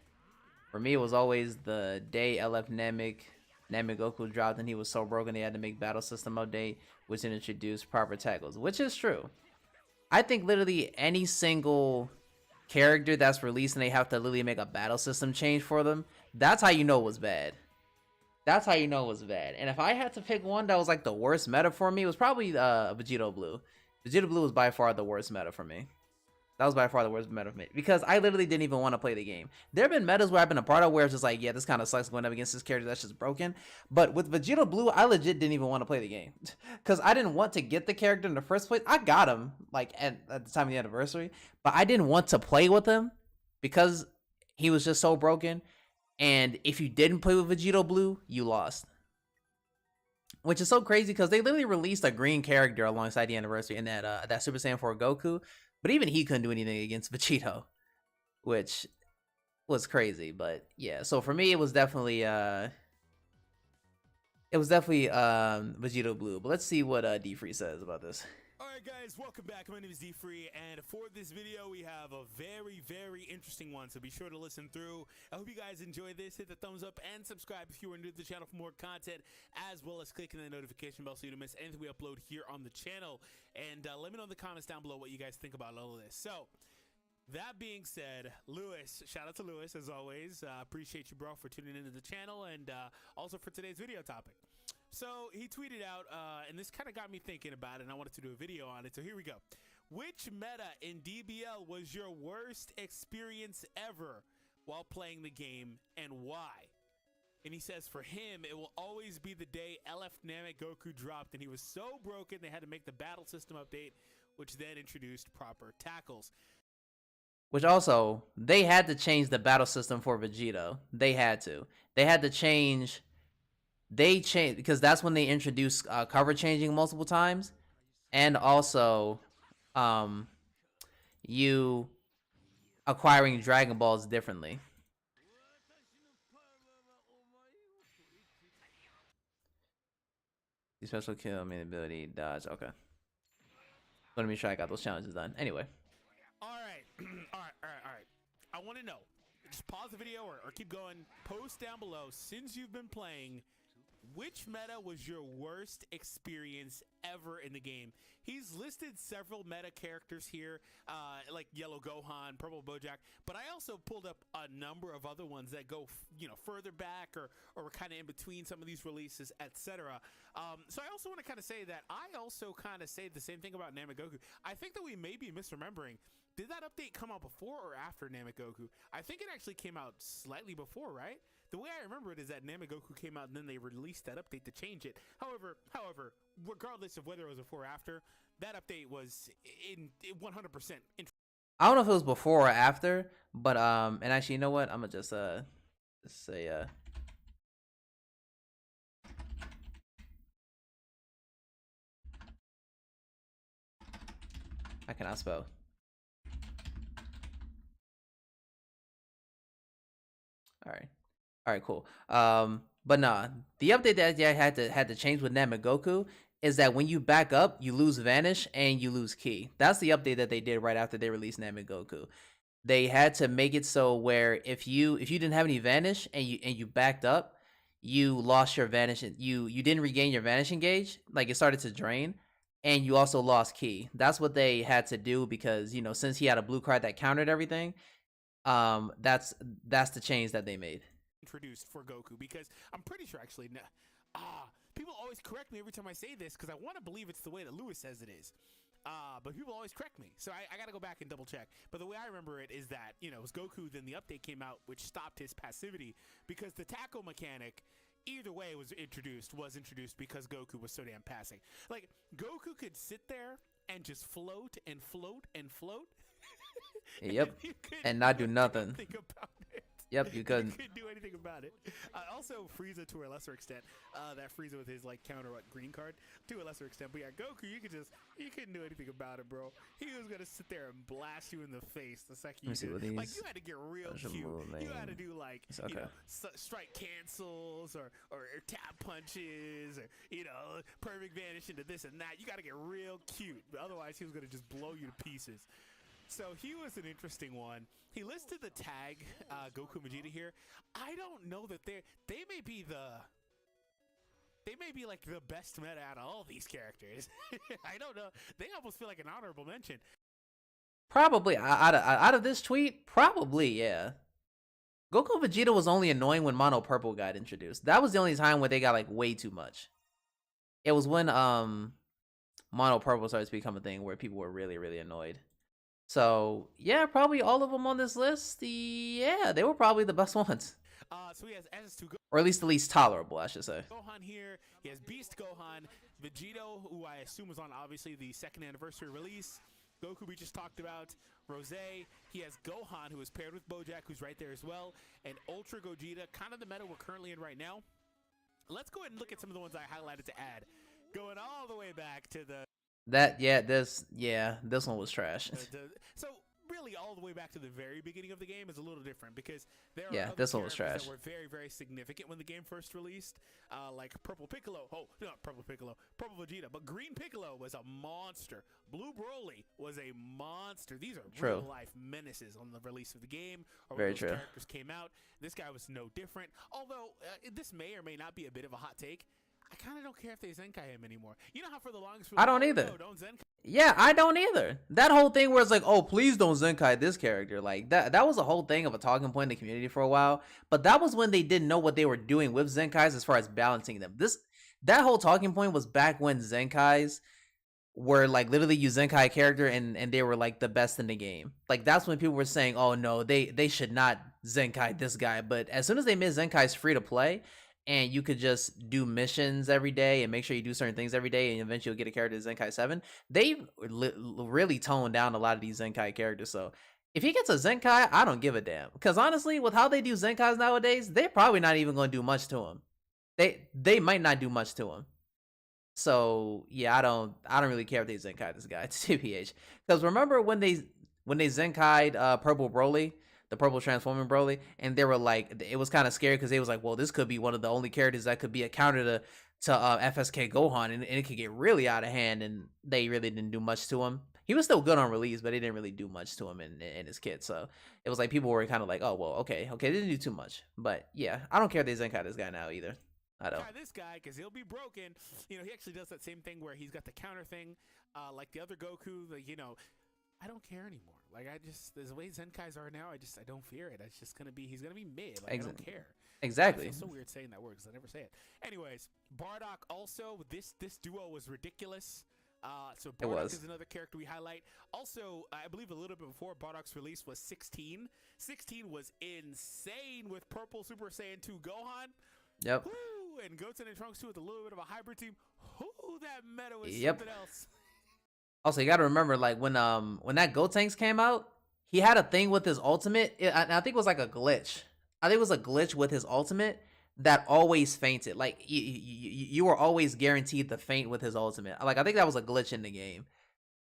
for me, it was always the day LF Namek Goku dropped, and he was so broken they had to make battle system update, which introduced proper tackles, which is true. I think literally any single character that's released and they have to literally make a battle system change for them, that's how you know it was bad. That's how you know it was bad. And if I had to pick one that was like the worst meta for me, it was probably Vegito Blue. Vegito Blue was by far the worst meta for me. That was by far the worst meta for me because I literally didn't even want to play the game. There have been metas where I've been a part of where it's just like, yeah, this kind of sucks going up against this character that's just broken. But with Vegito Blue, I legit didn't even want to play the game because I didn't want to get the character in the first place. I got him like at the time of the anniversary, but I didn't want to play with him because he was just so broken. And if you didn't play with Vegito Blue, you lost. Which is so crazy because they literally released a green character alongside the anniversary in that Super Saiyan 4 Goku. But even he couldn't do anything against Vegito, which was crazy. But yeah, so for me, it was definitely Vegito Blue. But let's see what D-Free says about this. Alright guys, welcome back. My name is D-Free, and for this video we have a very interesting one, so be sure to listen through. I hope you guys enjoy this. Hit the thumbs up and subscribe if you are new to the channel for more content, as well as clicking the notification bell so you don't miss anything we upload here on the channel. And let me know in the comments down below what you guys think about all of this. So, that being said, Lewis, shout out to Lewis as always. Appreciate you, bro, for tuning into the channel, and also for today's video topic. So he tweeted out, and this kind of got me thinking about it, and I wanted to do a video on it. So here we go. Which meta in DBL was your worst experience ever while playing the game, and why? And he says for him, it will always be the day LF Namek Goku dropped, and he was so broken they had to make the battle system update, which then introduced proper tackles. Which also, they had to change the battle system for Vegito. They had to. They had to change... They changed because that's when they introduced cover changing multiple times, and also you acquiring Dragon Balls differently. The special kill, main ability, dodge. Okay. Let me make sure I got those challenges done. Anyway. All right. all right. I want to know. Just pause the video or keep going. Post down below, since you've been playing, which meta was your worst experience ever in the game? He's listed several meta characters here, like Yellow Gohan, Purple Bojack, but I also pulled up a number of other ones that go, further back or kind of in between some of these releases, etc. So I also want to kind of say that I also kind of say the same thing about Namek Goku. I think that we may be misremembering. Did that update come out before or after Namek Goku? I think it actually came out slightly before, right? The way I remember it is that Namek Goku came out and then they released that update to change it. However, regardless of whether it was before or after, that update was in 100%. I don't know if it was before or after, but and actually, you know what? I'm gonna just say I cannot spell. All right, cool. But nah, the update that I had to change with Namek Goku is that when you back up, you lose Vanish and you lose Ki. That's the update that they did right after they released Namek Goku. They had to make it so where if you didn't have any Vanish and you backed up, you lost your Vanish. You didn't regain your Vanishing gauge, like it started to drain, and you also lost Ki. That's what they had to do because since he had a blue card that countered everything. That's the change that they made. Introduced for Goku, because I'm pretty sure actually people always correct me every time I say this because I want to believe it's the way that Lewis says it is, but people always correct me, so I gotta go back and double check. But the way I remember it is that it was Goku, then the update came out which stopped his passivity because the tackle mechanic either way was introduced because Goku was so damn passing. Like Goku could sit there and just float and float and float. Yep, and not do nothing. Think about it. Yep, you couldn't. You couldn't do anything about it. Also, Frieza to a lesser extent. That Frieza with his counter green card to a lesser extent. But yeah, Goku, you couldn't do anything about it, bro. He was gonna sit there and blast you in the face the second you did. You had to get real cute. You had to do strike cancels or tap punches or perfect vanish into this and that. You got to get real cute. Otherwise, he was gonna just blow you to pieces. So he was an interesting one. He listed the tag Goku Vegeta here. I don't know that they may be like the best meta out of all these characters. I don't know. They almost feel like an honorable mention. Probably out of this tweet, probably yeah. Goku Vegeta was only annoying when Mono Purple got introduced. That was the only time where they got like way too much. It was when Mono Purple started to become a thing where people were really, really annoyed. So yeah, probably all of them on this list. Yeah, they were probably the best ones, So he has S2 or at least the least tolerable, I should say. Gohan here. He has Beast Gohan, Vegito, who I assume was on obviously the 2nd anniversary release. Goku we just talked about. Rose. He has Gohan, who is paired with Bojack, who's right there as well. And Ultra Gogeta, kind of the meta we're currently in right now. Let's go ahead and look at some of the ones I highlighted to add. Going all the way back to the... This one was trash. So really all the way back to the very beginning of the game is a little different because there are other this one was characters trash. that were very, very significant when the game first released, like Purple Piccolo. Oh, not Purple Piccolo, Purple Vegeta, but Green Piccolo was a monster. Blue Broly was a monster. These are real life menaces on the release of the game or when those characters came out. This guy was no different. Although this may or may not be a bit of a hot take. I kind of don't care if they Zenkai him anymore. You know how for the longest... I don't either. No, don't Zenkai. Yeah, I don't either. That whole thing where it's like, oh, please don't Zenkai this character. Like, that was a whole thing of a talking point in the community for a while. But that was when they didn't know what they were doing with Zenkais as far as balancing them. That whole talking point was back when Zenkais were like literally you Zenkai character and they were like the best in the game. Like, that's when people were saying, oh no, they should not Zenkai this guy. But as soon as they made Zenkais free to play, and you could just do missions every day and make sure you do certain things every day, and eventually you'll get a character to Zenkai 7. They really toned down a lot of these Zenkai characters. So if he gets a Zenkai, I don't give a damn. Because honestly, with how they do Zenkais nowadays, they're probably not even going to do much to him. They might not do much to him. So yeah, I don't really care if they Zenkai this guy, TPH. Because remember when they Zenkai'd Purple Broly, the purple transforming Broly, and they were like, it was kind of scary because they was like, well, this could be one of the only characters that could be a counter to FSK Gohan, and it could get really out of hand, and they really didn't do much to him. He was still good on release, but they didn't really do much to him in his kit. So it was like people were kind of like, oh, well, okay, they didn't do too much. But yeah, I don't care if they Zenkai this guy now either. I don't. This guy, because he'll be broken. You know, he actually does that same thing where he's got the counter thing, like the other Goku, I don't care anymore. Like, the way Zenkais are now, I don't fear it. It's just he's gonna be mid. Like, I don't care. Exactly. It's so weird saying that word because I never say it. Anyways, Bardock also, this duo was ridiculous. So Bardock is another character we highlight. Also, I believe a little bit before Bardock's release was 16. 16 was insane with Purple Super Saiyan 2 Gohan. Yep. Woo! And Goten and Trunks 2 with a little bit of a hybrid team. Whoo, that meta was something else. Also, you got to remember, like, when that Gotenks came out, he had a thing with his ultimate. I think it was like a glitch. I think it was a glitch with his ultimate that always fainted. Like, you were always guaranteed to faint with his ultimate. Like, I think that was a glitch in the game.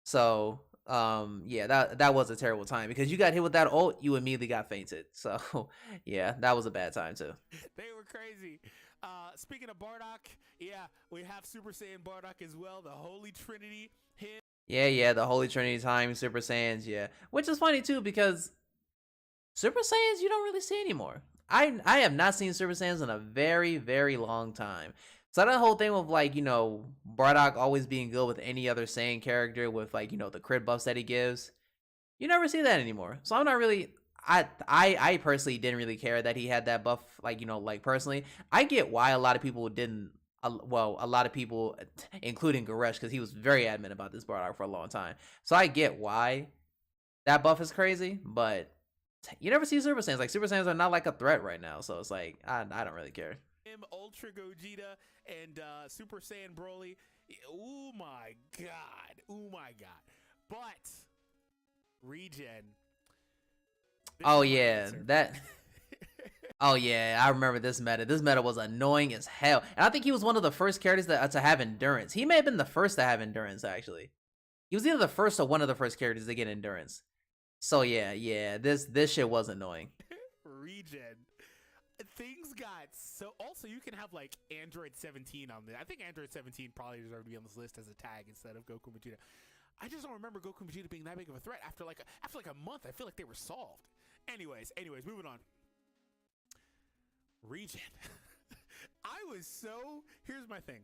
So, yeah, that was a terrible time because you got hit with that ult, you immediately got fainted. So, yeah, that was a bad time too. They were crazy. Speaking of Bardock, yeah, we have Super Saiyan Bardock as well, the Holy Trinity. Yeah, the Holy Trinity time, Super Saiyans, yeah. Which is funny too because Super Saiyans you don't really see anymore. I have not seen Super Saiyans in a very, very long time. So that whole thing with like, Bardock always being good with any other Saiyan character with like, the crit buffs that he gives, you never see that anymore. So I'm not really I personally didn't really care that he had that buff, like, like personally. I get why a lot of people didn't. Well, a lot of people, including Goresh, because he was very adamant about this Bardock for a long time. So I get why that buff is crazy, but you never see Super Saiyans. Like, Super Saiyans are not like a threat right now, so it's like, I don't really care. Ultra Gogeta and Super Saiyan Broly. Oh my god. But Regen. Oh yeah, Oh yeah, I remember this meta. This meta was annoying as hell. And I think he was one of the first characters to have endurance. He may have been the first to have endurance, actually. He was either the first or one of the first characters to get endurance. So yeah, this shit was annoying. Regen. Things got so... Also, you can have, like, Android 17 on this. I think Android 17 probably deserved to be on this list as a tag instead of Goku Vegeta. I just don't remember Goku and Vegeta being that big of a threat after like a month. I feel like they were solved. Anyways, moving on. Regen. Here's my thing.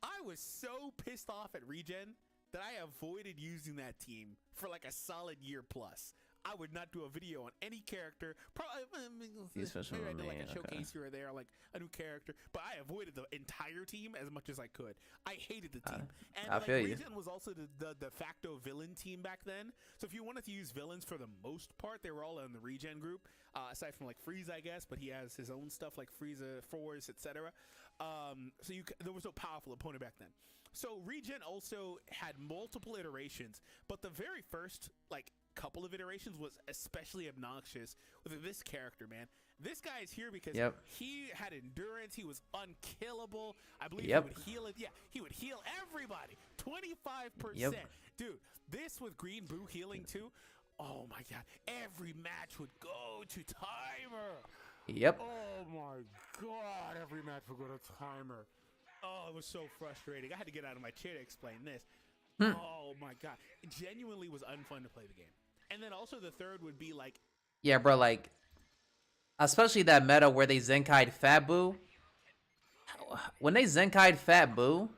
I was so pissed off at Regen that I avoided using that team for like a solid year plus. I would not do a video on any character. Probably maybe I did like a showcase here or there, like a new character. But I avoided the entire team as much as I could. I hated the team. And I feel you. Regen was also the de facto villain team back then. So if you wanted to use villains for the most part, they were all in the Regen group. Aside from like Frieza, I guess, but he has his own stuff like Frieza, Force, etc. So there was no powerful opponent back then. So Regen also had multiple iterations, but the very first like couple of iterations was especially obnoxious with this character, man. This guy is here because he had endurance. He was unkillable. I believe he would heal it. Yeah, he would heal everybody. 25%. Dude, this with Green Boo healing too. Oh my god. Every match would go to timer. Yep. Oh my god. Every match would go to timer. Oh, it was so frustrating. I had to get out of my chair to explain this. Oh my god. It genuinely was unfun to play the game. And then also the third would be like, yeah, bro, like, especially that meta where they Zenkai'd Fat Boo. When they Zenkai'd Fat Boo,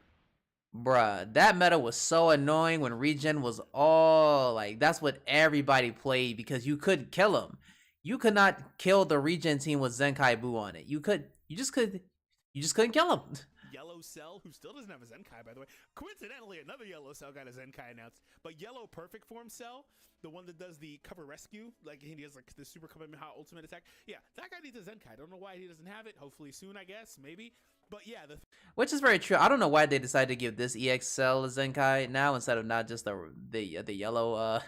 bruh, that meta was so annoying when Regen was all, like, that's what everybody played because you couldn't kill him. You could not kill the Regen team with Zenkai Boo on it. You just couldn't kill him. Yellow Cell, who still doesn't have a Zenkai, by the way. Coincidentally, another Yellow Cell got a Zenkai announced. But Yellow Perfect Form Cell, the one that does the cover rescue, like he does like the Super Kamehameha ultimate attack. Yeah, that guy needs a Zenkai. I don't know why he doesn't have it. Hopefully soon, I guess, maybe. But yeah, which is very true. I don't know why they decided to give this EX Cell a Zenkai now instead of not just the yellow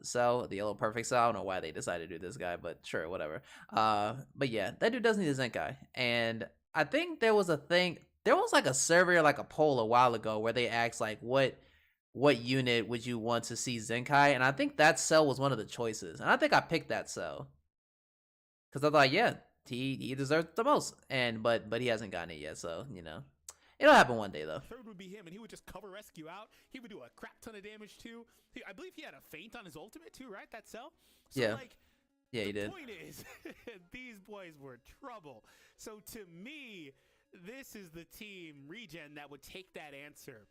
cell, the yellow perfect cell. I don't know why they decided to do this guy, but sure, whatever. But yeah, that dude does need a Zenkai, and I think there was like a survey or like a poll a while ago where they asked like what unit would you want to see Zenkai, and I think that cell was one of the choices, and I think I picked that cell because I thought, yeah, he deserves the most, and but he hasn't gotten it yet, so you know it'll happen one day though. Third would be him, and he would just cover rescue out. He would do a crap ton of damage too. I believe he had a feint on his ultimate too, right? That cell. So yeah. Like, yeah, he did. The point is, these boys were trouble. So to me, this is the team Regen that would take that answer.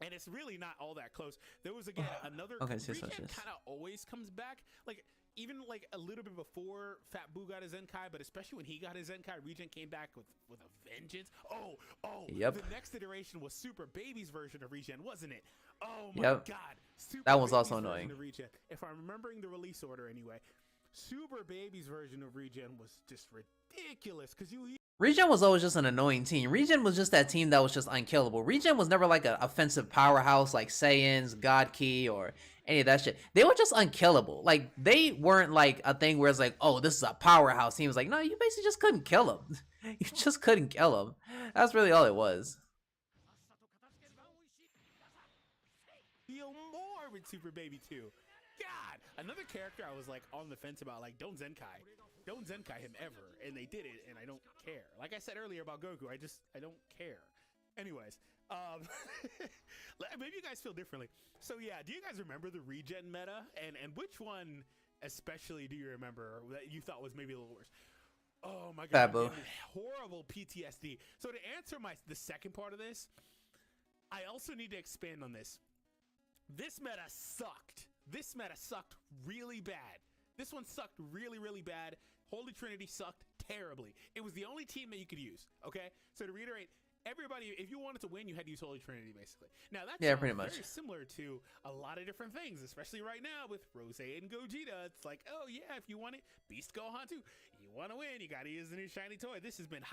And it's really not all that close. There was, again, another... Okay, Regen kind of always comes back. Like, even like a little bit before Fat Boo got his Zenkai, but especially when he got his Zenkai, Regen came back with a vengeance. Yep. The next iteration was Super Baby's version of Regen, wasn't it? Oh my god. Super that was Baby's also annoying. Of Regen. If I'm remembering the release order anyway, Super Baby's version of Regen was just ridiculous because Regen was always just an annoying team. Regen was just that team that was just unkillable. Regen was never like an offensive powerhouse like Saiyans, God Key, or any of that shit. They were just unkillable. Like, they weren't like a thing where it's like, oh, this is a powerhouse team. It was like, no, you basically just couldn't kill them. You just couldn't kill them. That's really all it was. Feel more with Super Baby 2. God, another character I was like on the fence about, like, don't Zenkai him ever, and they did it, and I don't care. Like I said earlier about Goku, I don't care. Anyways, maybe you guys feel differently. So yeah, do you guys remember the Regen meta, and which one especially do you remember that you thought was maybe a little worse? Oh my god, horrible PTSD. So to answer the second part of this, I also need to expand on this. This meta sucked. This meta sucked really bad. This one sucked really, really bad. Holy Trinity sucked terribly. It was the only team that you could use, okay? So to reiterate, everybody, if you wanted to win, you had to use Holy Trinity, basically. Now, that's pretty much very similar to a lot of different things, especially right now with Rose and Gogeta. It's like, oh, yeah, if you want it, Beast Gohan too. You want to win, you got to use the new shiny toy. This has been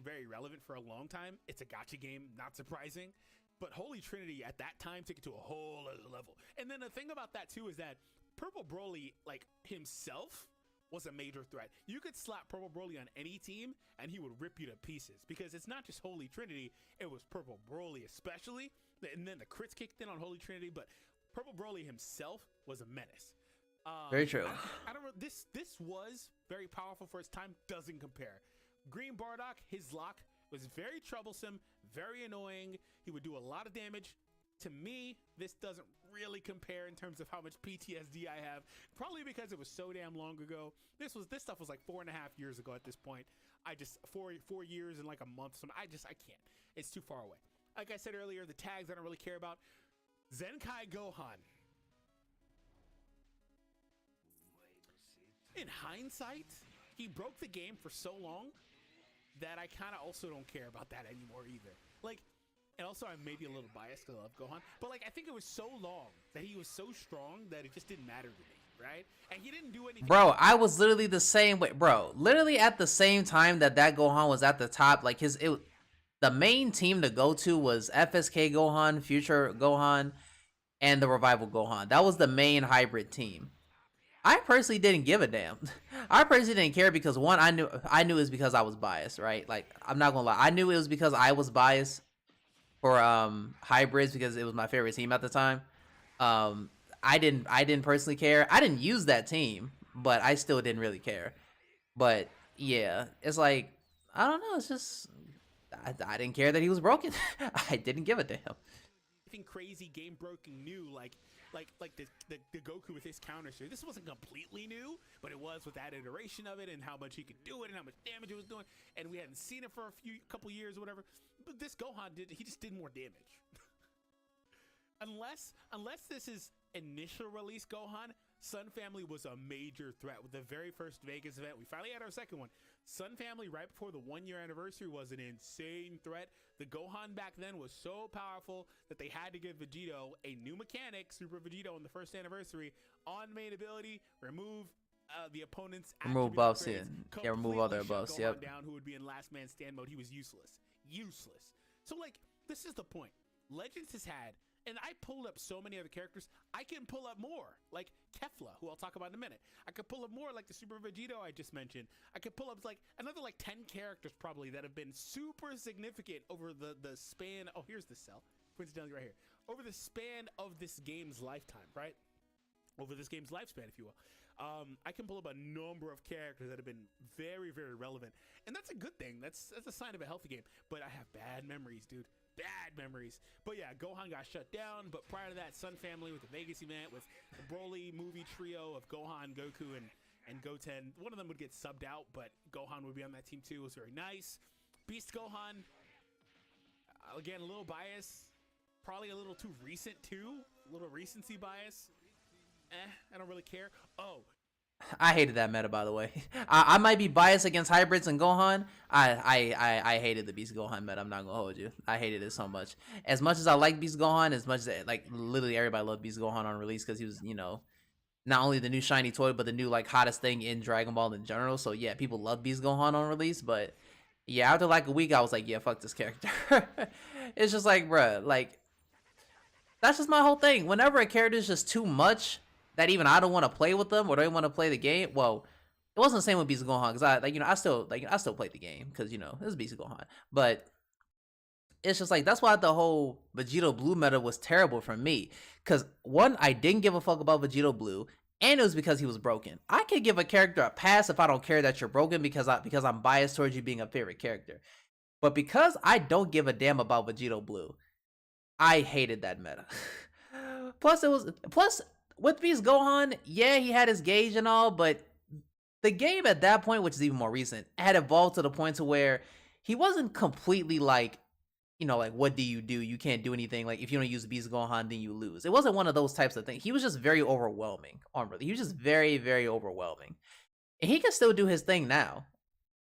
very relevant for a long time. It's a gacha game, not surprising. But Holy Trinity at that time took it to a whole other level. And then the thing about that too is that Purple Broly, like himself, was a major threat. You could slap Purple Broly on any team and he would rip you to pieces because it's not just Holy Trinity, it was Purple Broly especially. And then the crits kicked in on Holy Trinity, but Purple Broly himself was a menace. Very true. I don't know. This was very powerful for its time. Doesn't compare. Green Bardock, his lock was very troublesome, very annoying. He would do a lot of damage. To me, this doesn't really compare in terms of how much PTSD I have. Probably because it was so damn long ago. This stuff was like 4.5 years ago at this point. I just 4 years in like a month. So I can't. It's too far away. Like I said earlier, the tags I don't really care about. Zenkai Gohan. In hindsight, he broke the game for so long that I kind of also don't care about that anymore either. Like, and also I'm maybe a little biased because I love Gohan, but like I think it was so long that he was so strong that it just didn't matter to me, right? And he didn't do anything. Bro, I was literally the same way, bro. Literally at the same time that Gohan was at the top, like the main team to go to was FSK Gohan, Future Gohan, and the Revival Gohan. That was the main hybrid team. I personally didn't give a damn. I personally didn't care because one, I knew it was because I was biased, right? Like, I'm not gonna lie, I knew it was because I was biased for hybrids because it was my favorite team at the time. I didn't personally care. I didn't use that team, but I still didn't really care. But yeah, it's like, I don't know. It's just I didn't care that he was broken. I didn't give a damn. Anything crazy, game broken new, like the Goku with his counter series. This wasn't completely new, but it was with that iteration of it and how much he could do it and how much damage it was doing. And we hadn't seen it for a couple years or whatever. But this Gohan he just did more damage. Unless this is initial release Gohan, Sun Family was a major threat with the very first Vegas event. We finally had our second one. Sun Family right before the 1-year anniversary was an insane threat. The Gohan back then was so powerful that they had to give Vegito a new mechanic, Super Vegito, on the first anniversary. On main ability, remove the opponent's remove buffs, yeah, remove all their buffs. Gohan Yep. down, who would be in last man stand mode. He was useless. So like, this is the point. Legends has had, and I pulled up so many other characters. I can pull up more, like Kefla, who I'll talk about in a minute. I could pull up more, like the Super Vegito I just mentioned. I could pull up like another like 10 characters probably that have been super significant over the span. Oh, here's the cell, coincidentally right here. Over the span of this game's lifetime, right? Over this game's lifespan, if you will. I can pull up a number of characters that have been very, very relevant, and that's a good thing. That's a sign of a healthy game. But I have bad memories, dude. Bad memories. But yeah, Gohan got shut down. But prior to that, Sun Family with the Vegas event with the Broly movie trio of Gohan, Goku, and Goten. One of them would get subbed out, but Gohan would be on that team too. It was very nice. Beast Gohan, again, a little bias. Probably a little too recent too. A little recency bias. I don't really care. Oh, I hated that meta, by the way. I might be biased against hybrids and Gohan. I hated the Beast Gohan meta. I'm not gonna hold you. I hated it so much. As much as I like Beast Gohan, as much as like literally everybody loved Beast Gohan on release because he was, you know, not only the new shiny toy but the new like hottest thing in Dragon Ball in general. So yeah, people love Beast Gohan on release. But yeah, after like a week, I was like, yeah, fuck this character. It's just like, bruh, like that's just my whole thing. Whenever a character is just too much that even I don't want to play with them or don't want to play the game. Well, it wasn't the same with Beast Gohan because I still played the game because, you know, it was Beast Gohan. But it's just like that's why the whole Vegito Blue meta was terrible for me. Because one, I didn't give a fuck about Vegito Blue, and it was because he was broken. I could give a character a pass if I don't care that you're broken because I'm biased towards you being a favorite character. But because I don't give a damn about Vegito Blue, I hated that meta. Plus with Beast Gohan, yeah, he had his gauge and all, but the game at that point, which is even more recent, had evolved to the point to where he wasn't completely like, you know, like, what do? You can't do anything. Like, if you don't use Beast Gohan, then you lose. It wasn't one of those types of things. He was just very overwhelming He was just very, very overwhelming. And he can still do his thing now.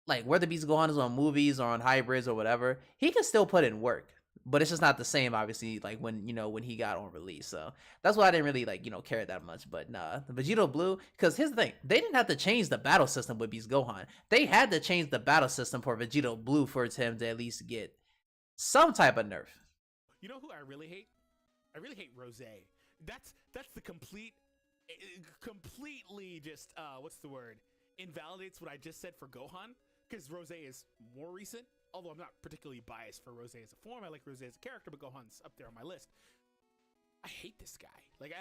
Like, whether Beast Gohan is on movies or on hybrids or whatever, he can still put in work. But it's just not the same, obviously, like when he got on release. So that's why I didn't really like, care that much. But nah, the Vegito Blue, because here's the thing, they didn't have to change the battle system with Beast Gohan. They had to change the battle system for Vegito Blue for him to at least get some type of nerf. You know who I really hate? I really hate Rose. That's the completely just what's the word? Invalidates what I just said for Gohan, because Rose is more recent. Although I'm not particularly biased for Rose as a form, I like Rose as a character, but Gohan's up there on my list. I hate this guy. Like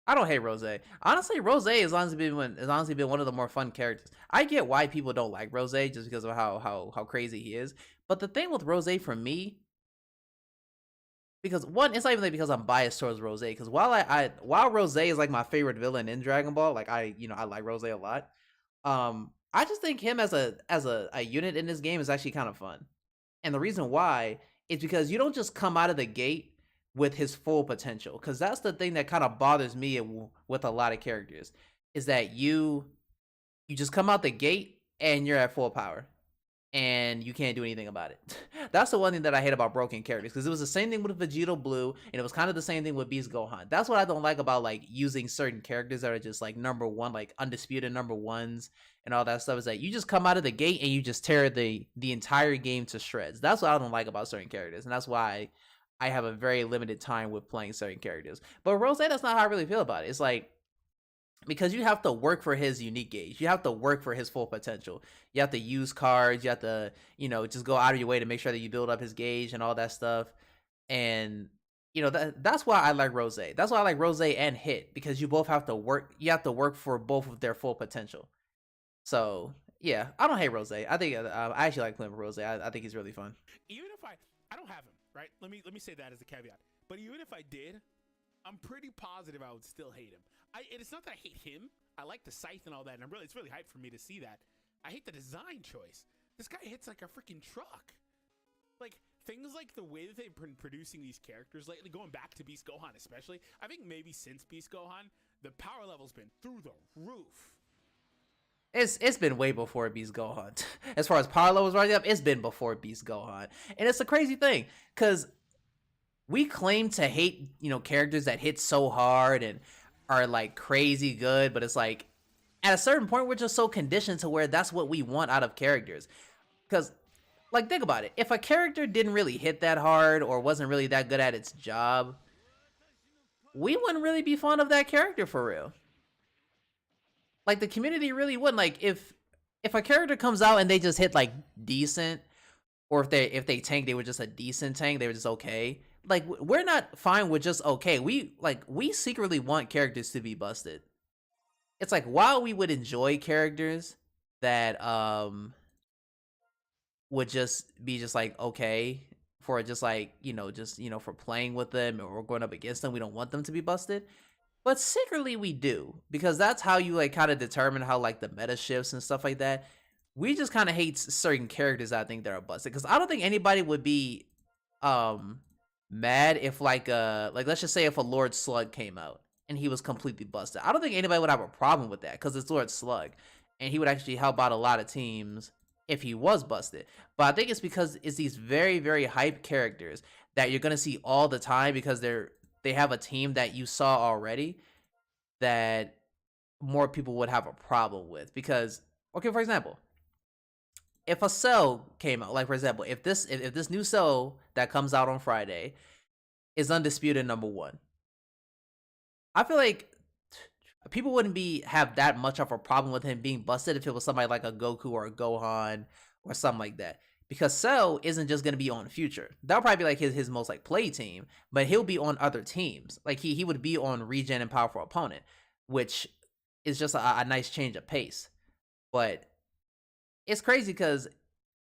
I don't hate Rose. Honestly, Rose has honestly been one of the more fun characters. I get why people don't like Rose just because of how crazy he is. But the thing with Rose for me, because one, it's not even like because I'm biased towards Rose. Because while Rose is like my favorite villain in Dragon Ball, like I like Rose a lot. I just think him as a unit in this game is actually kind of fun, and the reason why is because you don't just come out of the gate with his full potential. Because that's the thing that kind of bothers me with a lot of characters, is that you just come out the gate and you're at full power and you can't do anything about it. That's the one thing that I hate about broken characters, because it was the same thing with Vegeta Blue, and it was kind of the same thing with Beast Gohan. That's what I don't like about like using certain characters that are just like number one, like undisputed number ones and all that stuff, is that you just come out of the gate and you just tear the entire game to shreds. That's what I don't like about certain characters, and that's why I have a very limited time with playing certain characters. But Rose, that's not how I really feel about it. It's like, because you have to work for his unique gauge. You have to work for his full potential. You have to use cards. You have to, just go out of your way to make sure that you build up his gauge and all that stuff. And, that's why I like Rose. That's why I like Rose and Hit, because you both have to work. You have to work for both of their full potential. So, yeah, I don't hate Rose. I think I actually like playing with Rose. I think he's really fun. Even if I don't have him, right? Let me say that as a caveat. But even if I did, I'm pretty positive I would still hate him. It's not that I hate him. I like the scythe and all that, and it's really hyped for me to see that. I hate the design choice. This guy hits like a freaking truck. Like, things like the way that they've been producing these characters lately, going back to Beast Gohan especially, I think maybe since Beast Gohan, the power level's been through the roof. It's been way before Beast Gohan. As far as power levels rising up, it's been before Beast Gohan. And it's a crazy thing, because we claim to hate, characters that hit so hard and are like crazy good, but it's like at a certain point we're just so conditioned to where that's what we want out of characters. Because, like, think about it, if a character didn't really hit that hard or wasn't really that good at its job, we wouldn't really be fond of that character for real. Like, the community really wouldn't. Like, if a character comes out and they just hit like decent, or if they tank, they were just a decent tank, they were just okay, like, we're not fine with just okay. We secretly want characters to be busted. It's like, while we would enjoy characters that would just be just like okay for just like, for playing with them or going up against them, we don't want them to be busted. But secretly we do, because that's how you like kind of determine how like the meta shifts and stuff like that. We just kind of hate certain characters, I think, that are busted, because I don't think anybody would be mad if like let's just say if a Lord Slug came out and he was completely busted. I don't think anybody would have a problem with that, because it's Lord Slug and he would actually help out a lot of teams if he was busted. But I think it's because it's these very, very hype characters that you're gonna see all the time, because they have a team that you saw already that more people would have a problem with. Because, okay, for example, if a Cell came out, like, for example, if this new Cell that comes out on Friday is undisputed number one, I feel like people wouldn't have that much of a problem with him being busted if it was somebody like a Goku or a Gohan or something like that. Because Cell isn't just going to be on Future. That'll probably be like his most like play team, but he'll be on other teams. Like he would be on Regen and Powerful Opponent, which is just a nice change of pace. But it's crazy, because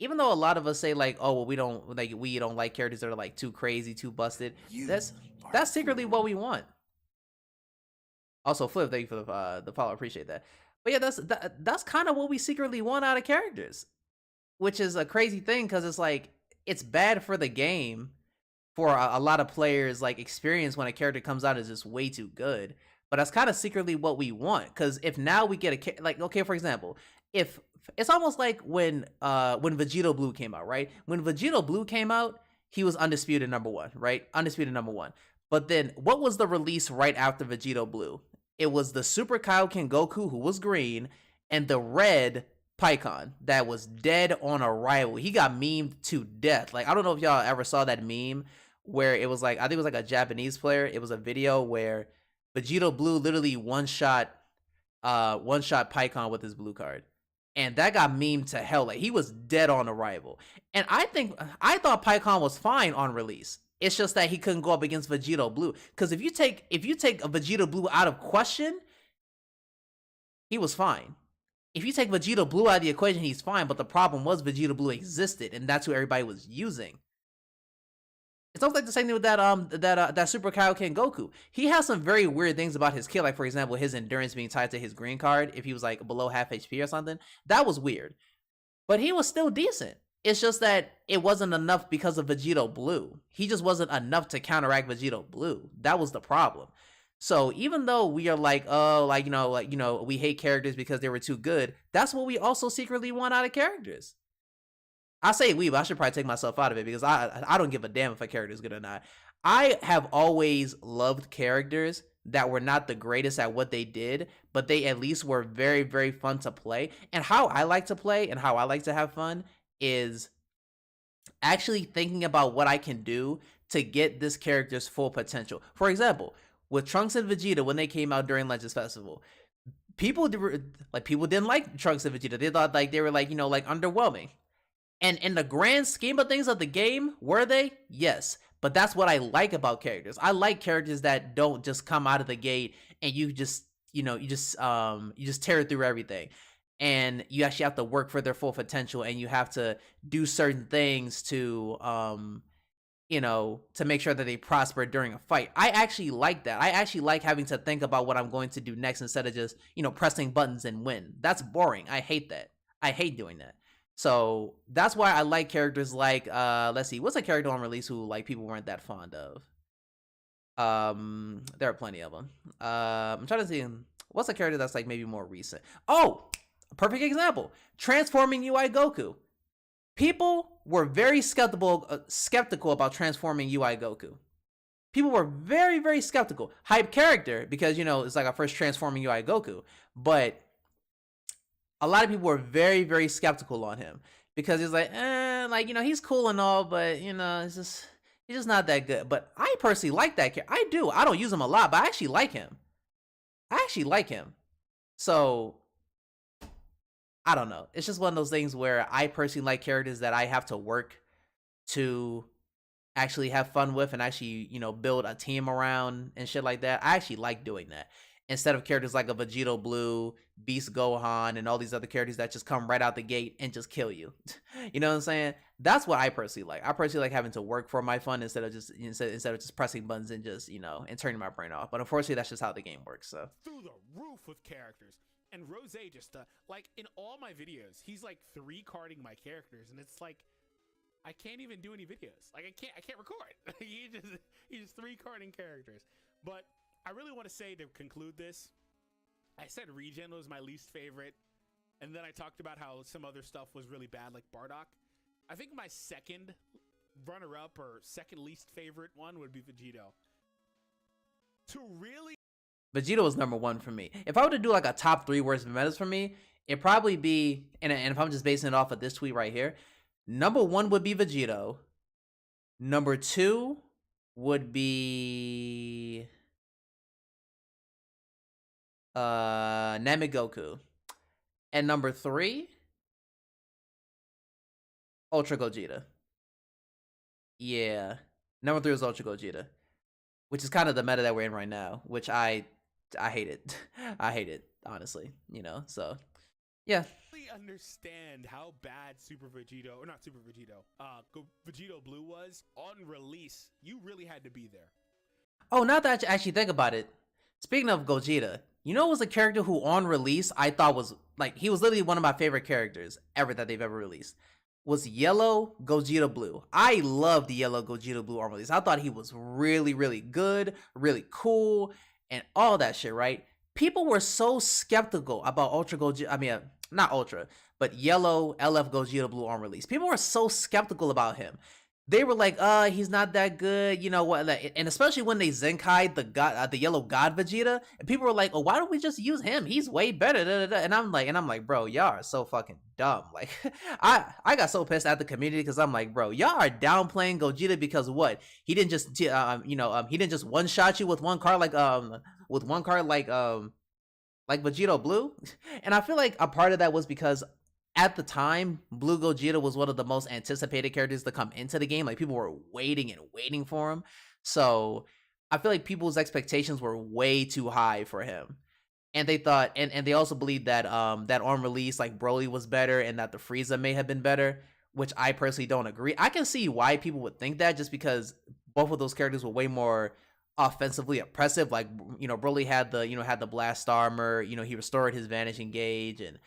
even though a lot of us say like, oh, well, we don't like characters that are like too crazy, too busted, that's secretly what we want. Also, Flip, thank you for the follow. I appreciate that. But yeah, that's kind of what we secretly want out of characters, which is a crazy thing, because it's like, it's bad for the game for a lot of players. Like, experience when a character comes out is just way too good, but that's kind of secretly what we want. Because if now we get like, okay, for example, if it's almost like when Vegito Blue came out, right? When Vegito Blue came out, he was undisputed number one, right? Undisputed number one. But then what was the release right after Vegito Blue? It was the Super Kaioken Goku, who was green, and the red Pikkon that was dead on arrival. He got memed to death. Like, I don't know if y'all ever saw that meme where it was like, I think it was like a Japanese player. It was a video where Vegito Blue literally one shot Pikkon with his blue card. And that got memed to hell. Like, he was dead on arrival. And I thought Pikkon was fine on release. It's just that he couldn't go up against Vegito Blue. Because if you take a Vegito Blue out of question, he was fine. If you take Vegito Blue out of the equation, he's fine. But the problem was Vegito Blue existed, and that's who everybody was using. It's almost like the same thing with that Super Kaioken Goku. He has some very weird things about his kit, like for example, his endurance being tied to his green card if he was like below half HP or something. That was weird. But he was still decent. It's just that it wasn't enough because of Vegito Blue. He just wasn't enough to counteract Vegito Blue. That was the problem. So even though we are like, oh, we hate characters because they were too good, that's what we also secretly want out of characters. I say we, but I should probably take myself out of it because I don't give a damn if a character is good or not. I have always loved characters that were not the greatest at what they did, but they at least were very, very fun to play. And how I like to play and how I like to have fun is actually thinking about what I can do to get this character's full potential. For example, with Trunks and Vegeta when they came out during Legends Festival, people didn't like Trunks and Vegeta. They thought like they were like underwhelming. And in the grand scheme of things of the game, were they? Yes. But that's what I like about characters. I like characters that don't just come out of the gate and you just tear through everything. And you actually have to work for their full potential, and you have to do certain things to make sure that they prosper during a fight. I actually like that. I actually like having to think about what I'm going to do next instead of just, pressing buttons and win. That's boring. I hate that. I hate doing that. So that's why I like characters like, let's see, what's a character on release who like people weren't that fond of? There are plenty of them. I'm trying to see, what's a character that's like maybe more recent? Oh, a perfect example, transforming UI Goku. People were very skeptical about transforming UI Goku. People were very, very skeptical. Hype character because, it's like our first transforming UI Goku, but a lot of people were very, very skeptical on him because he's like, he's cool and all, but he's just not that good. But I personally like that character. I do. I don't use him a lot, but I actually like him. So I don't know. It's just one of those things where I personally like characters that I have to work to actually have fun with and actually, build a team around and shit like that. I actually like doing that. Instead of characters like a Vegito Blue, Beast Gohan, and all these other characters that just come right out the gate and just kill you. You know what I'm saying? That's what I personally like. I personally like having to work for my fun instead of just pressing buttons and just, and turning my brain off. But unfortunately, that's just how the game works. So through the roof with characters. And Rose just like in all my videos, he's like 3-carding my characters, and it's like I can't even do any videos. Like I can't record. He's just 3-carding characters. But I really want to say to conclude this, I said Regen was my least favorite, and then I talked about how some other stuff was really bad, like Bardock. I think my second runner-up or second least favorite one would be Vegito. Vegito was number 1 for me. If I were to do like a top 3 worst metas for me, it'd probably be, and if I'm just basing it off of this tweet right here, number 1 would be Vegito. Number 2 would be Namigoku, and number 3 Ultra Gogeta. Yeah, number 3 was Ultra Gogeta, which is kind of the meta that we're in right now, which I hate it. I hate it, honestly, so yeah. I really understand how bad Vegito Blue was on release. You really had to be there. Oh, now that I actually think about it, speaking of Gogeta, was a character who on release I thought was like, he was literally one of my favorite characters ever that they've ever released, was Yellow Gogeta Blue. I loved the Yellow Gogeta Blue on release. I thought he was really, really good, really cool, and all that shit, right? People were so skeptical about Ultra Gogeta, not Ultra, but Yellow LF Gogeta Blue on release. People were so skeptical about him. They were like, he's not that good, what? And especially when they Zenkai the Yellow God Vegeta, and people were like, oh, why don't we just use him? He's way better. And I'm like, bro, y'all are so fucking dumb. Like, I got so pissed at the community because I'm like, bro, y'all are downplaying Gogeta because what? He didn't just, he didn't just one shot you with one card like Vegito Blue. And I feel like a part of that was because at the time, Blue Gogeta was one of the most anticipated characters to come into the game. Like, people were waiting for him. So I feel like people's expectations were way too high for him. And they thought, and they also believed that that on release, like, Broly was better and that the Frieza may have been better, which I personally don't agree. I can see why people would think that, just because both of those characters were way more offensively oppressive. Like, Broly had the blast armor. He restored his vanishing gauge and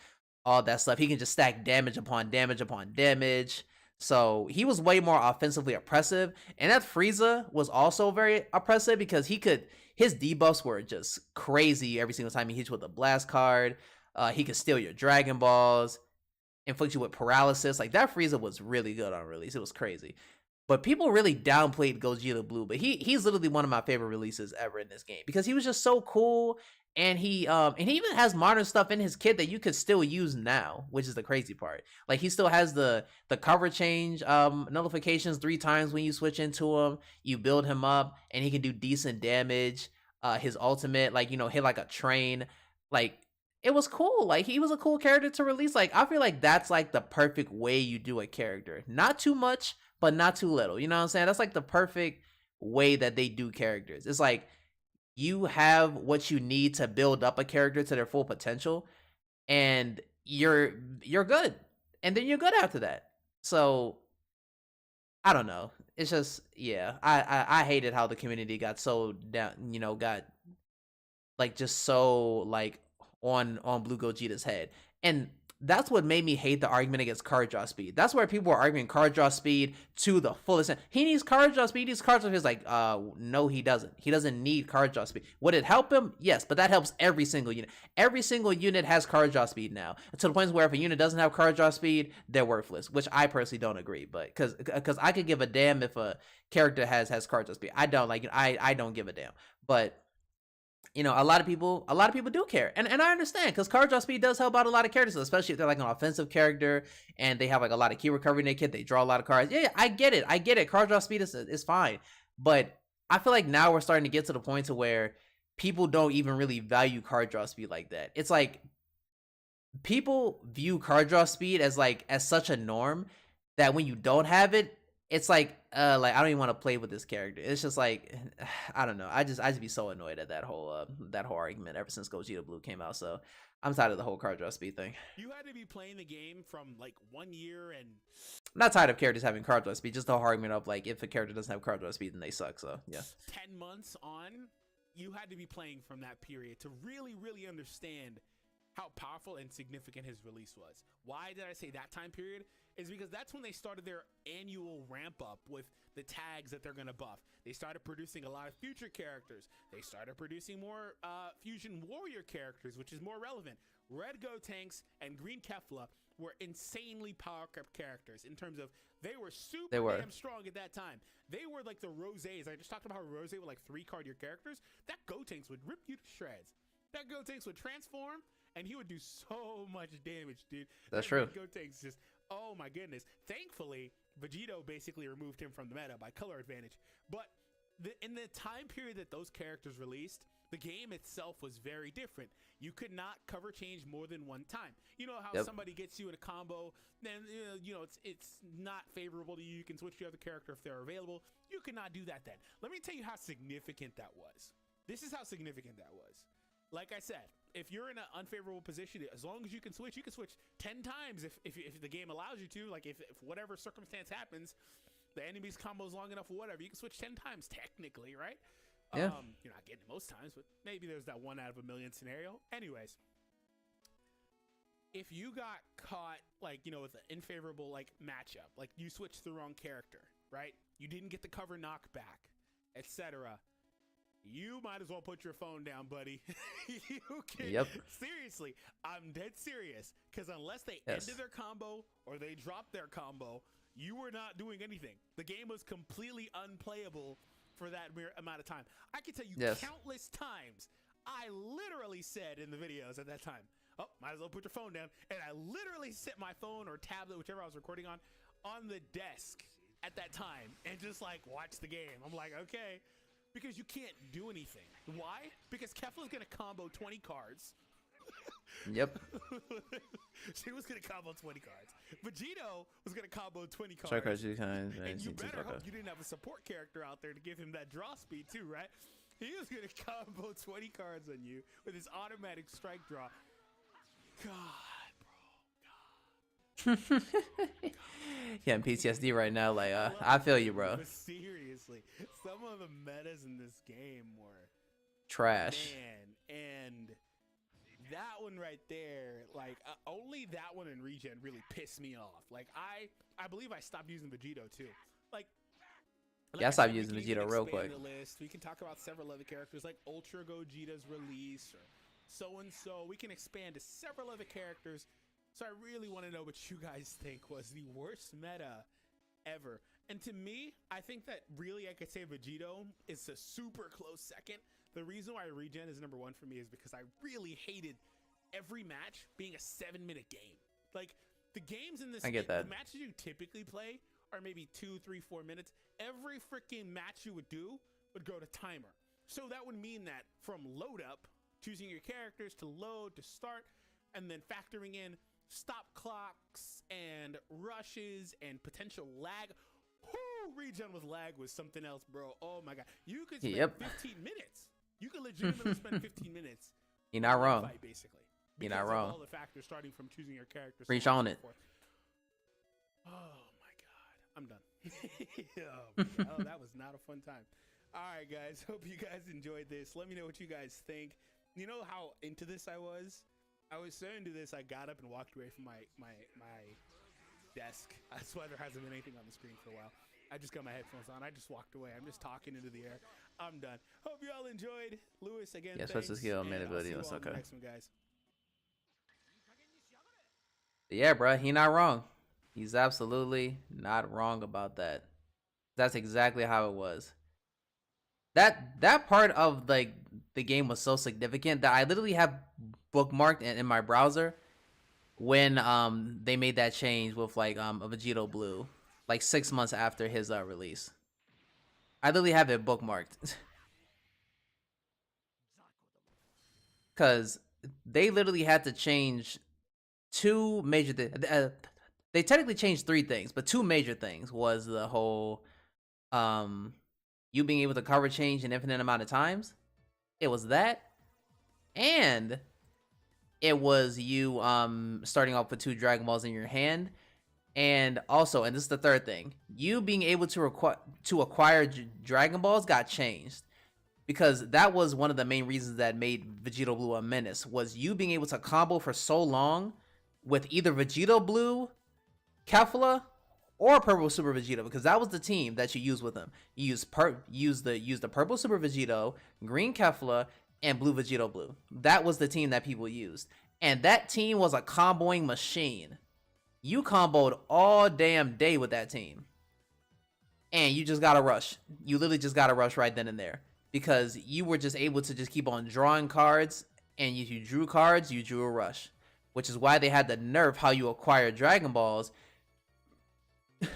all that stuff. He can just stack damage upon damage upon damage. So he was way more offensively oppressive. And that Frieza was also very oppressive because his debuffs were just crazy every single time he hit you with a blast card. He could steal your Dragon Balls, inflict you with paralysis. Like, that Frieza was really good on release. It was crazy. But people really downplayed Gogeta Blue. But he's literally one of my favorite releases ever in this game because he was just so cool. And he even has modern stuff in his kit that you could still use now, which is the crazy part. Like, he still has the cover change nullifications 3 times when you switch into him. You build him up, and he can do decent damage. His ultimate, like, hit like a train. Like, it was cool. Like, he was a cool character to release. Like, I feel like that's like the perfect way you do a character. Not too much, but not too little. You know what I'm saying? That's like the perfect way that they do characters. It's like, you have what you need to build up a character to their full potential, and you're good, and then you're good after that. So I don't know. It's just, yeah, I hated how the community got so down, got like just so like on Blue Gogeta's head. And that's what made me hate the argument against card draw speed. That's where people are arguing card draw speed to the fullest. He needs card draw speed. He needs card draw speed. It's like, no, he doesn't. He doesn't need card draw speed. Would it help him? Yes, but that helps every single unit. Every single unit has card draw speed now. To the point where if a unit doesn't have card draw speed, they're worthless, which I personally don't agree. But because I could give a damn if a character has card draw speed. I don't like it. I don't give a damn. But a lot of people do care, and I understand because card draw speed does help out a lot of characters, especially if they're like an offensive character and they have like a lot of key recovery in their kit. They draw a lot of cards. Yeah, I get it. Card draw speed is fine, but I feel like now we're starting to get to the point to where people don't even really value card draw speed like that. It's like people view card draw speed as such a norm that when you don't have it, it's like I don't even want to play with this character. It's just like, I don't know. I just be so annoyed at that whole argument ever since Gogeta Blue came out. So I'm tired of the whole card draw speed thing. You had to be playing the game from like 1 year, and I'm not tired of characters having card draw speed. Just the whole argument of like, if a character doesn't have card draw speed, then they suck. So yeah. 10 months on, you had to be playing from that period to really, really understand how powerful and significant his release was. Why did I say that time period? Is because that's when they started their annual ramp up with the tags that they're going to buff. They started producing a lot of future characters. They started producing more Fusion Warrior characters, which is more relevant. Red Gotenks and Green Kefla were insanely powerful characters in terms of they were damn strong at that time. They were like the Rosés. I just talked about how Rosé were like 3-card-year characters. That Gotenks would rip you to shreds. That Gotenks would transform, and he would do so much damage, dude. That's true. Gotenks just, oh my goodness. Thankfully, Vegito basically removed him from the meta by color advantage. But in the time period that those characters released, the game itself was very different. You could not cover change more than one time. You know how somebody gets you in a combo, then it's not favorable to you. You can switch to the other character if they're available. You could not do that then. Let me tell you how significant that was. This is how significant that was. Like I said, if you're in an unfavorable position, as long as you can switch 10 times if the game allows you to. Like if whatever circumstance happens, the enemy's combo is long enough or whatever, you can switch 10 times technically, right? Yeah. You're not getting it most times, but maybe there's that 1 out of a million scenario. Anyways, if you got caught with an unfavorable matchup, like you switched the wrong character, right? You didn't get the cover knockback, etc. You might as well put your phone down, buddy. You can. Yep. Seriously, I'm dead serious. Because unless they ended their combo or they dropped their combo, you were not doing anything. The game was completely unplayable for that mere amount of time. I can tell you countless times, I literally said in the videos at that time, oh, might as well put your phone down. And I literally set my phone or tablet, whichever I was recording on the desk at that time and just watch the game. I'm like, okay. Because you can't do anything. Why? Because Kefla's going to combo 20 cards. Yep. She was going to combo 20 cards. Vegito was going to combo 20 cards. Strike cards 2 times. And you better hope you didn't have a support character out there to give him that draw speed too, right? He was going to combo 20 cards on you with his automatic strike draw. God, bro. God. Yeah, I'm PTSD right now. Like, I feel you, bro. But seriously, some of the metas in this game were Trash. man, and that one right there, like only that one in regen really pissed me off. Like I believe I stopped using Vegito too. Like Yeah, I I stopped said, using we can even Vegito real expand quick. the list. We can talk about several other characters like Ultra Gogeta's release or so and so. We can expand to several other characters. So I really want to know what you guys think was the worst meta ever. And to me, I think that really I could say Vegito is a super close second. The reason why regen is number one for me is because I really hated every match being a 7-minute game. Like the games in this, I get that. The matches you typically play are maybe 2, 3, 4 minutes. Every freaking match you would do would go to timer. So that would mean that from load up, choosing your characters to load, to start, and then factoring in stop clocks and rushes and potential lag. Whoo, regen with lag was something else, bro. Oh my god. You could spend 15 minutes. You could legitimately spend 15 minutes. You're not wrong. Fight, basically. You're not Because of wrong. all the factors starting from choosing your characters. Reach on it. Oh my god. I'm done. Oh, my God. Oh, that was not a fun time. All right, guys. Hope you guys enjoyed this. Let me know what you guys think. You know how into this I was? I was so into this, I got up and walked away from my desk. That's why there hasn't been anything on the screen for a while. I just got my headphones on. I just walked away. I'm just talking into the air. I'm done. Hope you all enjoyed. Lewis, again, Yeah, thanks. supposed to skill and main I'll ability see you was all in the okay. next one, guys. Yeah, bro, he not wrong. He's absolutely not wrong about that. That's exactly how it was. That part of like the game was so significant that I literally have bookmarked in my browser when they made that change with like a Vegito Blue, like 6 months after his release. I literally have it bookmarked. Cause they literally had to change two major they technically changed 3 things, but 2 major things was the whole you being able to cover change an infinite amount of times. It was that, and it was you starting off with 2 Dragon Balls in your hand, and also, and this is the 3rd thing, you being able to acquire Dragon Balls got changed. Because that was one of the main reasons that made Vegito Blue a menace, was you being able to combo for so long with either Vegito Blue, Kefla, or Purple Super Vegito, because that was the team that you used with him. You used the Purple Super Vegito, Green Kefla, and Blue Vegito Blue. That was the team that people used. And that team was a comboing machine. You comboed all damn day with that team. And you just got to rush. You literally just got to rush right then and there. Because you were just able to just keep on drawing cards, and if you drew cards, you drew a rush. Which is why they had to nerf how you acquire Dragon Balls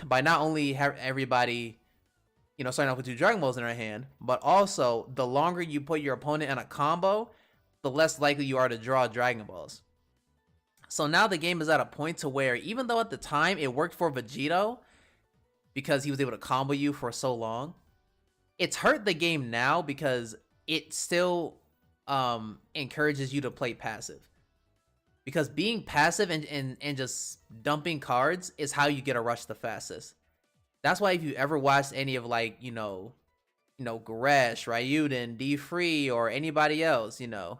by not only everybody, starting off with 2 Dragon Balls in their hand, but also the longer you put your opponent in a combo, the less likely you are to draw Dragon Balls. So now the game is at a point to where, even though at the time it worked for Vegito, because he was able to combo you for so long, it's hurt the game now because it still encourages you to play passive. Because being passive and just dumping cards is how you get a rush the fastest. That's why if you ever watched any of like, Goresh, Ryuden, D-Free, or anybody else, you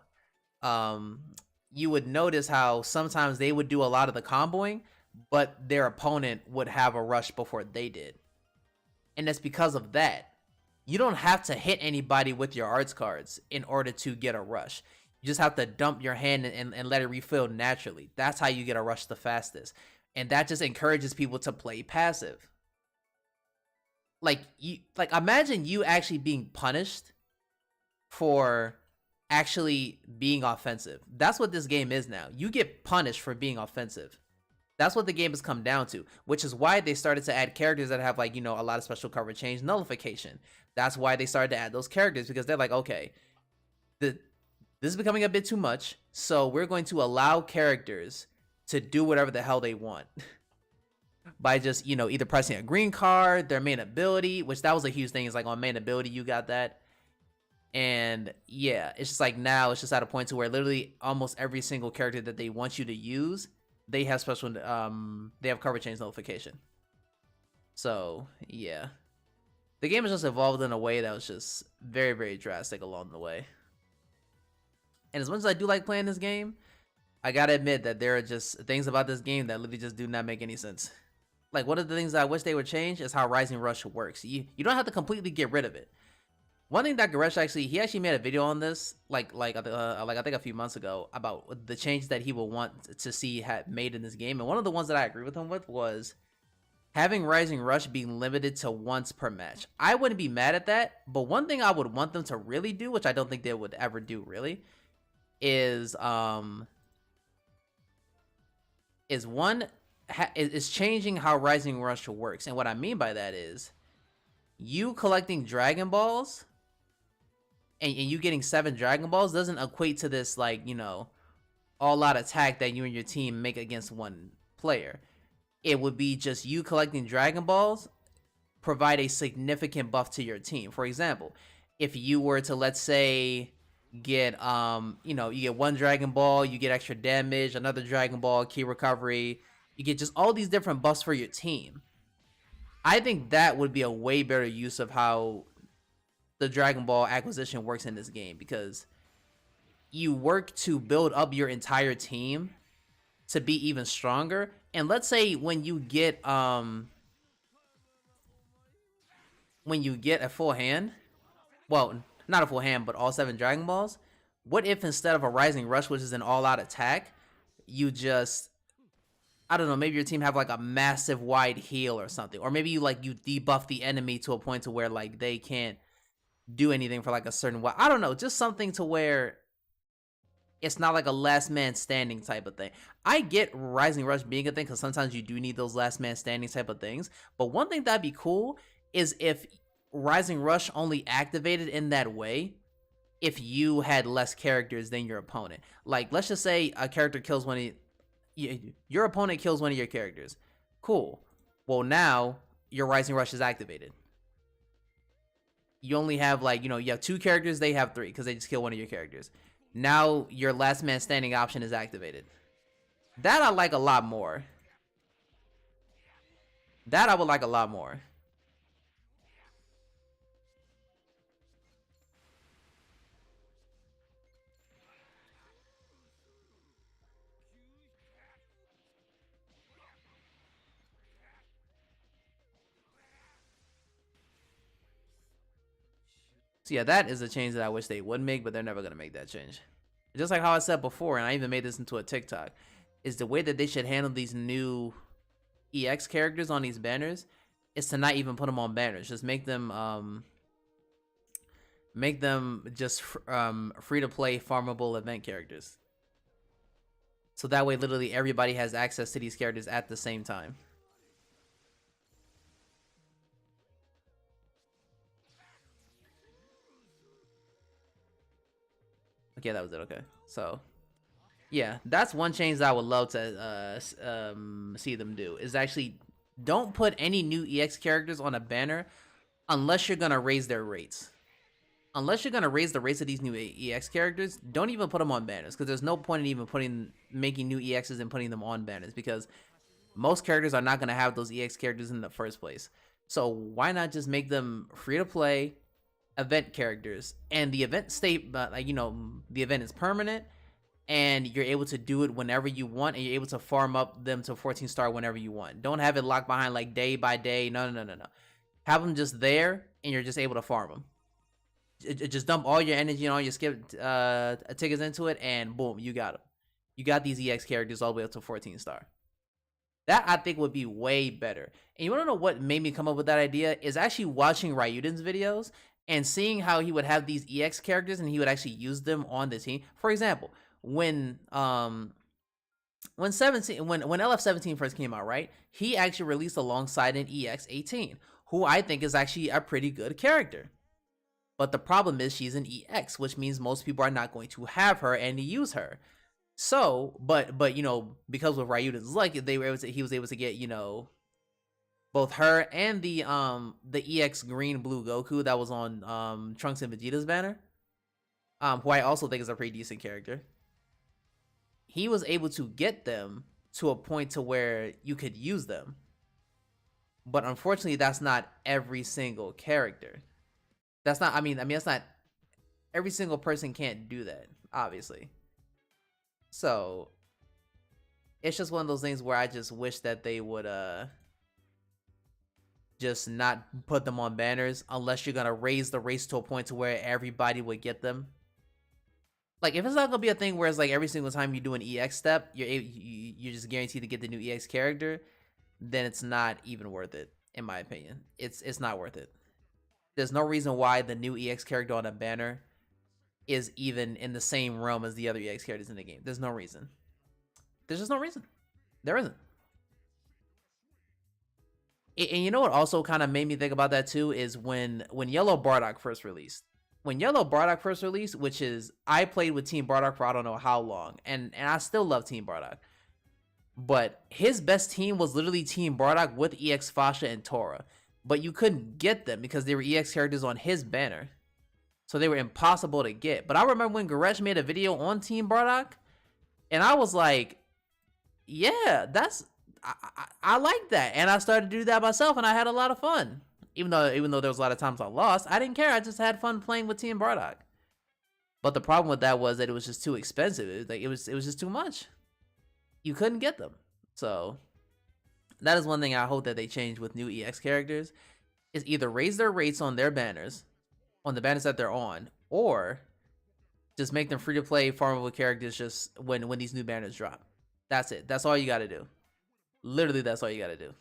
would notice how sometimes they would do a lot of the comboing, but their opponent would have a rush before they did. And that's because of that. You don't have to hit anybody with your arts cards in order to get a rush. You just have to dump your hand and let it refill naturally. That's how you get a rush the fastest. And that just encourages people to play passive. Like imagine you actually being punished for actually being offensive. That's what this game is now. You get punished for being offensive. That's what the game has come down to, which is why they started to add characters that have a lot of special cover change nullification. That's why they started to add those characters, because they're like, okay, this is becoming a bit too much, so we're going to allow characters to do whatever the hell they want by just, either pressing a green card, their main ability, which that was a huge thing, is like on main ability, you got that. And yeah, it's just like now it's just at a point to where literally almost every single character that they want you to use they have special they have cover change notification. So yeah, the game has just evolved in a way that was just very, very drastic along the way. And as much as I do like playing this game, I gotta admit that there are just things about this game that literally just do not make any sense. Like, one of the things I wish they would change is how Rising Rush works. You don't have to completely get rid of it. One thing that Goresh he actually made a video on this, like I think a few months ago, about the changes that he would want to see made in this game. And one of the ones that I agree with him with was having Rising Rush being limited to once per match. I wouldn't be mad at that, but one thing I would want them to really do, which I don't think they would ever do really, is changing how Rising Rush works. And what I mean by that is you collecting Dragon Balls and you getting 7 Dragon Balls doesn't equate to this, like, you know, all-out attack that you and your team make against one player. It would be just you collecting Dragon Balls provide a significant buff to your team. For example, if you were to, let's say, get you know, you get 1 Dragon Ball, you get extra damage, another Dragon Ball, key recovery, you get just all these different buffs for your team. I think that would be a way better use of how the Dragon Ball acquisition works in this game, because you work to build up your entire team to be even stronger. And let's say when you get a full hand, well, not a full hand, but all 7 Dragon Balls, what if instead of a Rising Rush, which is an all-out attack, you just, I don't know, maybe your team have like a massive wide heal or something, or maybe you debuff the enemy to a point to where like they can't do anything for like a certain while. I don't know, just something to where it's not like a last man standing type of thing. I get Rising Rush being a thing because sometimes you do need those last man standing type of things, but one thing that'd be cool is if Rising Rush only activated in that way if you had less characters than your opponent. Like, let's just say a character kills your opponent kills one of your characters. Cool. Well, now your Rising Rush is activated. You only have, like, you know, you have 2 characters, they have 3 because they just kill one of your characters. Now your last man standing option is activated. That I like a lot more. That I would like a lot more. So yeah, that is a change that I wish they would make, but they're never going to make that change. Just like how I said before, and I even made this into a TikTok, is the way that they should handle these new EX characters on these banners is to not even put them on banners. Just make them just free-to-play farmable event characters. So that way literally everybody has access to these characters at the same time. Okay, that was it. Okay, so yeah, that's one change that I would love to see them do, is actually don't put any new EX characters on a banner unless you're gonna raise their rates. Unless you're gonna raise the rates of these new EX characters, don't even put them on banners, because there's no point in even making new EXs and putting them on banners, because most characters are not gonna have those EX characters in the first place. So why not just make them free to play event characters, and the event state, like, you know, the event is permanent and you're able to do it whenever you want, and you're able to farm up them to 14 star whenever you want. Don't have it locked behind like day by day. No. Have them just there and you're just able to farm them. Just dump all your energy and all your skip tickets into it, and boom, you got them. You got these EX characters all the way up to 14 star. That I think would be way better. And you want to know what made me come up with that idea? Is actually watching Ryuden's videos and seeing how he would have these EX characters and he would actually use them on the team. For example, when LF17 first came out, right? He actually released alongside an EX18, who I think is actually a pretty good character. But the problem is she's an EX, which means most people are not going to have her and use her. So, but you know, because with Ryuden's luck, he was able to get, you know, both her and the EX green blue Goku that was on Trunks and Vegeta's banner, who I also think is a pretty decent character. He was able to get them to a point to where you could use them. But unfortunately, that's not every single character. That's not, I mean, that's not, every single person can't do that, obviously. So, it's just one of those things where I just wish that they would, just not put them on banners unless you're gonna raise the race to a point to where everybody would get them. Like, if it's not gonna be a thing where it's like every single time you do an EX step, you're just guaranteed to get the new EX character, then it's not even worth it, in my opinion. It's not worth it. There's no reason why the new EX character on a banner is even in the same realm as the other EX characters in the game. There's no reason. There's just no reason. There isn't. And you know what also kind of made me think about that too is when Yellow Bardock first released. When Yellow Bardock first released, which is, I played with Team Bardock for I don't know how long, and I still love Team Bardock. But his best team was literally Team Bardock with EX Fasha and Tora. But you couldn't get them because they were EX characters on his banner. So they were impossible to get. But I remember when Goresh made a video on Team Bardock, and I was like, yeah, I like that. And I started to do that myself, and I had a lot of fun. Even though there was a lot of times I lost, I didn't care. I just had fun playing with Team Bardock. But the problem with that was that it was just too expensive. It was just too much. You couldn't get them. So that is one thing I hope that they change with new EX characters, is either raise their rates on their banners, on the banners that they're on, or just make them free to play farmable characters just when these new banners drop. That's it. That's all you got to do. Literally, that's all you got to do.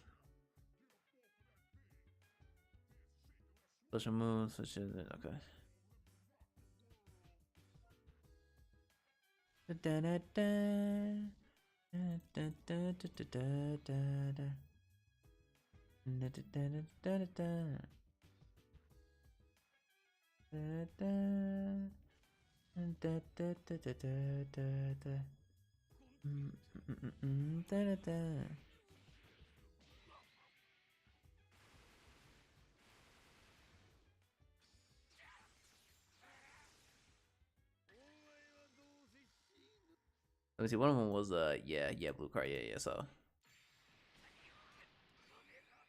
Social moves, switches, okay. Let me see. One of them was yeah, blue card. Yeah. So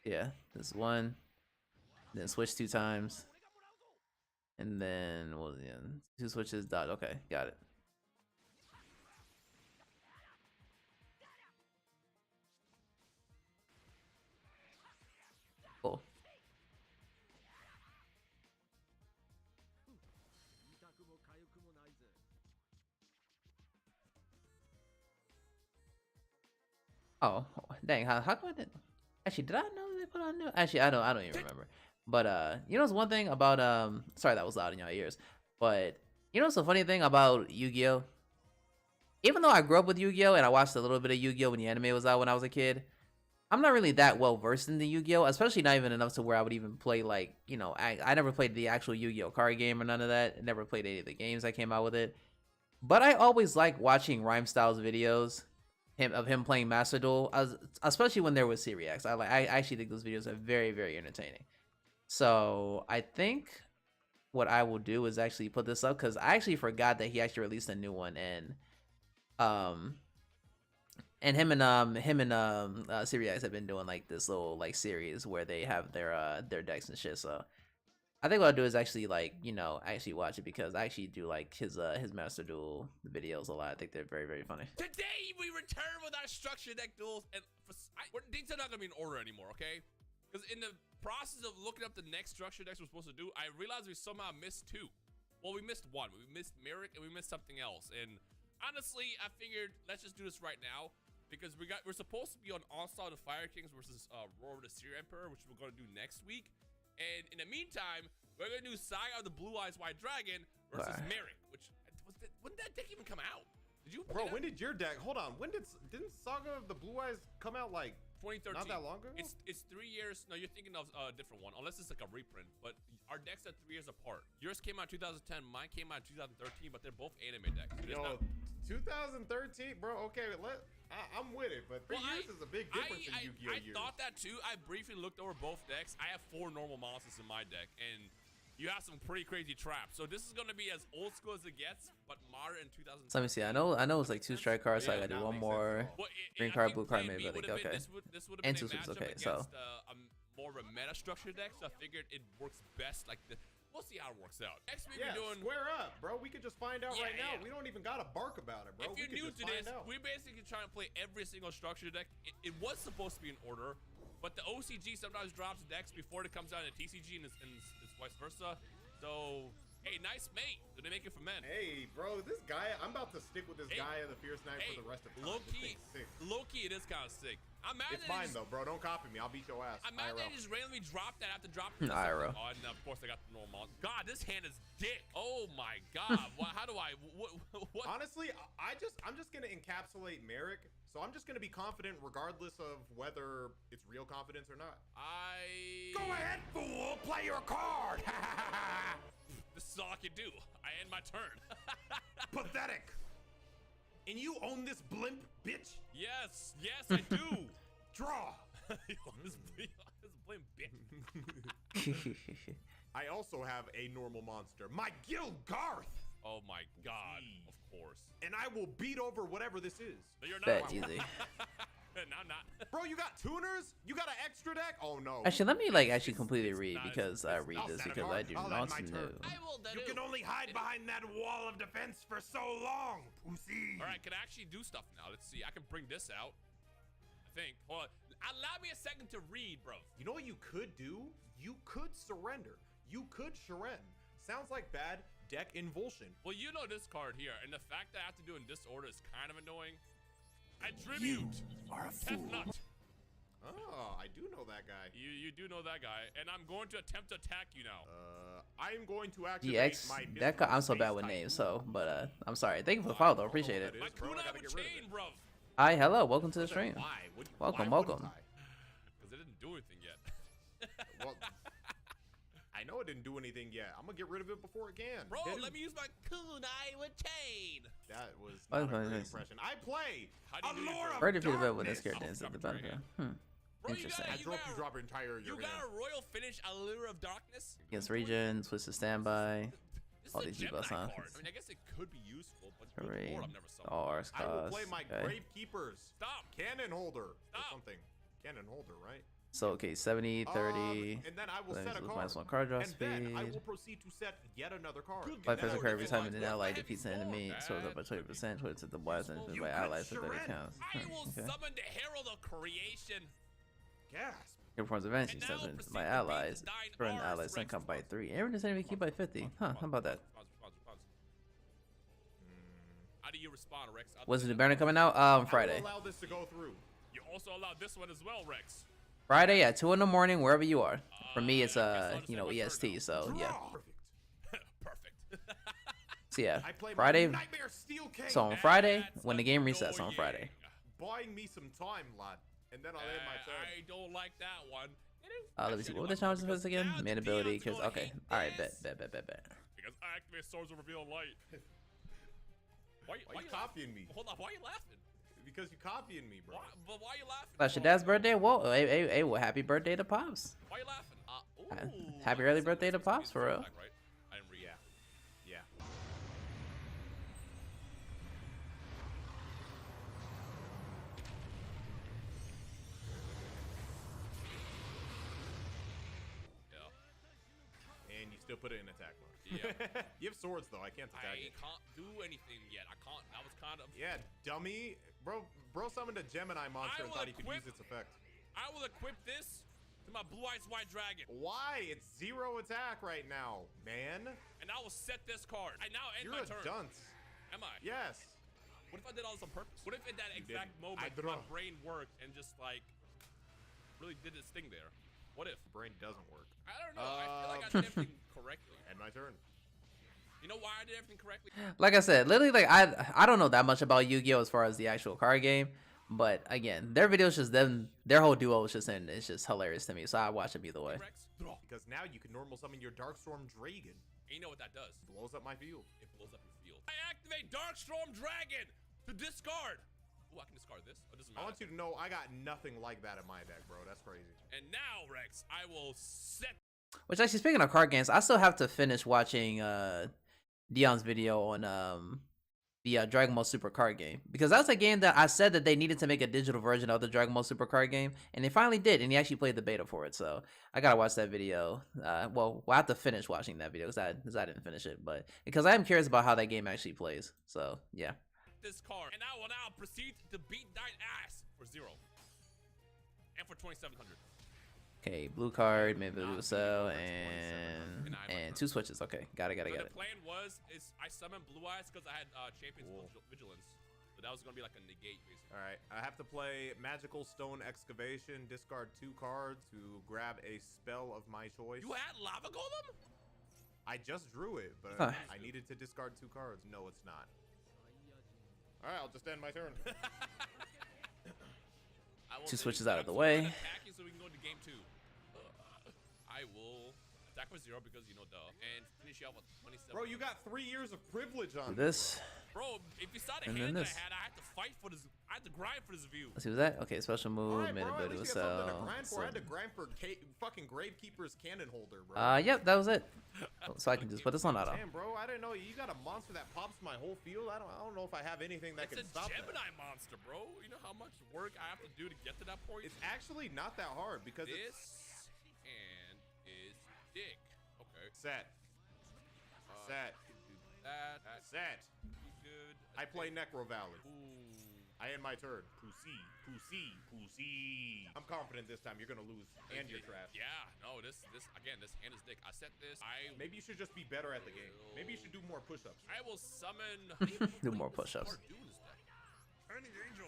yeah, this one, then switch 2 times, and then well, yeah, 2 switches. Dodge. Okay, got it. Cool. Oh, dang! How come I didn't? Actually, did I know they put on new? Actually, I don't even remember. But you know, it's one thing about sorry that was loud in your ears. But you know, what's the funny thing about Yu-Gi-Oh? Even though I grew up with Yu-Gi-Oh and I watched a little bit of Yu-Gi-Oh when the anime was out when I was a kid, I'm not really that well versed in the Yu-Gi-Oh, especially not even enough to where I would even play, like, you know, I never played the actual Yu-Gi-Oh card game or none of that. I never played any of the games that came out with it. But I always like watching Rhyme Styles videos of him playing Master Duel, especially when there was Siriax. I actually think those videos are very, very entertaining. So I think what I will do is actually put this up, because I actually forgot that he actually released a new one, and him and Siriax have been doing like this little like series where they have their decks and shit. So I think what I'll do is actually, like, you know, actually watch it, because I actually do like his Master Duel videos a lot. I think they're very, very funny. Today we return with our structure deck duels, and things are not gonna be in order anymore, okay? Because in the process of looking up the next structure decks we're supposed to do, I realized we somehow missed 2. Well, we missed 1. We missed Merrick and we missed something else. And honestly, I figured let's just do this right now, because we're supposed to be on Onslaught of Fire Kings versus Roar of the Seer Emperor, which we're gonna do next week. And in the meantime, we're gonna do Saga of the Blue Eyes White Dragon versus Merrick, which when did that deck even come out? Did you? Bro, when did your deck? Hold on. Didn't Saga of the Blue Eyes come out like 2013? Not that long ago. It's 3 years. No, you're thinking of a different one, unless it's like a reprint. But our decks are 3 years apart. Yours came out in 2010. Mine came out in 2013. But they're both anime decks. Yo, 2013, bro. Okay, I'm with it, but 3 years is a big difference in Yu-Gi-Oh! I thought that too. I briefly looked over both decks. I have 4 normal monsters in my deck, and you have some pretty crazy traps. So this is gonna be as old school as it gets, but modern in 2000. So let me see. I know it's like 2 strike cards, so I gotta do one more. Well, Green I card, think blue card, plan maybe, B I think, would've been- okay. This would have And been a 2 sweeps, matchup okay, so. against more of a meta structure deck. So I figured it works best like this. We'll see how it works out. Next week Yeah, we're doing. square up, bro. We could just find out right now. Yeah. We don't even gotta bark about it, bro. If We you're could new just to find this, out. we're basically trying to play every single structure deck. It was supposed to be in order, but the OCG sometimes drops decks before it comes down to TCG and it's vice versa. So, hey, nice mate. Did they make it for men? Hey, bro, this guy, I'm about to stick with this Hey, guy of the Fierce Knight Hey, for the rest of time. low This key, thing's sick. low key, it is kind of sick. I'm mad It's that mine they though, bro. Don't copy me. I'll beat your ass. I'm mad that IRL. they just randomly dropped that after dropping this. IRL. Oh, and of course I got the normal. God, this hand is dick. Oh my God. How do I? What? Honestly, I'm just gonna encapsulate Merrick, so I'm just gonna be confident regardless of whether it's real confidence or not. I. Go ahead, fool. Play your card. This is all I can do. I end my turn. Pathetic. And you own this blimp, bitch. Yes, I do. Draw. this blame bitch. I also have a normal monster, my Gilgarth, Oh my God. Of course. and I will beat over whatever this is. No, you're Bet not. easy. No, I'm not. Bro, you got tuners? You got an extra deck? Oh no. Actually, let me like actually completely it's read not- because I read I'll this set a because card. I do I'll end not my know. turn. I will. You can only hide behind that wall of defense for so long, pussy. All right, can I actually do stuff now? Let's see. I can bring this out. I think. Hold on. Allow me a second to read, bro. You know what you could do? You could surrender. You could Sharen. Sounds like bad deck invulsion. Well, you know this card here, and the fact that I have to do it in this order is kind of annoying. I tribute. are a Tefnut. Oh, I do know that guy. You do know that guy, and I'm going to attempt to attack you now. I am going to activate DX. my I'm so bad with Space names, Typhoon. so but I'm sorry. Thank you for the follow though. Appreciate it. That My is, bro. I kunai gotta with get rid of chain, it. bro. Hi, hello, welcome to the stream. Why? Welcome, why welcome. wouldn't Because it didn't do anything yet. I? Well, I know it didn't do anything yet. I'm gonna get rid of it before it can. Bro, Get let it. me use my kunai with chain. That was Oh, not a nice. great impression. I play How do you do your Allure job? of Very defeated with this Darkness. character is at the battlefield. Bro, Interesting. I drop you drop your entire You your got hand. a royal finish, Allure of Darkness. Against region, switch to standby. This All is a these Gemini debuffs, huh? card. I mean, I guess it could be useful, but good Terrain, lord, I've never summoned. Rs I will cost. play my Okay. Grave Keepers. Stop. Cannon holder or Stop. something. Cannon holder, right? So okay, 70, 30. And then I will Then set a lose card. minus 1 card draw And then I speed. will proceed to set yet another card. Good By Now physical we're card every getting time an like ally heavy defeats an sword. enemy, so it's up by 20%, towards the wise and You by could allies for 30 Sharen. counts. I will Okay. summon the Herald of Creation. Gasp. It performs events, And he now steps proceed by to beat allies. the dying Burn Rs, allies, then Rex come by response. 3. Every does enemy keep by 50. Huh, how about that? Response. How do you respond, Rex? Was the banner coming out? I Friday. will allow this to go through. You also allowed this one as well, Rex. Friday at 2 in the morning, wherever you are. For me, it's I guess I'll you know, just take my turn EST. So yeah. Draw. Perfect. So yeah, I play my Friday. Nightmare Steel King. So on Friday, That's when the game resets on annoying. Friday. Buying me some time, lad. And then I'll end my turn. I don't like that one. Let me see. What were the challenges for this again? Now the Man ability. peons Because gonna okay. hate All right. this. Bet. Because I activate Swords of Reveal Light. Why Why you copying me? Hold on, why are you laughing? Because you copying me, bro. But why are you laughing? That's your dad's birthday. Whoa. Hey, well, happy birthday to Pops. Why are you laughing? Ooh, Happy I early see. birthday to That's supposed Pops, be for the real. feedback, right? I didn't read. Yeah. Yeah. And you still put it in attack mode. Yeah. You have swords though. I can't attack I it. can't do anything yet. I can't. That was kind of. Yeah, dummy. Bro summoned a Gemini monster and will thought he could equip- use its effect. I will equip this to my Blue Eyes White Dragon, Why? It's 0 attack right now, man. and I will set this card. I now end You're my a turn. dunce. Am I? Yes. What if I did all this on purpose? What if at that exact didn't. moment I draw. my brain worked and just like really did its thing there? What if? Brain doesn't work. I don't know. I feel like I did everything correctly. End my turn. You know why I did everything correctly? Like I said, literally, like I don't know that much about Yu-Gi-Oh as far as the actual card game, but again, their videos just them, their whole duo is just in. It's just hilarious to me. So I watch them either way. Rex? Draw. Because now you can normal summon your Darkstorm Dragon. And you know what that does? Blows up my field. It blows up your field. I activate Darkstorm Dragon to discard. Oh, I can discard this. Oh, it doesn't I matter. want you to know I got nothing like that in my deck, bro. That's crazy. And now, Rex, I will set Which actually, speaking of card games, I still have to finish watching Dion's video on the Dragon Ball Super card game, because that's a game that I said that they needed to make a digital version of the Dragon Ball Super card game, and they finally did, and he actually played the beta for it. So I gotta watch that video. Well, I have to finish watching that video because I didn't finish it, but because I am curious about how that game actually plays. So yeah. This card, and I will now proceed to beat thine ass for 0 and for 2,700. Okay, blue card, maybe blue cell, and 2 switches. Okay, got it. So the plan was I summoned Blue Eyes because I had Champions Vigilance, so that was gonna be like a negate basically. All right, I have to play Magical Stone Excavation, discard 2 cards to grab a spell of my choice. You had Lava Golem? I just drew it, but Huh. I needed to discard 2 cards. No, it's not. All right, I'll just end my turn. I will 2 then switches out of the cancel way. and attack you so we can go into game 2. I will attack for 0 because duh, and finish you off with 27. Bro, you got 3 years of privilege on Do this. Bro, if you saw the And then hand that this. I had to fight for this. I had to grind for this view. Let's see, was that? Okay, special All move, right, made bro, at ability least with you had something to cell. grind for. I had to grind for fucking Gravekeeper's Cannon Holder, bro. Yep, that was it. So I can just put this on auto. Damn, bro, I didn't know you got a monster that pops my whole field. I don't know if I have anything that It's can a stop that. Gemini monster, bro. You know how much work I have to do to get to that point? It's actually not that hard because This it's and is dick. Okay. set. Set. Do that. That's Set. pretty good. I play Necro Valley. Ooh. I end my turn. Pussy. I'm confident this time you're gonna lose and you're trash. Yeah, no, this again, this hand is dick. I set this. Maybe you should just be better at the game. Maybe you should do more push-ups. I will summon. Do more push-ups. Turning Angel.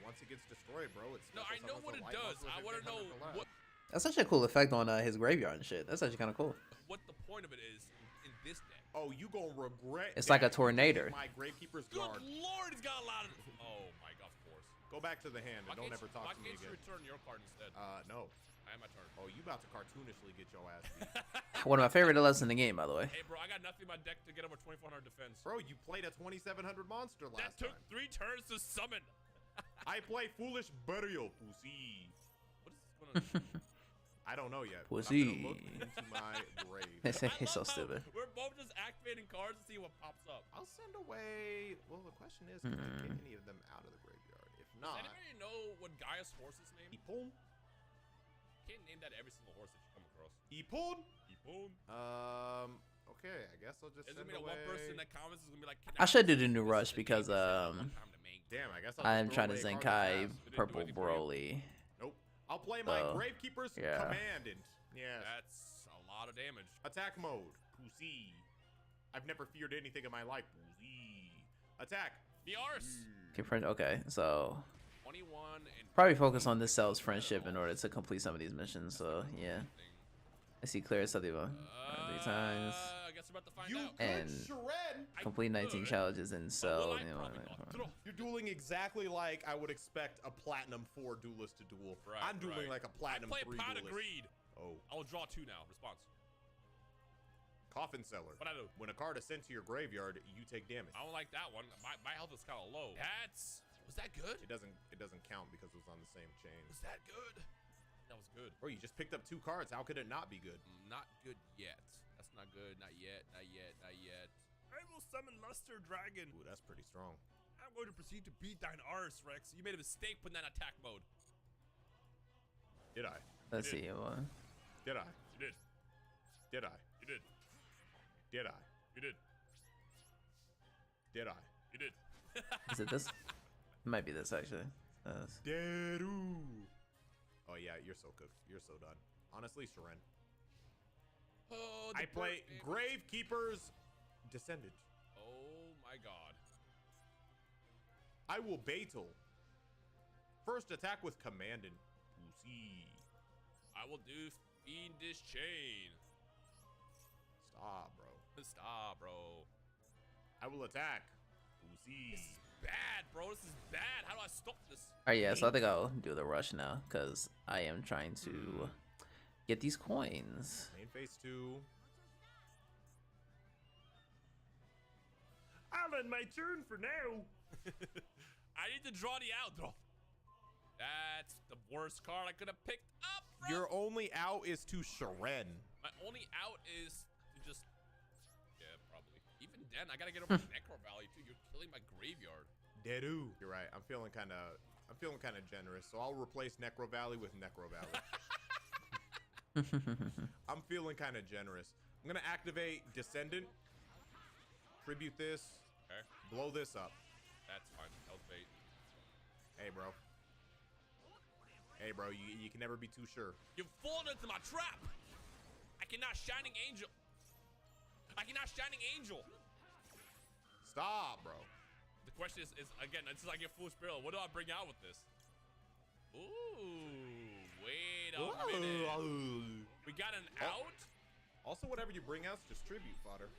Once it gets destroyed, bro, it's No, I know what it does. I want to know what That's actually a cool effect on his graveyard and shit. That's actually kind of cool. the point of it is in this deck. Oh, you gonna regret. It's like a that. tornado. My Gravekeeper's Good guard. lord, he's got a lot of. Oh my god, of course. Go back to the hand and don't ever talk Why to me can't you again. return your card instead? No. I have my turn. Oh, you about to cartoonishly get your ass beat. One of my favorite levels in the game, by the way. Hey, bro, I got nothing in my deck to get over 2,400 defense. Bro, you played a 2,700 monster That last took time. 3 turns to summon. I play Foolish Burial, pussy. What is this going on? I don't know yet. Pussy. I'm gonna look into my grave. He's so stupid. We're both just activating cards to see what pops up. I'll send away. Well, the question is, can I get any of them out of the graveyard? If Does not, anybody know what Gaia's horse's name? Ipon. Can't name that every single horse that you come across. Ipon. Ipon. Okay, I guess I'll just There's send gonna be away. one person in the comments is gonna be like, I should do the new rush because Damn, I guess I'll I'm just trying to throw away a card Zenkai that I have. Purple Broly. Nope. I'll play my So, Gravekeeper's yeah. Commandant. Yes. That's a lot of damage. Attack mode. Pussy. I've never feared anything in my life. Pussy. Attack. The arse. Okay, okay, so 21 and probably focus on this cell's friendship in order to complete some of these missions. So yeah, I see clear something 3 times. I guess we're about to find You out. could And shred. complete 19 challenges in Will cell. I probably not. You're dueling exactly like I would expect a Platinum 4 duelist to duel. Right, I'm dueling right. like a Platinum I 3 play Pot of duelist. Greed. Oh. I will draw 2 now. Response. Coffin Seller. What I do? When a card is sent to your graveyard, you take damage. I don't like that one. My health is kind of low. That's was that good? It doesn't count because it was on the same chain. Was that good? That was good. Bro, you just picked up 2 cards. How could it not be good? Not good yet. That's not good. Not yet. Not yet. Not yet. I will summon Luster Dragon. Ooh, that's pretty strong. I'm going to proceed to beat thine arse, Rex. You made a mistake putting that in attack mode. Did I? Let's see. Did I? You did. Did I? You did. Did I? You did. Did I? You did. Is it this? It might be this actually. Deru. Oh yeah, you're so cooked. You're so done. Honestly, Seren. Oh, I play Gravekeeper's Descendant. Oh my god. I will Beetle. First attack with Commandant. Pussy. I will do Fiendish Chain. Stop, bro. Stop, bro. I will attack. Pussy. This is bad, bro. This is bad. How do I stop this? Alright, yeah. So I think I'll do the rush now because I am trying to get these coins. Main phase 2. I'll end my turn for now. I need to draw the outdraw. That's the worst card I could have picked up, bro. Your only out is to Sharen. My only out is to just... Yeah, probably. Even then, I gotta get over Necro Valley, too. You're killing my graveyard. Deadu. You're right. I'm feeling kind of generous. So I'll replace Necro Valley with Necro Valley. I'm feeling kind of generous. I'm gonna activate Descendant. Tribute this. Okay. Blow this up. That's fine. That was bait. Hey, bro. Hey, bro. You can never be too sure. You fallen into my trap. I cannot Shining Angel. I cannot Shining Angel. Stop, bro. The question is again, this is like your Foolish Barrel. What do I bring out with this? Ooh, wait a minute. We got an out? Also, whatever you bring out is just tribute fodder.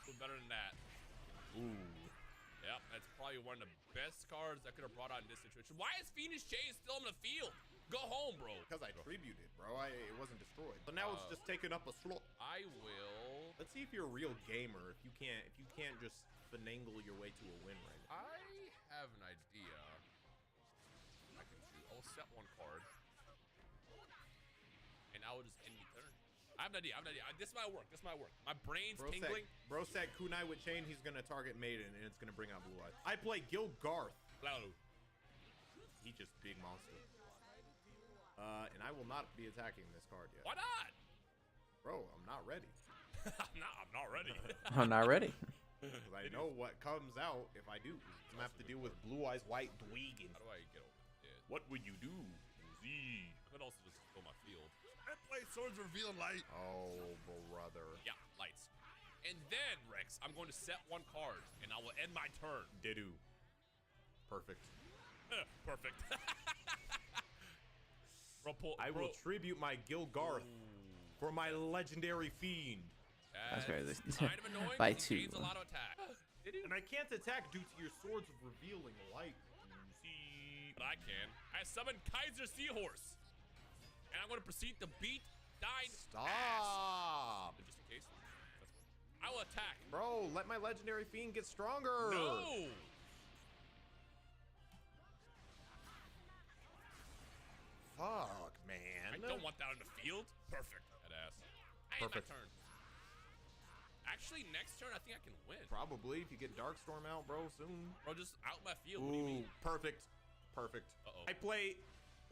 It's better than that. Ooh. Yep, that's probably one of the best cards I could have brought out in this situation. Why is Phoenix Chain still in the field? Go home, bro. Because I tributed, bro. It wasn't destroyed. So now it's just taking up a slot. I will. Let's see if you're a real gamer. If you can't just finagle your way to a win right now. I have an idea. I can do. I will set one card, and I will just end the turn. I have an idea. This might work. My brain's tingling. Bro said Kunai with chain. He's gonna target Maiden, and it's gonna bring out Blue Eyes. I play Gil Garth. Hello. He's just big monster. And I will not be attacking this card yet. Why not? Bro, I'm not ready. I'm not ready. I'm not ready. Because I know what comes out if I do. I'm gonna have to deal with Blue Eyes White Dwegan. How do I get over it? What would you do, Z? I could also just go my field. I play Swords Revealing Light. Oh, brother. Yeah, lights. And then, Rex, I'm going to set one card, and I will end my turn. Deadu. Perfect. Perfect. Bro, I will tribute my Gil Garth for my legendary fiend. That's crazy. Kind of annoying. By because two. he gains a lot of attack. And I can't attack due to your Swords of Revealing Light. See, but I can. I summon Kaiser Seahorse, and I'm going to proceed to beat Dine Stop. ass. Just in case. That's fine. I will attack. Bro, let my legendary fiend get stronger. No. Fuck, man. I don't want that on the field. Perfect. That ass. I end my Perfect. turn. Actually, next turn, I think I can win. Probably if you get Darkstorm out, bro, soon. Bro, just out my field. What do you mean? Perfect. Perfect. Uh-oh. I play.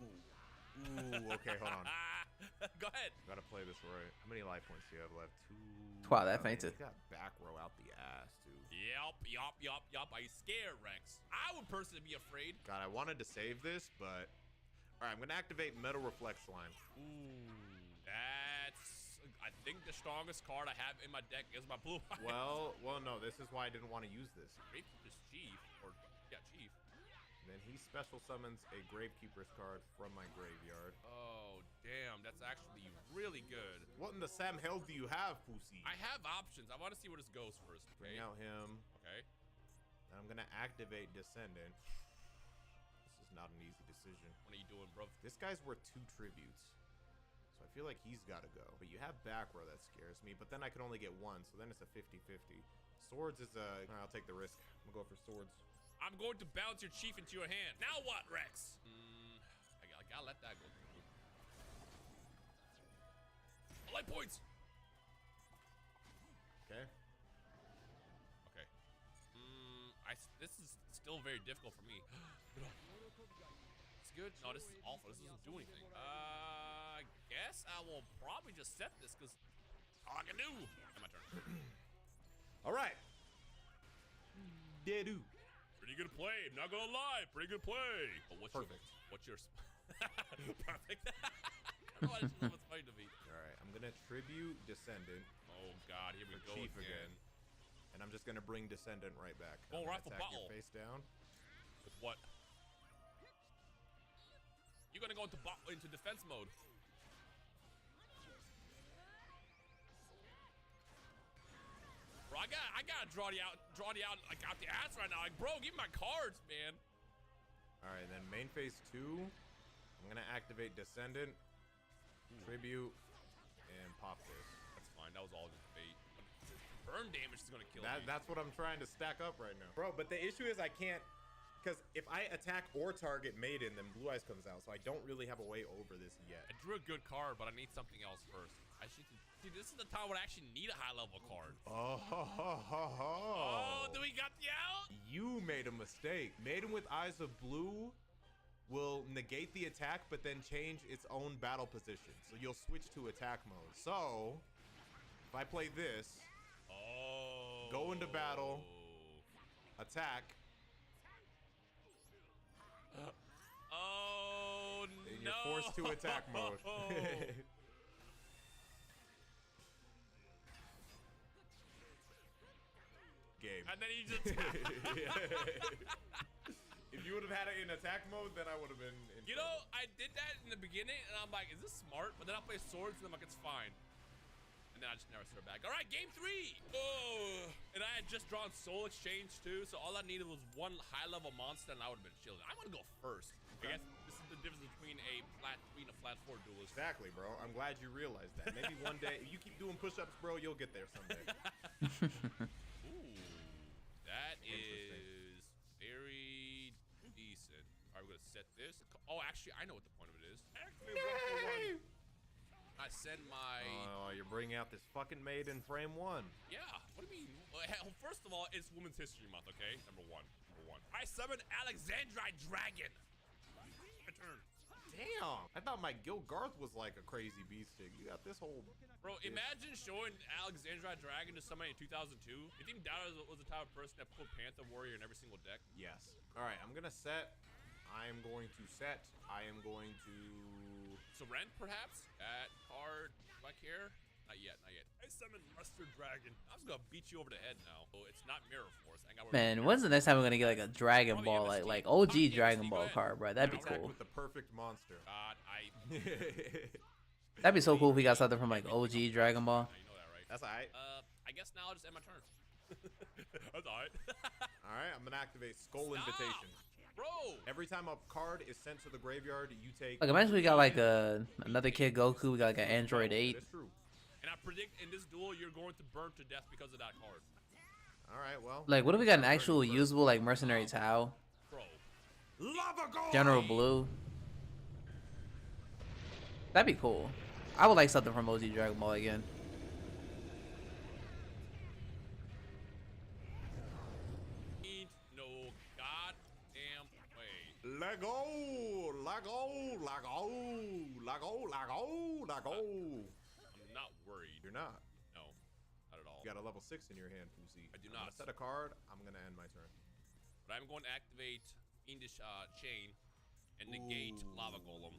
Ooh, okay, hold on. Go ahead. Gotta play this right. How many life points do you have left? 2. Wow, that Man, fainted. You got back row out the ass, too. Yup. Are you scared, Rex? I would personally be afraid. God, I wanted to save this, but. Alright, I'm gonna activate Metal Reflect Slime. Ooh, that's, I think, the strongest card I have in my deck is my Blue Eyes. Well, no, this is why I didn't want to use this. Gravekeeper's Chief, or, yeah, Chief. Then he special summons a Gravekeeper's card from my graveyard. Oh, damn, that's actually really good. What in the Sam hell do you have, Pussy? I have options. I want to see where this goes first, okay? Bring out him. Okay. And I'm gonna activate Descendant. This is not an easy decision. What are you doing, bro? This guy's worth 2 tributes. So I feel like he's gotta go. But you have back row that scares me, but then I can only get 1, so then it's a 50-50. Swords is I'll take the risk. I'm gonna go for swords. I'm going to bounce your Chief into your hand. Now what, Rex? I gotta let that go. Light points. Okay. Okay. This is still very difficult for me. It's good. No, this is awful. This doesn't do anything. I guess I will probably just set this because all I can do. And my turn. All right. Deadu. Pretty good play. Not gonna lie. Pretty good play. But what's Perfect. What's your perfect? I don't know why this is funny to me. All right. I'm gonna tribute Descendant. Oh God, here we for go Chief again. And I'm just gonna bring Descendant right back. Oh, I'm gonna rifle attack bottle. your face down. With what? You're gonna go into defense mode. Bro, I gotta draw the out like out the ass right now. Like, bro, give me my cards, man. All right, then main phase 2. I'm gonna activate Descendant, tribute, and pop this. That's fine. That was all just bait. But burn damage is gonna kill me. That's what I'm trying to stack up right now, bro. But the issue is I can't Because if I attack or target Maiden, then Blue Eyes comes out. So I don't really have a way over this yet. I drew a good card, but I need something else first. I should. See, this is the time when I actually need a high level card. Oh, Do we got the out? You made a mistake. Maiden with Eyes of Blue will negate the attack, but then change its own battle position. So you'll switch to attack mode. So if I play this, go into battle, attack, oh and no! you're forced to attack mode. Game. And then he just attack. If you would have had it in attack mode, then I would have been in You know, I did that in the beginning, and I'm like, is this smart? But then I play swords, and I'm like, it's fine. And then I just never throw it back. All right, game 3. Oh, and I had just drawn Soul Exchange too, so all I needed was one high-level monster, and I would have been chilling. I'm gonna go first. I guess this is the difference between a flat 3 and a flat 4 duelist. Exactly, bro. I'm glad you realized that. Maybe one day, if you keep doing push-ups, bro, you'll get there someday. Ooh, that is very decent. All right, we're gonna set this. Oh, actually, I know what the point of it is. Actually, 1 for 1. I send my. Oh, you're bringing out this fucking Maiden frame 1. Yeah. What do you mean? Hell, first of all, it's Women's History Month. Okay, number one. I summon Alexandrite Dragon. My turn. Damn. I thought my Gilgarth was like a crazy beast stick. You got this whole. Bro, imagine showing Alexandrite Dragon to somebody in 2002. You think Dara was the type of person that put Panther Warrior in every single deck? Yes. All right, I'm gonna set. I am going to set. I am going to. Surrend, perhaps? That card back here? Not yet, not yet. I summon Mustard Dragon. I was gonna beat you over the head now. Oh, it's not Mirror Force. I got Man, when's the next time we're gonna get like a Dragon Probably Ball, MST. like OG Probably Dragon MST, Ball go ahead. card, bro? That'd be Attack cool. with the perfect monster. God, That'd be so cool if we got something from like OG Dragon Ball. you know that, right? That's alright. I guess now I'll just end my turn. That's alright. All right, I'm gonna activate Skull Stop. Invitation. Bro! Every time a card is sent to the graveyard, you take. Like imagine we got like another Kid Goku. We got like an Android 8. That's true. And I predict in this duel you're going to burn to death because of that card. All right, well. Like what if we got an actual usable like Mercenary Tau, Bro. Lava Gold. General Blue? That'd be cool. I would like something from OG Dragon Ball again. Ain't no goddamn way. Lego, Lego, Lego, Lego, Lego, Lego. I'm not worried. You're not. No, not at all. You got a level 6 in your hand, Pussy. I do I'm not. gonna set a card. I'm gonna end my turn. But I'm going to activate Fiendish Chain and negate Lava Golem.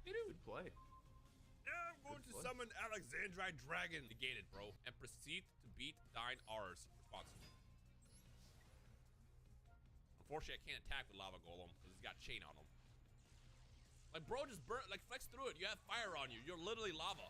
Good play. Yeah, I'm going to play. summon Alexandrite Dragon. Negate it, bro. And proceed to beat Thine R's responsibly. Unfortunately, I can't attack with Lava Golem because he's got Chain on him. Like, bro, just burn, like, flex through it. You have fire on you. You're literally lava.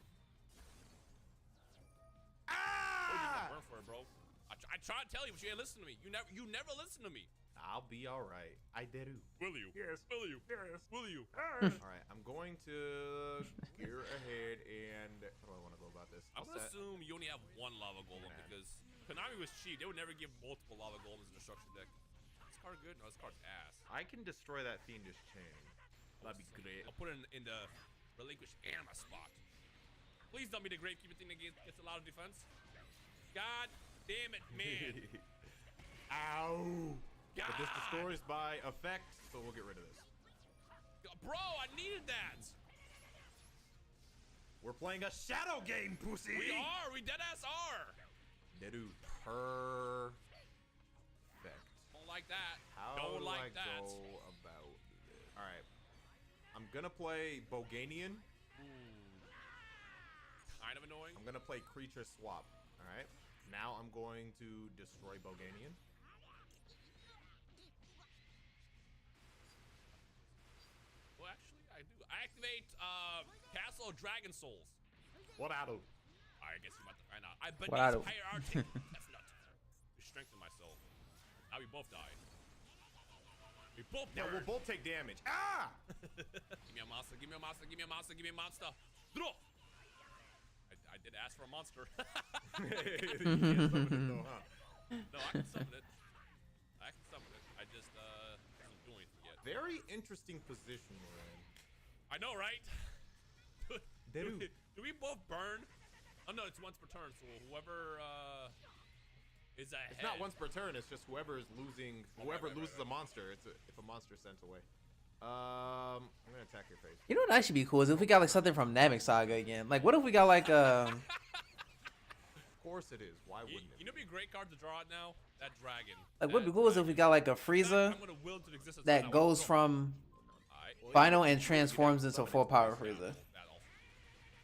Ah! Burn for it, bro. I try to tell you, but you ain't listen to me. You never listen to me. I'll be all right. I did. Will you? Yes. Will you? Yes. Will you? All right, I'm going to gear ahead and how do I want to go about this? I'm I'll gonna set. assume you only have one Lava Golem because Konami was cheap. They would never give multiple Lava Golems in the destruction deck. This card good? No, this card's ass. I can destroy that Fiendish Chain. That'd be great. I'll put it in the relinquish anima spot. Please don't be the Gravekeeper thing that gets a lot of defense. God damn it, man. Ow! God. But this destroys by effect, so we'll get rid of this. Bro, I needed that. We're playing a shadow game, pussy! We are. We deadass are. Dude, perfect. Don't like that. How don't do like I that. go about this? All right. I'm gonna play Boganian. Kind of annoying. I'm gonna play Creature Swap. All right. Now I'm going to destroy Boganian. Well, actually, I do. I activate Castle of Dragon Souls. What I do? I guess you're about to find out. I beneath What I do? hierarchy. That's not. To strengthen myself. Now we both die. We both Yeah, we'll burn. both take damage. Ah! Give me a monster. Give me a monster. Give me a monster. Give me a monster. Draw. I did ask for a monster. You can't summon it though, huh? No, I can summon it. I can summon it. I just very interesting position we're in. I know, right? Deru. Do we both burn? Oh no, it's once per turn. So whoever is ahead. It's not once per turn. It's just whoever is losing. Whoever loses a monster. It's if a monster is sent away. I'm gonna attack your face. You know what actually be cool is if we got like something from Namek Saga again. Like, what if we got like Of course it is. Why wouldn't it? You know, be a great card to draw out now. That dragon. like what'd be cool is if we got like a Frieza I'm gonna will into existence that right now. goes from Alright. final and transforms into full power Frieza. That also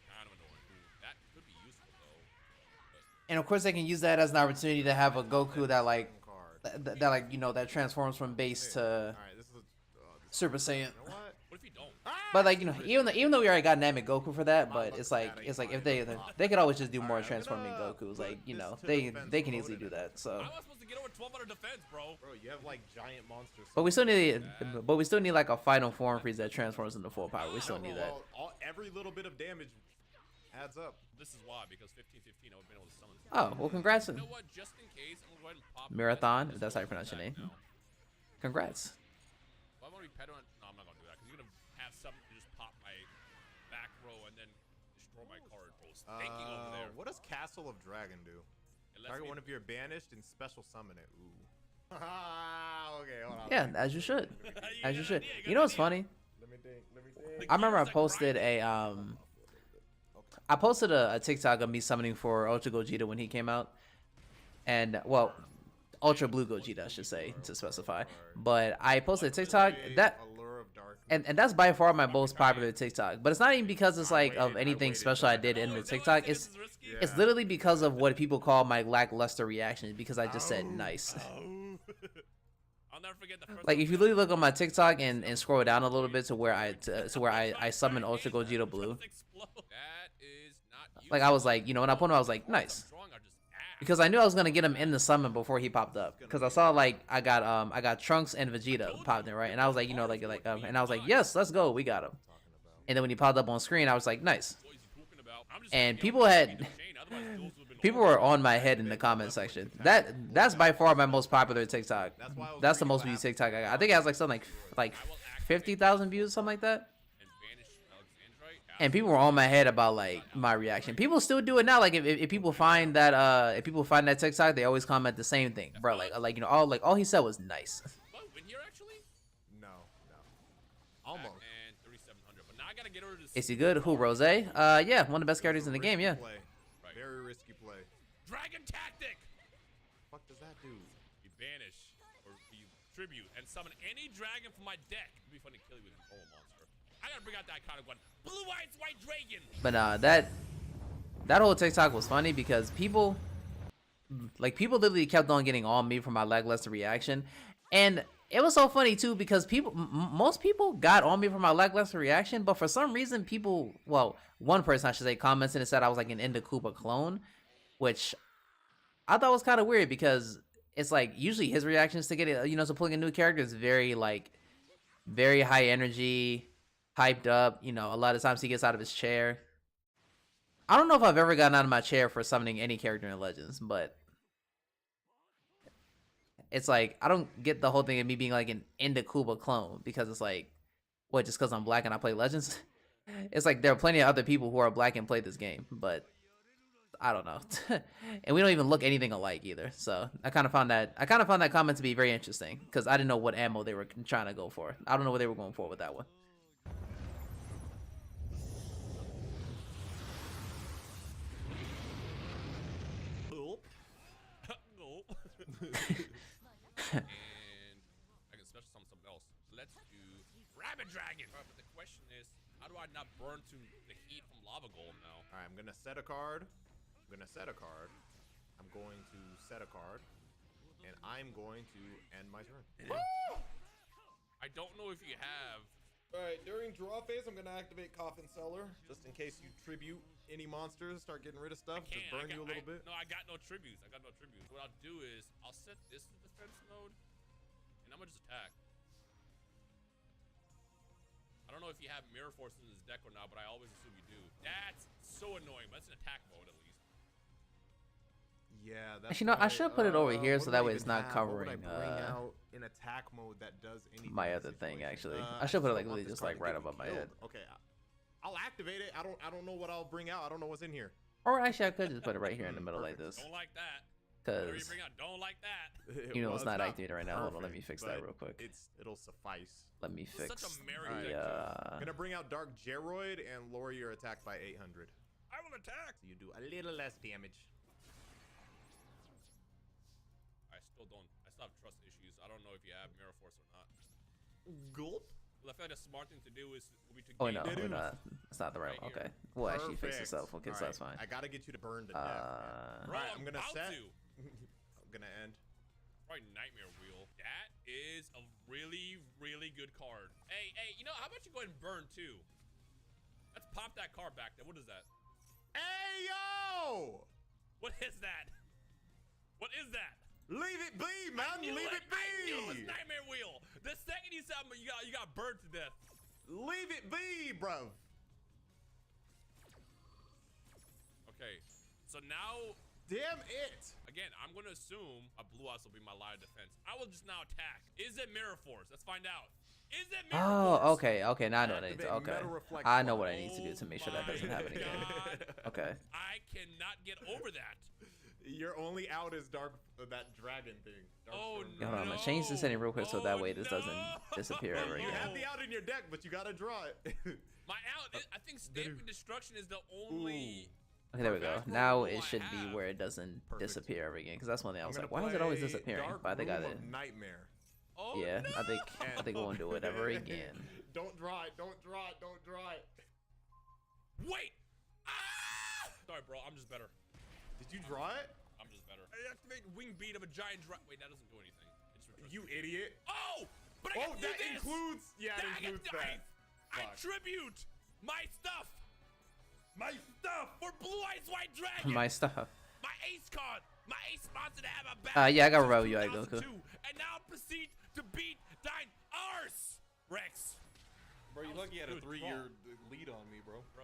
kind of annoying. That could be useful though. And of course they can use that as an opportunity to have a Goku that like Card. that like you know that transforms from base to All right, this is a. Super Saiyan. You know what? What if you don't? But like you know, even though we already got Namek Goku for that, but it's like if they could always just do more transforming Gokus. Like you know they can easily do that. So, How am I supposed to get over 1200 defense, bro? Bro, you have like giant monsters. but we still need like a final form Frieza that transforms into full power. We still need that. Every little bit of damage adds up. This is why, because 15-15, I would have been able to summon. Oh well, congrats, You know what? Just in case, I'm gonna go ahead and pop Marathon. this If that's how you one pronounce your back name. now. Congrats. Why won't we pet on? No, I'm not gonna do that because you're gonna have something to just pop my back row and then destroy my card. Bro, stinking over there. What does Castle of Dragon do? It lets Target me- one of your banished and special summon it. Ooh. Okay, hold on. Yeah, as you should. As you got should. an idea, You know what's funny? Let me think. I remember I Gears that posted grind. I posted a TikTok of me summoning for Ultra Gogeta when he came out, and well, Ultra Blue Gogeta I should say to specify. But I posted a TikTok that, Allure of Dark. and that's by far my most popular TikTok. But it's not even because it's like of anything waited. special I did in the Oh, is that why TikTok. I say It's this is risky? Yeah. it's literally because of what people call my lackluster reactions because I just said nice. I'll never forget the first Like time if you literally look on my TikTok and scroll down a little bit to where I summon Ultra Gogeta Blue. That is not Like I was like, you know, when I put him, I was like, nice. Because I knew I was gonna get him in the summon before he popped up. Because I saw like I got Trunks and Vegeta popped in, right? And I was like, you know, and I was like, yes, let's go, we got him. And then when he popped up on screen, I was like, nice. And people were on my head in the comment section. That's by far my most popular TikTok. That's the most viewed TikTok I got. I think it has like something like 50,000 views, something like that. And people were on my head about like my reaction. People still do it now. Like if people find that TikTok, they always comment the same thing, bro. Like you know all he said was nice. No. Almost. And 3,700. But now I gotta get over to Is he good? Who, Rose? Yeah, one of the best characters in the game. Yeah. Play. Very risky play. Dragon Tactic. What the fuck does that do? You banish or you tribute and summon any dragon from my deck. It'd be fun to kill you with a control monster. I gotta bring out the iconic one. Blue Eyes White Dragon. But that whole TikTok was funny because people literally kept on getting on me for my lackluster reaction, and it was so funny too because most people got on me for my lackluster reaction, but for some reason one person I should say commented and said I was like an Enda Koopa clone, which I thought was kind of weird because it's like usually his reactions to to pulling a new character is very high energy, hyped up. You know, a lot of times he gets out of his chair. I don't know if I've ever gotten out of my chair for summoning any character in Legends, but it's like I don't get the whole thing of me being like an Enda Koopa clone because it's like, what, just because I'm black and I play Legends? It's like there are plenty of other people who are black and play this game, but I don't know. And we don't even look anything alike either. So I kind of found that comment to be very interesting because I didn't know what ammo they were trying to go for. I don't know what they were going for with that one. And I can special summon something else. Let's do Rabbit Dragon. But the question is, how do I not burn to the heat from Lava Golem now? All right, I'm gonna set a card. I'm going to set a card. I'm going to set a card. And I'm going to end my turn. I don't know if you have. Alright, during draw phase, I'm going to activate Coffin Cellar. Just in case you tribute any monsters, start getting rid of stuff. Just burn you a little bit. No, I got no tributes. What I'll do is, I'll set this to defense mode. And I'm going to just attack. I don't know if you have Mirror Force in this deck or not, but I always assume you do. That's so annoying, but it's an attack mode at least. Yeah, that's Actually, no, I why, should put it over here what so do I that way it's even not have? What would I covering, bring out in attack mode that does anything my in this other thing, situation? actually. I should put it, like, still want literally this just, card like, to right get me above my killed. head. Okay, I'll activate it. I don't know what I'll bring out. I don't know what's in here. Or actually, I could just put it right here in the middle like this. Don't like that. Whatever you Because, bring out, don't like that. you know, Well, it's not activated right now. Hold on, let me perfect, fix that but real quick. It'll suffice. Let me This is fix such a Mary Alright. deck, too. I'm gonna bring out Dark Geroid and lower your attack by 800. I will attack. So you do a little less damage. I still have trust issues. I don't know if you have Mirror Force or not. Gulp. Well, I feel like the smart thing to do is will be to Oh, gain no, damage. no, it's not the right one. Right Okay. We'll actually fix Perfect. itself. Okay, so Alright, that's fine. I gotta get you to burn to death. man. Bro, Alright, I'm gonna about set. to. I'm gonna end. Probably Nightmare Wheel. That is a really, really good card. Hey, you know, how about you go ahead and burn too? Let's pop that card back there. What is that? Hey yo! What is that? What is that? Leave it be, man. Knew Leave it I knew it was be. Nightmare Wheel. The second you said you got burned to death. Leave it be, bro. Okay, so now Damn it. again, I'm gonna assume a Blue Eyes will be my line of defense. I will just now attack. Is it Mirror Force? Let's find out. Is it Mirror Force? Oh, okay, okay. Now I know what I need to. Activate Okay, Metal Reflect I know Slot. what I need to do to make sure that doesn't happen Oh again. my God. Okay. I cannot get over that. Your only out is dark. That dragon thing. Dark Oh, Storm Yeah, hold on, I'm no. gonna change the setting real quick so that way this no. doesn't disappear ever You again. have the out in your deck, but you gotta draw it. My out, I think Stamping Destruction is the only. Okay, there we go. Perfect. Now Well, it I should be have. where it doesn't Perfect. disappear ever again. Because that's one thing I I'm was gonna like, why is it always play disappearing? Dark But I think I Room did. of Nightmare. Oh, Yeah, no. I think we won't do it ever again. Don't draw it. Don't draw it. Don't draw it. Wait. Ah! Sorry, bro. I'm just better. Did you draw it? I'm just better. I activate Wing Beat of a giant dragon. Wait, that doesn't do anything. It's retracted. You idiot. Oh, but I Oh, can do that this. includes. Yeah, it includes that. I Fuck. tribute my stuff. My stuff for Blue Eyes White Dragon. My stuff. My ace card. My ace sponsor to have a battle. Yeah, I got since Robo UI Goku. 2002, and now proceed to beat Dine Arse Rex. Bro, you lucky you had a Good 3-year lead on me, bro. Bro,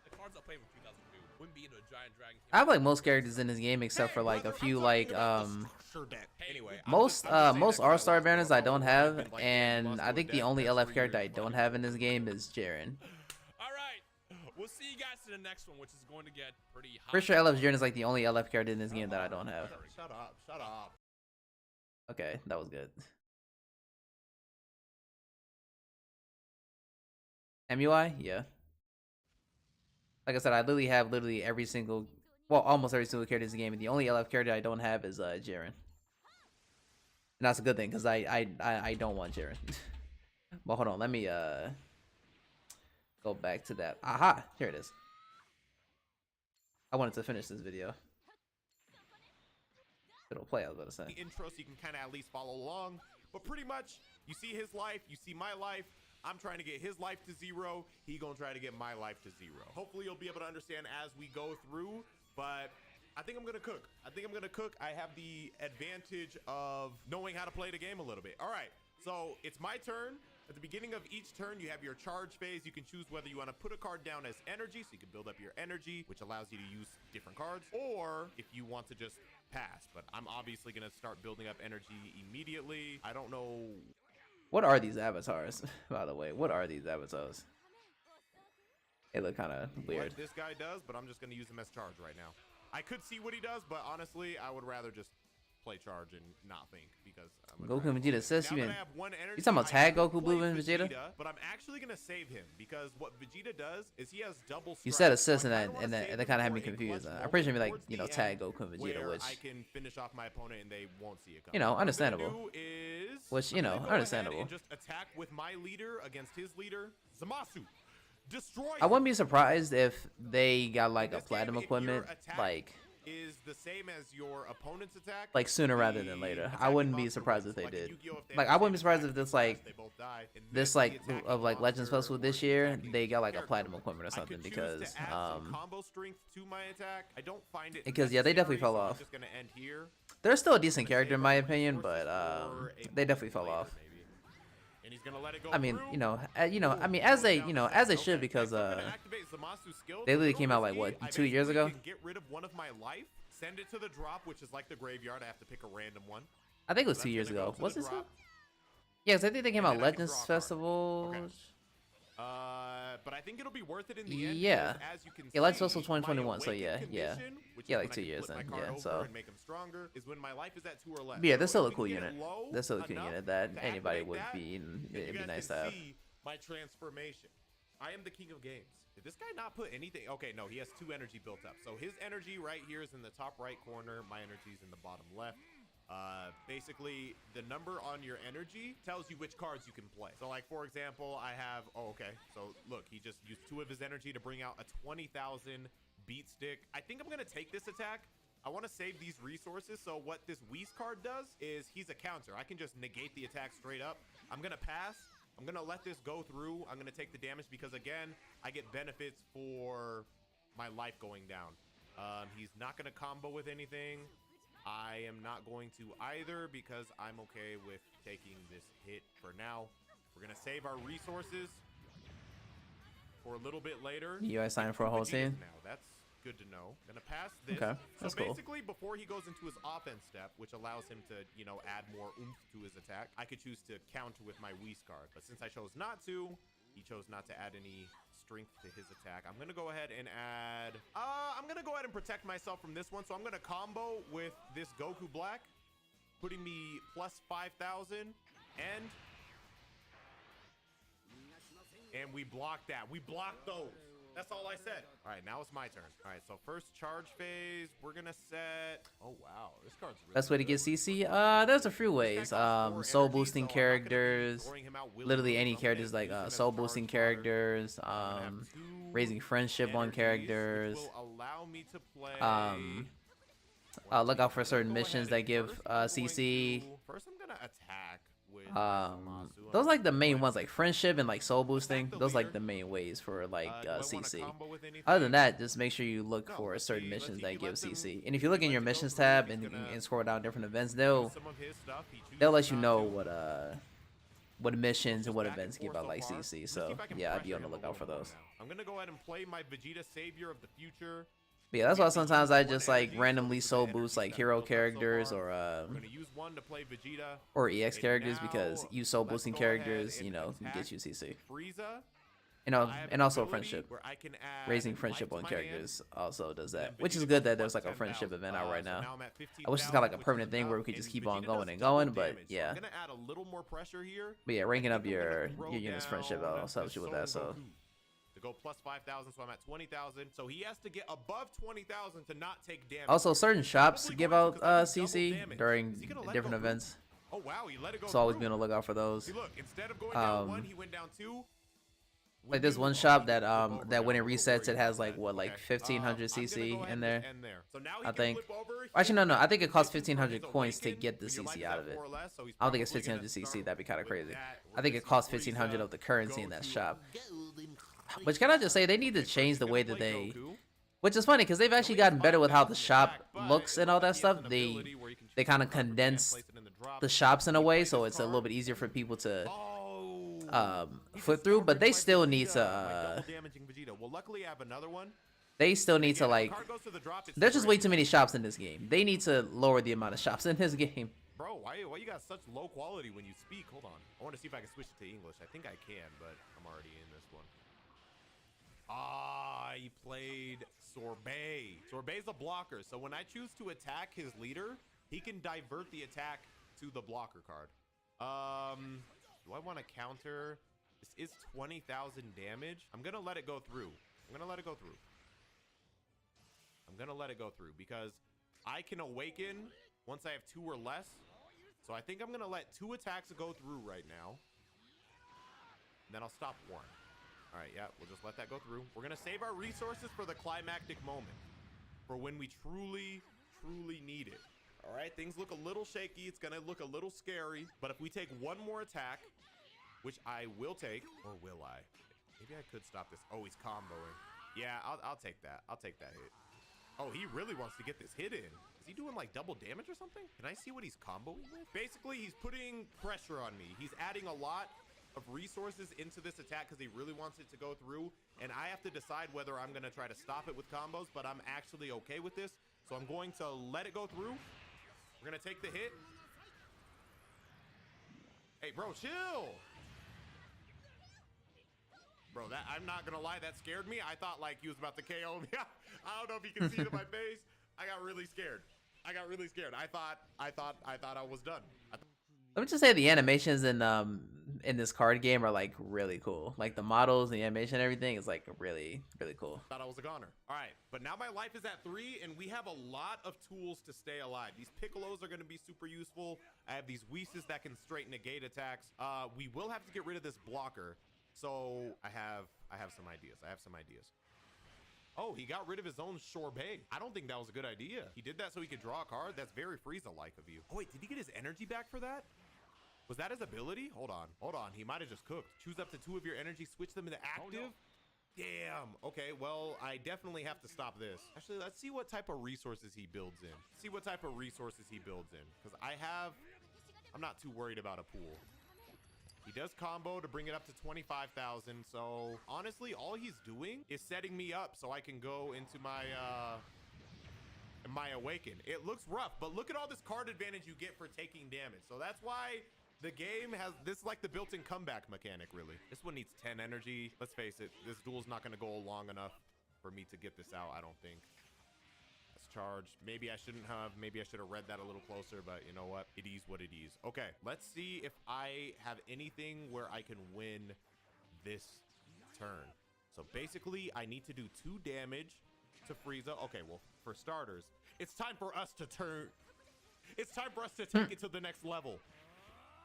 the cards I played from 2002. Wouldn't be into a giant dragon. I have like most characters in this game except for like a few like Anyway, most All-Star banners I don't have, and I think the only LF character I don't have in this game is Jiren. All right, we'll see you guys in the next one, which is going to get pretty hot. Pretty sure LF Jiren is like the only LF character in this game that I don't have. Shut up. Shut up. Okay, that was good. MUI? Yeah. Like I said, I literally have every single, well, almost every single character in this game. And the only LF character I don't have is Jiren. And that's a good thing, because I don't want Jiren. But hold on, let me go back to that. Aha! Here it is. I wanted to finish this video. It'll play, I was about to say. Intro so you can kind of at least follow along. But pretty much, you see his life, you see my life. I'm trying to get his life to 0. He gonna try to get my life to 0. Hopefully you'll be able to understand as we go through, but I think I'm gonna cook. I have the advantage of knowing how to play the game a little bit. All right, so it's my turn. At the beginning of each turn, you have your charge phase. You can choose whether you want to put a card down as energy, so you can build up your energy, which allows you to use different cards, or if you want to just pass. But I'm obviously going to start building up energy immediately. I don't know. What are these avatars, by the way? What are these avatars? They look kind of weird. What this guy does, but I'm just going to use him as charge right now. I could see what he does, but honestly, I would rather just play charge and not think, because I'm Goku and Vegeta says now you that in. I have one energy, You talking about I tag could Goku, play Blue, and Vegeta? But I'm actually gonna save him, because what Vegeta does is he has double. You strike. said assist, So I and kinda wanna save that him kind of had for me a clutch confused. I'm moment pretty sure be like, towards you know, the tag end Goku and Vegeta, where which, I can finish off my opponent and they won't see it coming. you know, What I'm gonna understandable. do is Which, you I'm know, gonna go ahead understandable. and just attack with my leader against his leader, Zamasu. Destroy. I wouldn't be surprised if they got like a This game, platinum if your equipment, attack like is the same as your opponent's attack, sooner rather than the later. I attacking wouldn't be monster surprised wins. if they Like in did. Yu-Gi-Oh! If they Like have I the wouldn't be same surprised attack if this as like they both die. In this the like attacking of like Legends monster Festival this or year, attacking they got like a character. platinum equipment or I could something choose because to add some combo strength to my attack. I don't find it because, yeah, they definitely necessary, fell so I'm off. just gonna end here. they're still a decent Gonna character in save my up opinion, resources but for a they definitely moment fell later, off. maybe. And he's gonna let it go I mean, through. you know, I mean, as they, you know, as they should, because Next, I'm gonna activate Zamasu's skill. they literally So came out like basically, what I 2 years basically ago. can get rid of one of my life, Send it to the drop, which is like the graveyard. I have to pick a random one. I think it was So 2 that's years gonna go ago. to Was the this? drop. Yes, I think they came And out then I can Legends draw a card. Festival. Okay. But I think it'll be worth it in the end. Yeah. because As you can Yeah, Legends see, Festival 2021, my so yeah, awakened yeah. condition, which Yeah, is like when 2 I can years flip then, my card yeah, over so- and make them stronger, is when my life is at 2 or less. Yeah, So there's still a if we cool can get it unit. low There's still a cool enough unit that to anybody activate would that, be. then It'd you be guys nice to can have. see my transformation. I am the king of games. Did this guy not put anything? Okay, no, he has 2 energy built up. So his energy right here is in the top right corner. My energy is in the bottom left. Basically, the number on your energy tells you which cards you can play. So, like, for example, I have, so look, he just used 2 of his energy to bring out a 20,000 beat stick. I think I'm going to take this attack. I want to save these resources. So what this Whis card does is he's a counter. I can just negate the attack straight up. I'm going to pass. I'm going to let this go through. I'm going to take the damage because, again, I get benefits for my life going down. He's not going to combo with anything. I am not going to either because I'm okay with taking this hit for now. We're going to save our resources for a little bit later. You guys signed for a whole Vegeta's scene? Now, that's good to know. Gonna pass this. Okay, that's so cool. basically, before he goes into his offense step, which allows him to, add more oomph to his attack, I could choose to counter with my Whis card. But since I chose not to, he chose not to add any strength to his attack. I'm gonna go ahead and add. I'm gonna go ahead and protect myself from this one. So I'm gonna combo with this Goku Black, putting me plus 5,000, and we blocked that. We blocked those. That's all I said. All right, now it's my turn. All right, so first charge phase, we're gonna set. Oh wow, this card's really Best way to good. get CC? There's a few ways. Soul boosting characters. Literally any characters like soul boosting characters. Raising friendship on characters. Look out for certain missions that give CC. First, I'm gonna attack with. Those like the main ones, like friendship and like soul boosting. Those like the main ways for like CC. Other than that, just make sure you look for certain missions that give CC. And if you look in your missions tab and scroll down different events, they'll let you know what missions and what events give out like CC. So yeah, I'd be on the lookout for those. I'm gonna go ahead and play my Vegeta Savior of the Future. But yeah, that's why sometimes I just like randomly soul boost like hero characters I'm gonna use one to play Vegeta. or EX characters because you soul boosting characters, can get you CC. Frieza. And also friendship. Where I can add Raising friendship life on to my hand, characters also does that, and which is Vegeta good that plus there's like a friendship 10,000. event out right So now. I'm at I wish it's got like a 15,000, permanent which is thing where we enough, could just and keep on Vegeta going does and double going, but damage. So yeah. I'm gonna add a little more pressure here. But yeah, ranking up I'm gonna your throw unit's friendship down also helps you with that. Son So Goku to go plus 5,000, so I'm at 20,000. So he has to get above 20,000 to not take damage. also certain shops Probably give going to, out 'cause I do double CC damage. during Is he gonna let different go through? events. Oh wow, he let it go. So always through. be on the lookout for those. See, look, instead of going down 1, Um, he went down 2. Like there's one shop that that when it resets, it has like what, like 1,500 CC in there. So now he I can think. flip over. Actually, no. I think it costs His 1,500 coins to awakened get the when your life CC is out at of it. 4 or less, so he's I don't think it's probably gonna 1,500 CC. start That'd be kind of with crazy. that, I think where it costs Frieza 1,500 of the currency in that Goku. shop. But can I just say they need to Okay, so change he's the gonna way that play they, Goku. which is funny because they've actually gotten better with how the shop looks and all that He has stuff. an They ability where you can they choose kind of a card from hand, condense place it in the drop. the shops in a He way, plays so his it's a little card. bit easier for people to Oh. He flip just through. But countered they my still need Vegeta, to my double damaging Vegeta. Well, luckily I have another one. they still need to Yeah, like. the card goes to the drop, it's There's just super way easy. too many shops in this game. They need to lower the amount of shops in this game. Bro, why you got such low quality when you speak? Hold on. I want to see if I can switch it to English. I think I can, but I'm already in this one. He played Sorbet. Sorbet's a blocker, so when I choose to attack his leader, he can divert the attack to the blocker card. Do I want to counter? This is 20,000 damage. I'm gonna let it go through. I'm gonna let it go through because I can awaken once I have 2 or less. So I think I'm gonna let 2 attacks go through right now. And then I'll stop 1. All right, yeah, we'll just let that go through. We're gonna save our resources for the climactic moment, for when we truly need it. All right, things look a little shaky. It's gonna look a little scary, but if we take 1 more attack, which I will take, or will I? Maybe I could stop this. Oh, he's comboing. Yeah, I'll take that. I'll take that hit. Oh, he really wants to get this hit in. Is he doing like double damage or something? Can I see what he's comboing with? Basically, he's putting pressure on me. He's adding a lot of resources into this attack because he really wants it to go through. And I have to decide whether I'm going to try to stop it with combos, but I'm actually okay with this. So I'm going to let it go through. We're going to take the hit. Hey, bro, chill. Bro, that I'm not gonna lie, that scared me. I thought like he was about to KO me. I don't know if you can see it in my face. I got really scared. I thought I was done. Let me just say the animations in this card game are like really cool. Like the models, the animation, everything is like really cool. Thought I was a goner. All right, but now my life is at 3, and we have a lot of tools to stay alive. These Piccolos are going to be super useful. I have these Whis that can straight negate attacks. We will have to get rid of this blocker. So I have some ideas. Oh, he got rid of his own Sorbet. I don't think that was a good idea. He did that so he could draw a card. That's very Frieza-like of you. Oh wait, did he get his energy back for that? Was that his ability? Hold on. He might have just cooked. Choose up to 2 of your energy, switch them into active. Oh, no. Damn. Okay, well, I definitely have to stop this. Actually, let's see what type of resources he builds in. Because I'm not too worried about a pool. He does combo to bring it up to 25,000. So honestly, all he's doing is setting me up so I can go into my Awaken. It looks rough, but look at all this card advantage you get for taking damage. So that's why the game has this, like the built-in comeback mechanic, really. This one needs 10 energy. Let's face it, this duel's not going to go long enough for me to get this out, I don't think. That's charged. Maybe I shouldn't have. Maybe I should have read that a little closer, but you know what? It is what it is. Okay, let's see if I have anything where I can win this turn. So basically, I need to do 2 damage to Frieza. Okay, well, for starters, it's time for us to turn. It's time for us to take it to the next level.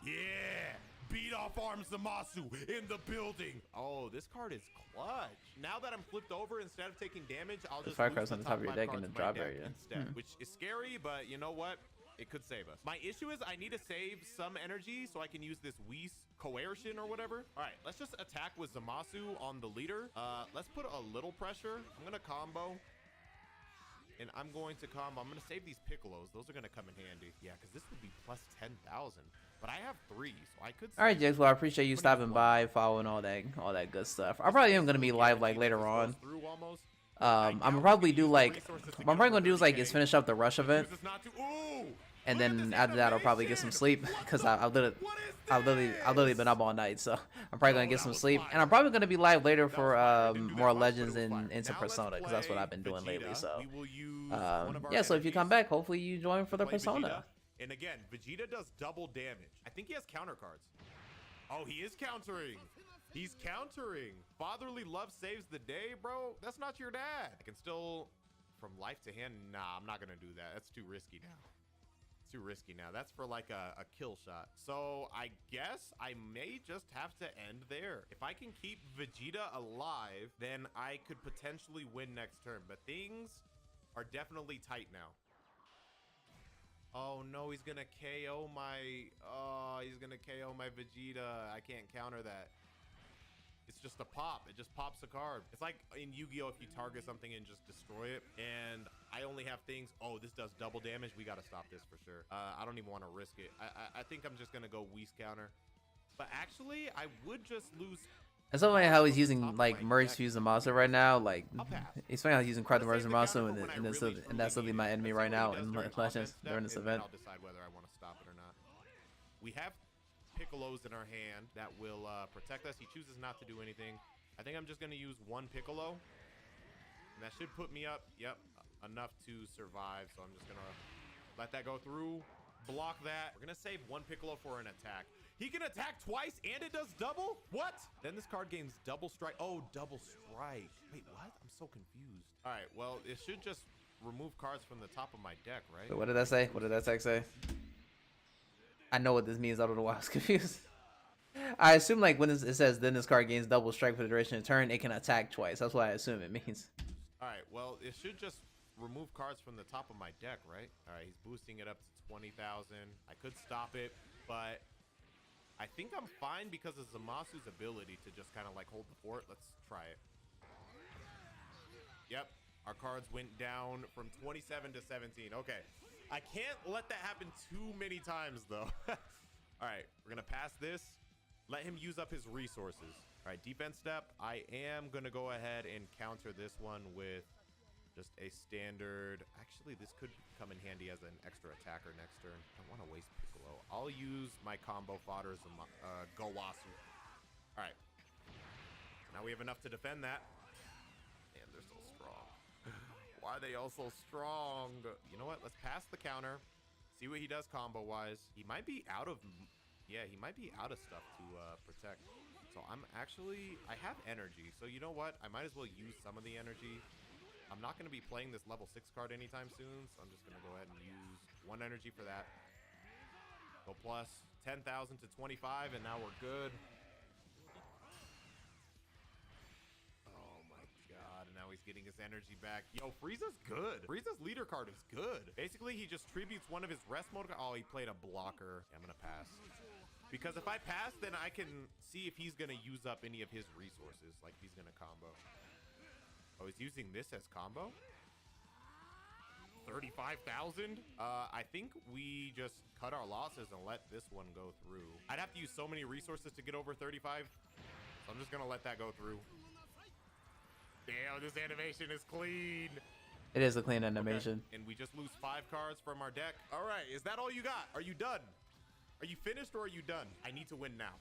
Yeah, beat off Arms Zamasu in the building. Oh, this card is clutch. Now that I'm flipped over, instead of taking damage, I'll just Fire lose cards on the top of your five deck in cards the of my drop deck area. instead, which is scary, but you know what? It could save us. My issue is I need to save some energy so I can use this Whis coercion or whatever. All right, let's just attack with Zamasu on the leader. Let's put a little pressure. I'm gonna combo. And I'm going to combo. I'm going to save these Piccolos. Those are going to come in handy. Yeah, because this would be plus 10,000. But I have 3, so I could. All right, Jax. Well, I appreciate you stopping by, following all that good stuff. I probably am gonna be live like later on. I'm gonna probably do like what I'm probably gonna do is like is finish up the rush event, and then after that I'll probably get some sleep because I've literally been up all night. So I'm probably gonna get some sleep, and I'm probably gonna be live later for more Legends into Persona because that's what I've been doing lately. So yeah. So if you come back, hopefully you join for the Persona. And again, Vegeta does double damage. I think he has counter cards. Oh, he is countering. He's countering. Fatherly love saves the day, bro. That's not your dad. I can still, from life to hand. Nah, I'm not going to do that. That's too risky now. It's too risky now. That's for like a kill shot. So I guess I may just have to end there. If I can keep Vegeta alive, then I could potentially win next turn. But things are definitely tight now. Oh no, he's gonna KO my. Oh, he's gonna KO my Vegeta. I can't counter that. It's just a pop. It just pops a card. It's like in Yu-Gi-Oh! If you target something and just destroy it. And I only have things. Oh, this does double damage. We gotta stop this for sure. I don't even want to risk it. I think I'm just gonna go Whis counter. But actually, I would just lose. It's so funny how he's using like Merge Fuse Zamasu right now. Like it's funny how he's using Crowd Merge Zamasu, and that's literally my enemy right now in Legends during this event. I'll decide whether I want to stop it or not. We have Piccolos in our hand that will protect us. He chooses not to do anything. I think I'm just gonna use 1 Piccolo, and that should put me up. Yep, enough to survive. So I'm just gonna let that go through. Block that. We're gonna save 1 Piccolo for an attack. He can attack twice and it does double? What? Then this card gains double strike. Oh, double strike. Wait, what? I'm so confused. All right, well, it should just remove cards from the top of my deck, right? So what did that say? What did that text say? I know what this means. I don't know why I was confused. I assume like when it says then this card gains double strike for the duration of the turn, it can attack twice. That's what I assume it means. All right, well, it should just remove cards from the top of my deck, right? All right, he's boosting it up to 20,000. I could stop it, but I think I'm fine because of Zamasu's ability to just kind of like hold the fort. Let's try it. Yep, our cards went down from 27 to 17. Okay, I can't let that happen too many times though. All right, we're gonna pass this. Let him use up his resources. All right, defense step. I am gonna go ahead and counter this one with Just a standard. Actually, this could come in handy as an extra attacker next turn. I don't want to waste Piccolo. I'll use my combo fodder as Gowasu. All right. Now we have enough to defend that. Man, they're so strong. Why are they all so strong? You know what? Let's pass the counter. See what he does combo-wise. He might be out of... Yeah, he might be out of stuff to protect. So I'm actually... I have energy. So you know what? I might as well use some of the energy. I'm not going to be playing this level 6 card anytime soon. So I'm just going to go ahead and use 1 energy for that. Go plus 10,000 to 25, and now we're good. Oh my god, and now he's getting his energy back. Yo, Frieza's good. Frieza's leader card is good. Basically, he just tributes one of his rest mode. Oh, he played a blocker. Yeah, I'm going to pass. Because if I pass, then I can see if he's going to use up any of his resources. Like, he's going to combo. Oh, he's using this as combo? 35,000? I think we just cut our losses and let this one go through. I'd have to use so many resources to get over 35. So I'm just going to let that go through. Damn, this animation is clean. It is a clean animation. Okay. And we just lose 5 cards from our deck. All right, is that all you got? Are you done? Are you finished or are you done? I need to win now.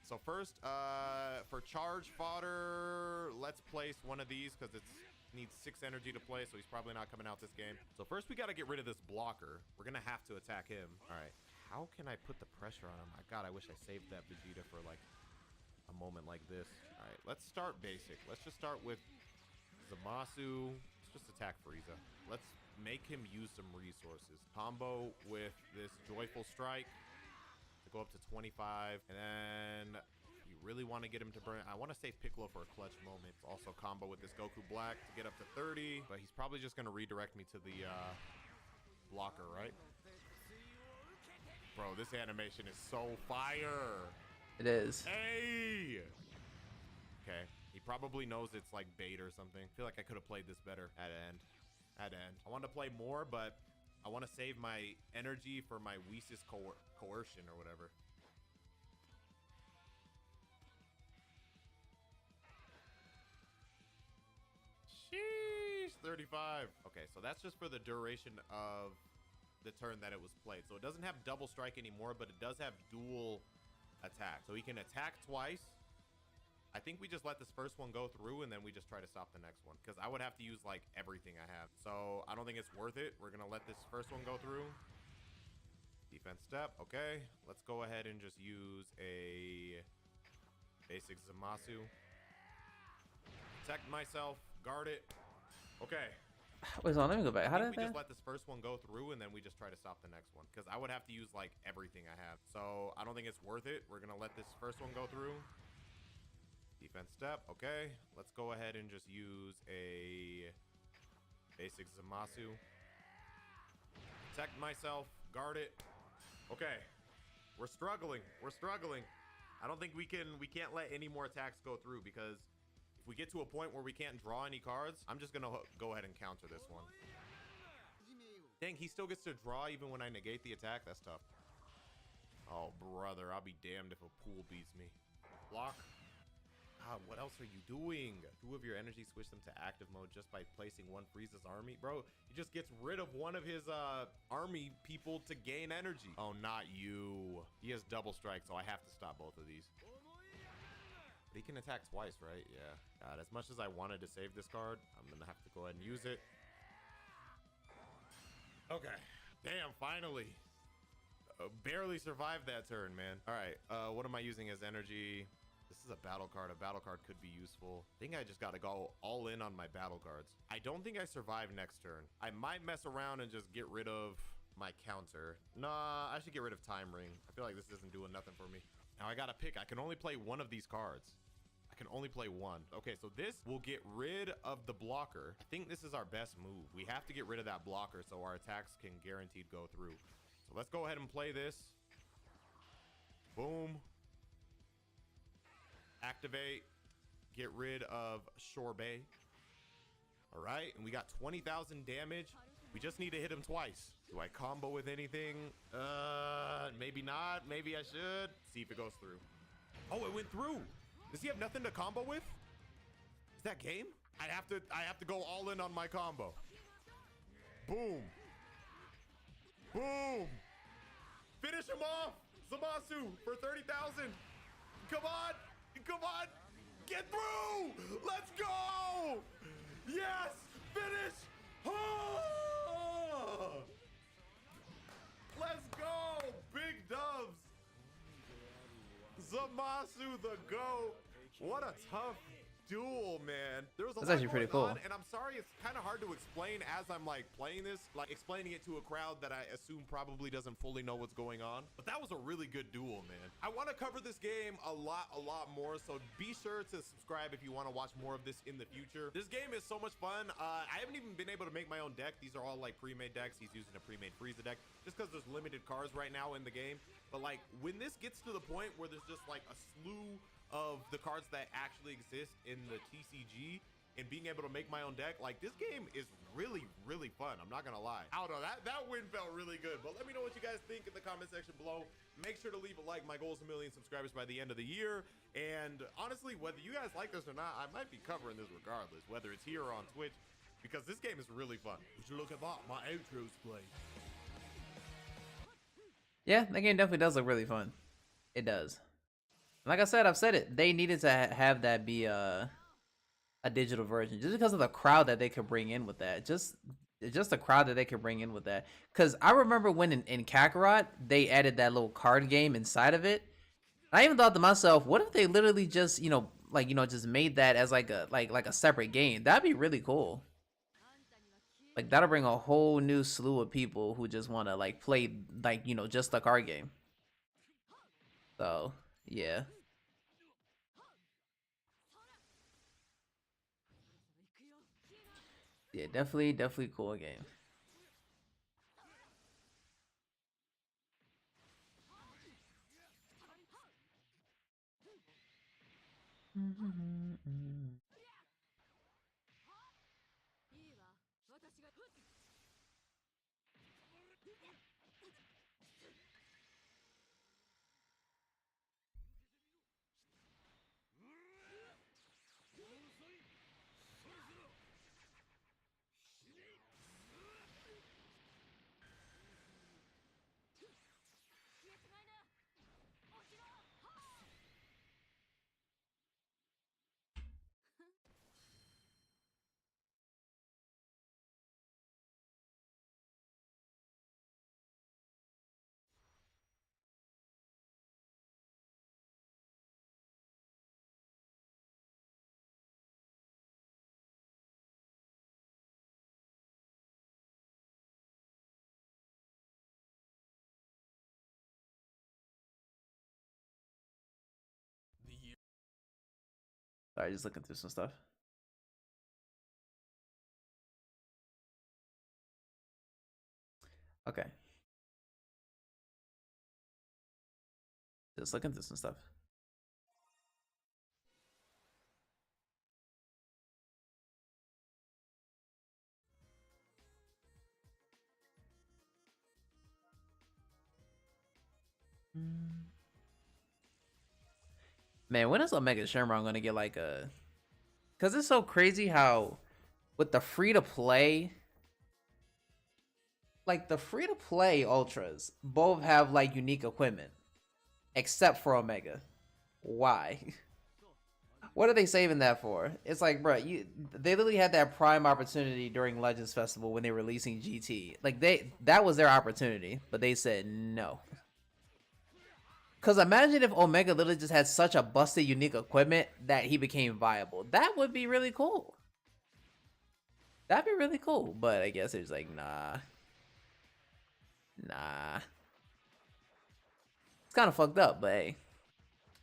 So first, for charge fodder, let's place one of these because it needs 6 energy to play, so he's probably not coming out this game. So first, we got to get rid of this blocker. We're going to have to attack him. All right. How can I put the pressure on him? My God, I wish I saved that Vegeta for, like, a moment like this. All right, let's start basic. Let's just start with Zamasu. Let's just attack Frieza. Let's make him use some resources. Combo with this Joyful Strike to go up to 25, and then you really want to get him to burn. I want to save Piccolo for a clutch moment. Also combo with this Goku Black to get up to 30, but he's probably just going to redirect me to the blocker, right? Bro, this animation is so fire. It is. Hey! Okay, he probably knows it's like bait or something. I feel like I could have played this better at end. I wanted to play more, but I want to save my energy for my Whis' coercion or whatever. Sheesh, 35. Okay, so that's just for the duration of the turn that it was played. So it doesn't have double strike anymore, but it does have dual attack. So he can attack twice. I think we just let this first one go through and then we just try to stop the next one because I would have to use like everything I have. So I don't think it's worth it. We're going to let this first one go through. Defense step. Okay. Let's go ahead and just use a basic Zamasu. Protect myself. Guard it. Okay. Wait, so let me go back. How I did think we just that? let this first one go through and then we just try to stop the next one because I would have to use like everything I have. So I don't think it's worth it. We're going to let this first one go through. Defense step. Okay, let's go ahead and just use a basic Zamasu. Protect myself. Guard it. Okay, we're struggling. We're struggling. I don't think we can't let any more attacks go through because if we get to a point where we can't draw any cards, I'm just gonna go ahead and counter this one. Dang, he still gets to draw even when I negate the attack. That's tough. Oh, brother, I'll be damned if a pool beats me. Block. God, what else are you doing? 2 of your energy, switch them to active mode just by placing one Frieza's army. Bro, he just gets rid of one of his army people to gain energy. Oh, not you. He has double strike, so I have to stop both of these. But he can attack twice, right? Yeah. God, as much as I wanted to save this card, I'm going to have to go ahead and use it. Okay. Damn, finally. Barely survived that turn, man. All right. What am I using as energy? This is a battle card. A battle card could be useful. I think I just got to go all in on my battle cards. I don't think I survive next turn. I might mess around and just get rid of my counter. Nah, I should get rid of Time Ring. I feel like this isn't doing nothing for me. Now I got to pick. I can only play one of these cards. I can only play one. Okay, so this will get rid of the blocker. I think this is our best move. We have to get rid of that blocker so our attacks can guaranteed go through. So let's go ahead and play this. Boom. Activate, get rid of Sorbet. All right, and we got 20,000 damage. We just need to hit him twice. Do I combo with anything? Maybe not. Maybe I should. See if it goes through. Oh, it went through. Does he have nothing to combo with? Is that game? I have to go all in on my combo. Boom. Boom. Finish him off. Zamasu for 30,000. Come on. Come on. Get through. Let's go. Yes. Finish. Oh! Let's go. Big dubs. Zamasu the GOAT. What a tough duel, man. There was a That's lot actually pretty going cool. on, and I'm sorry it's kind of hard to explain as I'm like playing this, like explaining it to a crowd that I assume probably doesn't fully know what's going on. But that was a really good duel, man. I want to cover this game a lot more, so be sure to subscribe if you want to watch more of this in the future. This game is so much fun. I haven't even been able to make my own deck. These are all like pre-made decks. He's using a pre-made Frieza deck just because there's limited cards right now in the game. But like when this gets to the point where there's just like a slew of the cards that actually exist in the TCG and being able to make my own deck, like this game is really fun. I'm not gonna lie. I don't know, that win felt really good, but let me know what you guys think in the comment section below. Make sure to leave a like. My goal is 1 million subscribers by the end of the year, and honestly, whether you guys like this or not, I might be covering this regardless, whether it's here or on Twitch, because this game is really fun. Would you look at that? My outro's played. Yeah, that game definitely does look really fun. It does. Like I said, I've said it. They needed to have that be a digital version, just because of the crowd that they could bring in with that. Just the crowd that they could bring in with that. Because I remember when in Kakarot they added that little card game inside of it. I even thought to myself, what if they literally just just made that as like a separate game? That'd be really cool. Like that'll bring a whole new slew of people who just want to like play just the card game. So yeah. Yeah, definitely cool game. The year. Sorry, just looking through some stuff. Okay. Just looking through some stuff. Man, when is Omega Shenron gonna get like a... Because it's so crazy how with the free-to-play... Like, the free-to-play Ultras both have, like, unique equipment. Except for Omega. Why? What are they saving that for? It's like, bro, they literally had that prime opportunity during Legends Festival when they were releasing GT. Like, that was their opportunity, but they said no. Because imagine if Omega literally just had such a busted unique equipment that he became viable. That would be really cool. That'd be really cool. But I guess it's like, nah. Nah. It's kind of fucked up, but hey.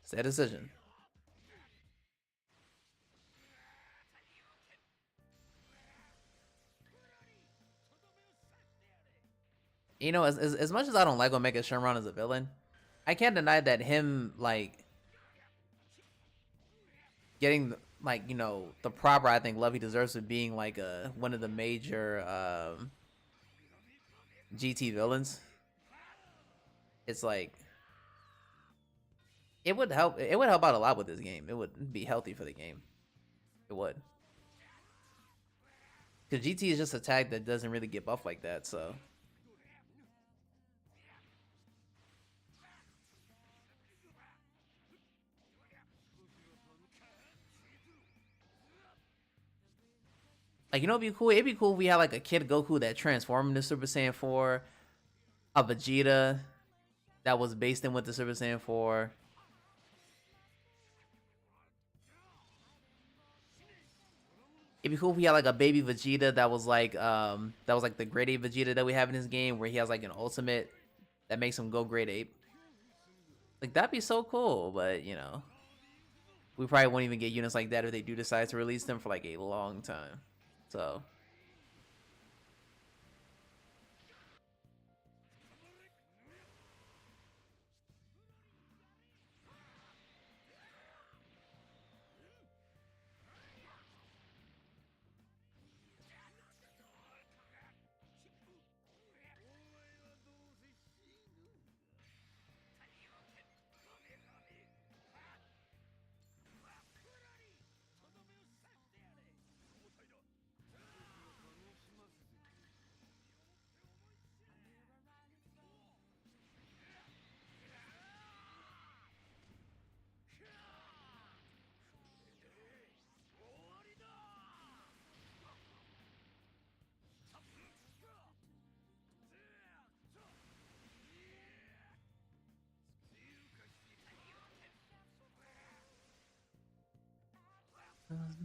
It's their decision. You know, as much as I don't like Omega Shenron as a villain, I can't deny that him, like, getting, like, you know, the proper, I think, love he deserves for being, like, one of the major GT villains. It's like, it would help out a lot with this game. It would be healthy for the game. It would. Because GT is just a tag that doesn't really get buffed like that, so. Like, you know, it'd be cool. It'd be cool if we had like a Kid Goku that transformed into Super Saiyan 4, a Vegeta that was based in with the Super Saiyan 4. It'd be cool if we had like a baby Vegeta that was like the grade 8 Vegeta that we have in this game, where he has like an ultimate that makes him go grade 8. Like, that'd be so cool, but you know, we probably won't even get units like that if they do decide to release them for like a long time. So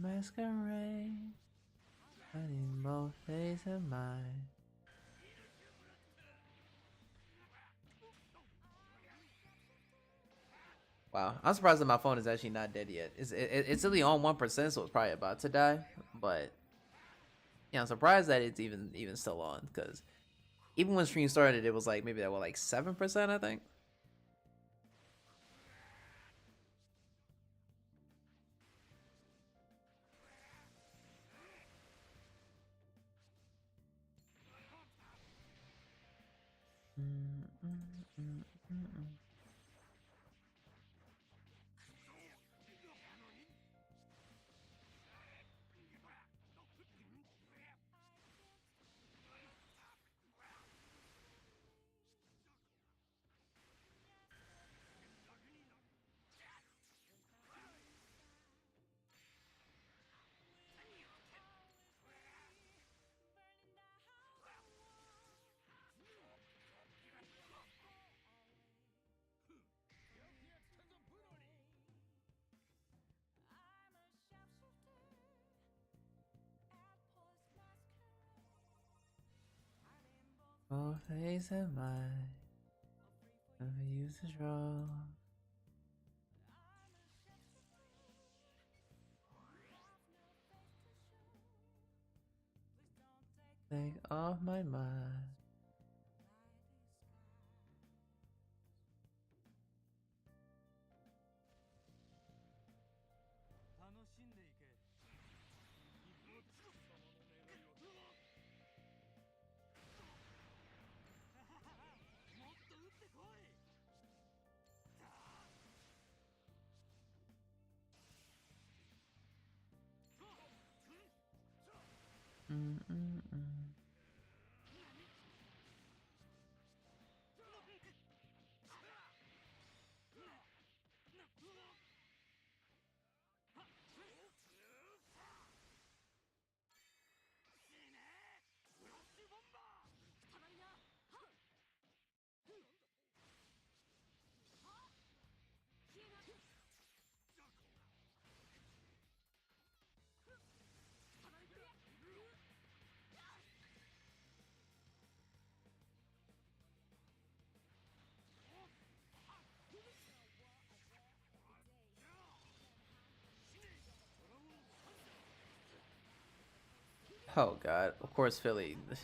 masquerade, I need both days of mine. Wow, I'm surprised that my phone is actually not dead yet. It's only on 1%, so it's probably about to die. But yeah, I'm surprised that it's even still on, because even when stream started, it was like maybe that was like 7%, I think. Both days of mine, never used to draw. Take off my mind. Oh god, of course Philly. Of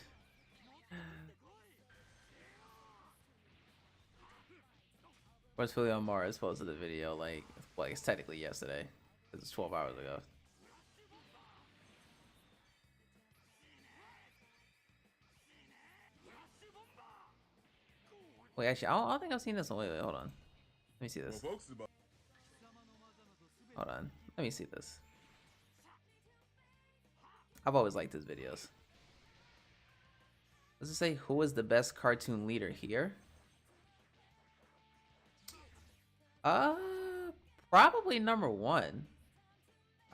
course Philly on Mars posted the video like it's technically yesterday, because it's 12 hours ago. Wait, actually, I don't think I've seen this one. Wait, hold on. Let me see this. Hold on. Let me see this. I've always liked his videos. Does it say who is the best cartoon leader here? Probably number 1.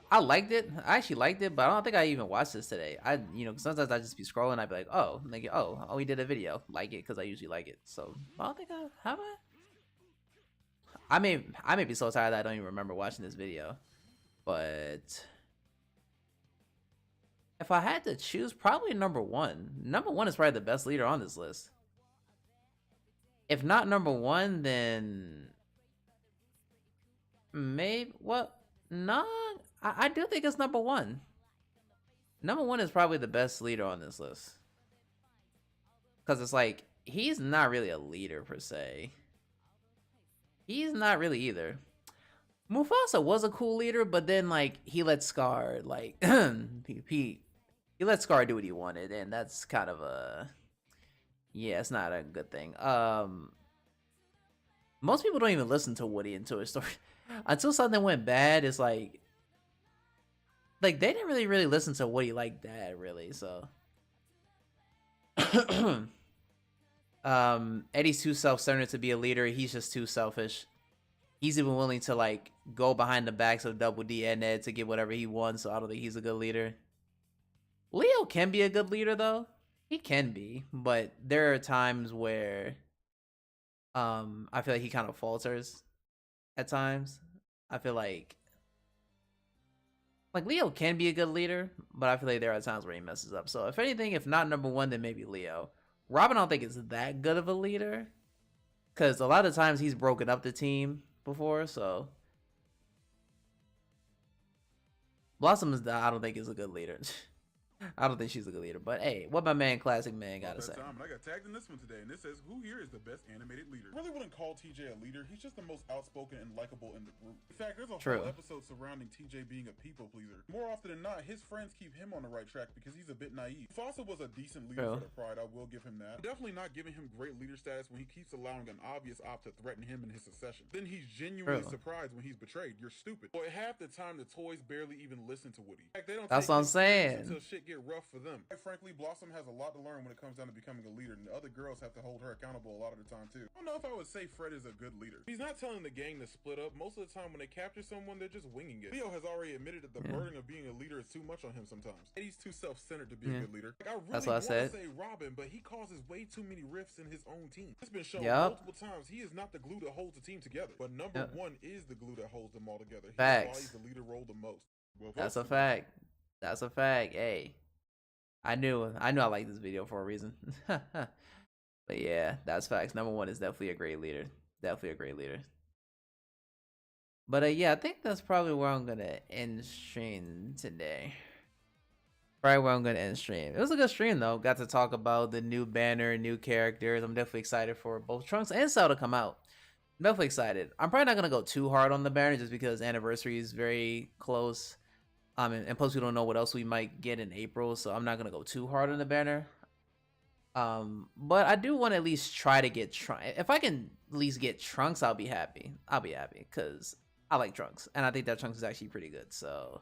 I liked it. I actually liked it, but I don't think I even watched this today. Sometimes I just be scrolling. I'd be like, oh, he did a video. Like it because I usually like it. So I don't think I have I. I may be so tired that I don't even remember watching this video. But if I had to choose, probably number 1. Number 1 is probably the best leader on this list. If not number 1, then maybe what? No, I do think it's number 1. Number 1 is probably the best leader on this list. Because it's like, he's not really a leader per se. He's not really either. Mufasa was a cool leader, but then like he let Scar like he let Scar do what he wanted, and that's kind of it's not a good thing. Most people don't even listen to Woody until his story until something went bad. It's like they didn't really listen to Woody like that, really. So Eddie's too self-centered to be a leader. He's just too selfish. He's even willing to like go behind the backs of Double D and Ed to get whatever he wants. So I don't think he's a good leader. Leo can be a good leader though. He can be, but there are times where I feel like he kind of falters at times. I feel like Leo can be a good leader, but I feel like there are times where he messes up. So if anything, if not number 1, then maybe Leo. Robin I don't think is that good of a leader, because a lot of times he's broken up the team before. So Blossom I don't think is a good leader. I don't think she's a good leader, but hey, what my man Classic Man gotta say? I got tagged in this one today, and it says, who here is the best animated leader? I really wouldn't call TJ a leader. He's just the most outspoken and likable in the group. In fact, there's a whole episode surrounding TJ being a people pleaser. More often than not, his friends keep him on the right track because he's a bit naive. Fossa was a decent leader for the Pride, I will give him that. I'm definitely not giving him great leader status when he keeps allowing an obvious op to threaten him and his succession. Then he's genuinely surprised when he's betrayed. You're stupid. Boy, half the time the toys barely even listen to Woody. In fact, they don't That's what I'm saying. Until shit get rough for them. Quite frankly, Blossom has a lot to learn when it comes down to becoming a leader, and the other girls have to hold her accountable a lot of the time too. I don't know if I would say Fred is a good leader. He's not telling the gang to split up. Most of the time when they capture someone, they're just winging it. Leo has already admitted that the burden of being a leader is too much on him sometimes. Eddie's too self-centered to be a good leader. I really want to say Robin, but he causes way too many rifts in his own team. It's been shown multiple times he is not the glue that holds the team together, but number 1 is the glue that holds them all together. He embodies the leader role the most. Well, that's a fact. That's a fact. Hey, I knew I liked this video for a reason. But yeah, that's facts. Number 1 is definitely a great leader. Definitely a great leader. But yeah, I think that's probably where I'm gonna end stream today. Probably where I'm gonna end stream. It was a good stream though. Got to talk about the new banner, new characters. I'm definitely excited for both Trunks and Cell to come out. I'm definitely excited. I'm probably not gonna go too hard on the banner just because anniversary is very close. And plus we don't know what else we might get in April, so I'm not gonna go too hard on the banner. But I do want to at least try to get Trunks. If I can at least get Trunks, I'll be happy. I'll be happy because I like Trunks, and I think that Trunks is actually pretty good. So,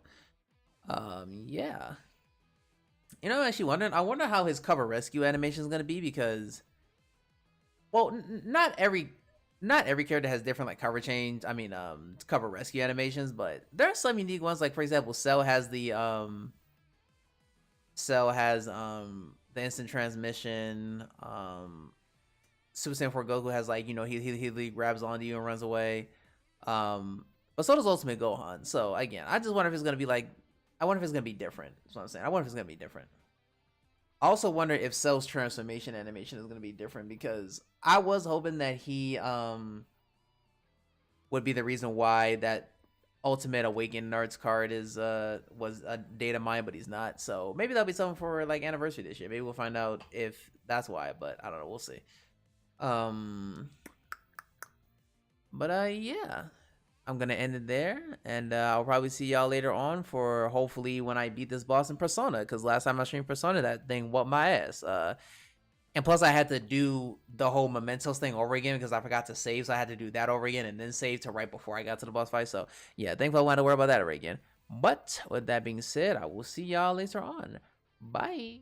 yeah. You know, I'm actually wondering. I wonder how his cover rescue animation is gonna be because, well, not every character has different like cover change. I mean, cover rescue animations, but there are some unique ones. Like for example, Cell has the instant transmission. Super Saiyan 4 Goku has like, you know, he grabs onto you and runs away. But so does Ultimate Gohan. So again, I just wonder if it's gonna be like, I wonder if it's gonna be different. That's what I'm saying. I wonder if it's gonna be different. I also wonder if Cell's transformation animation is gonna be different because I was hoping that he would be the reason why that Ultimate Awakened Nerds card was a data mine, but he's not. So maybe that'll be something for like anniversary this year. Maybe we'll find out if that's why, but I don't know. We'll see. But yeah, I'm gonna end it there, and I'll probably see y'all later on for hopefully when I beat this boss in Persona, because last time I streamed Persona, that thing whooped my ass. And plus I had to do the whole Mementos thing over again because I forgot to save, so I had to do that over again and then save to right before I got to the boss fight. So yeah, thankfully I won't have to worry about that over again. But with that being said, I will see y'all later on. Bye.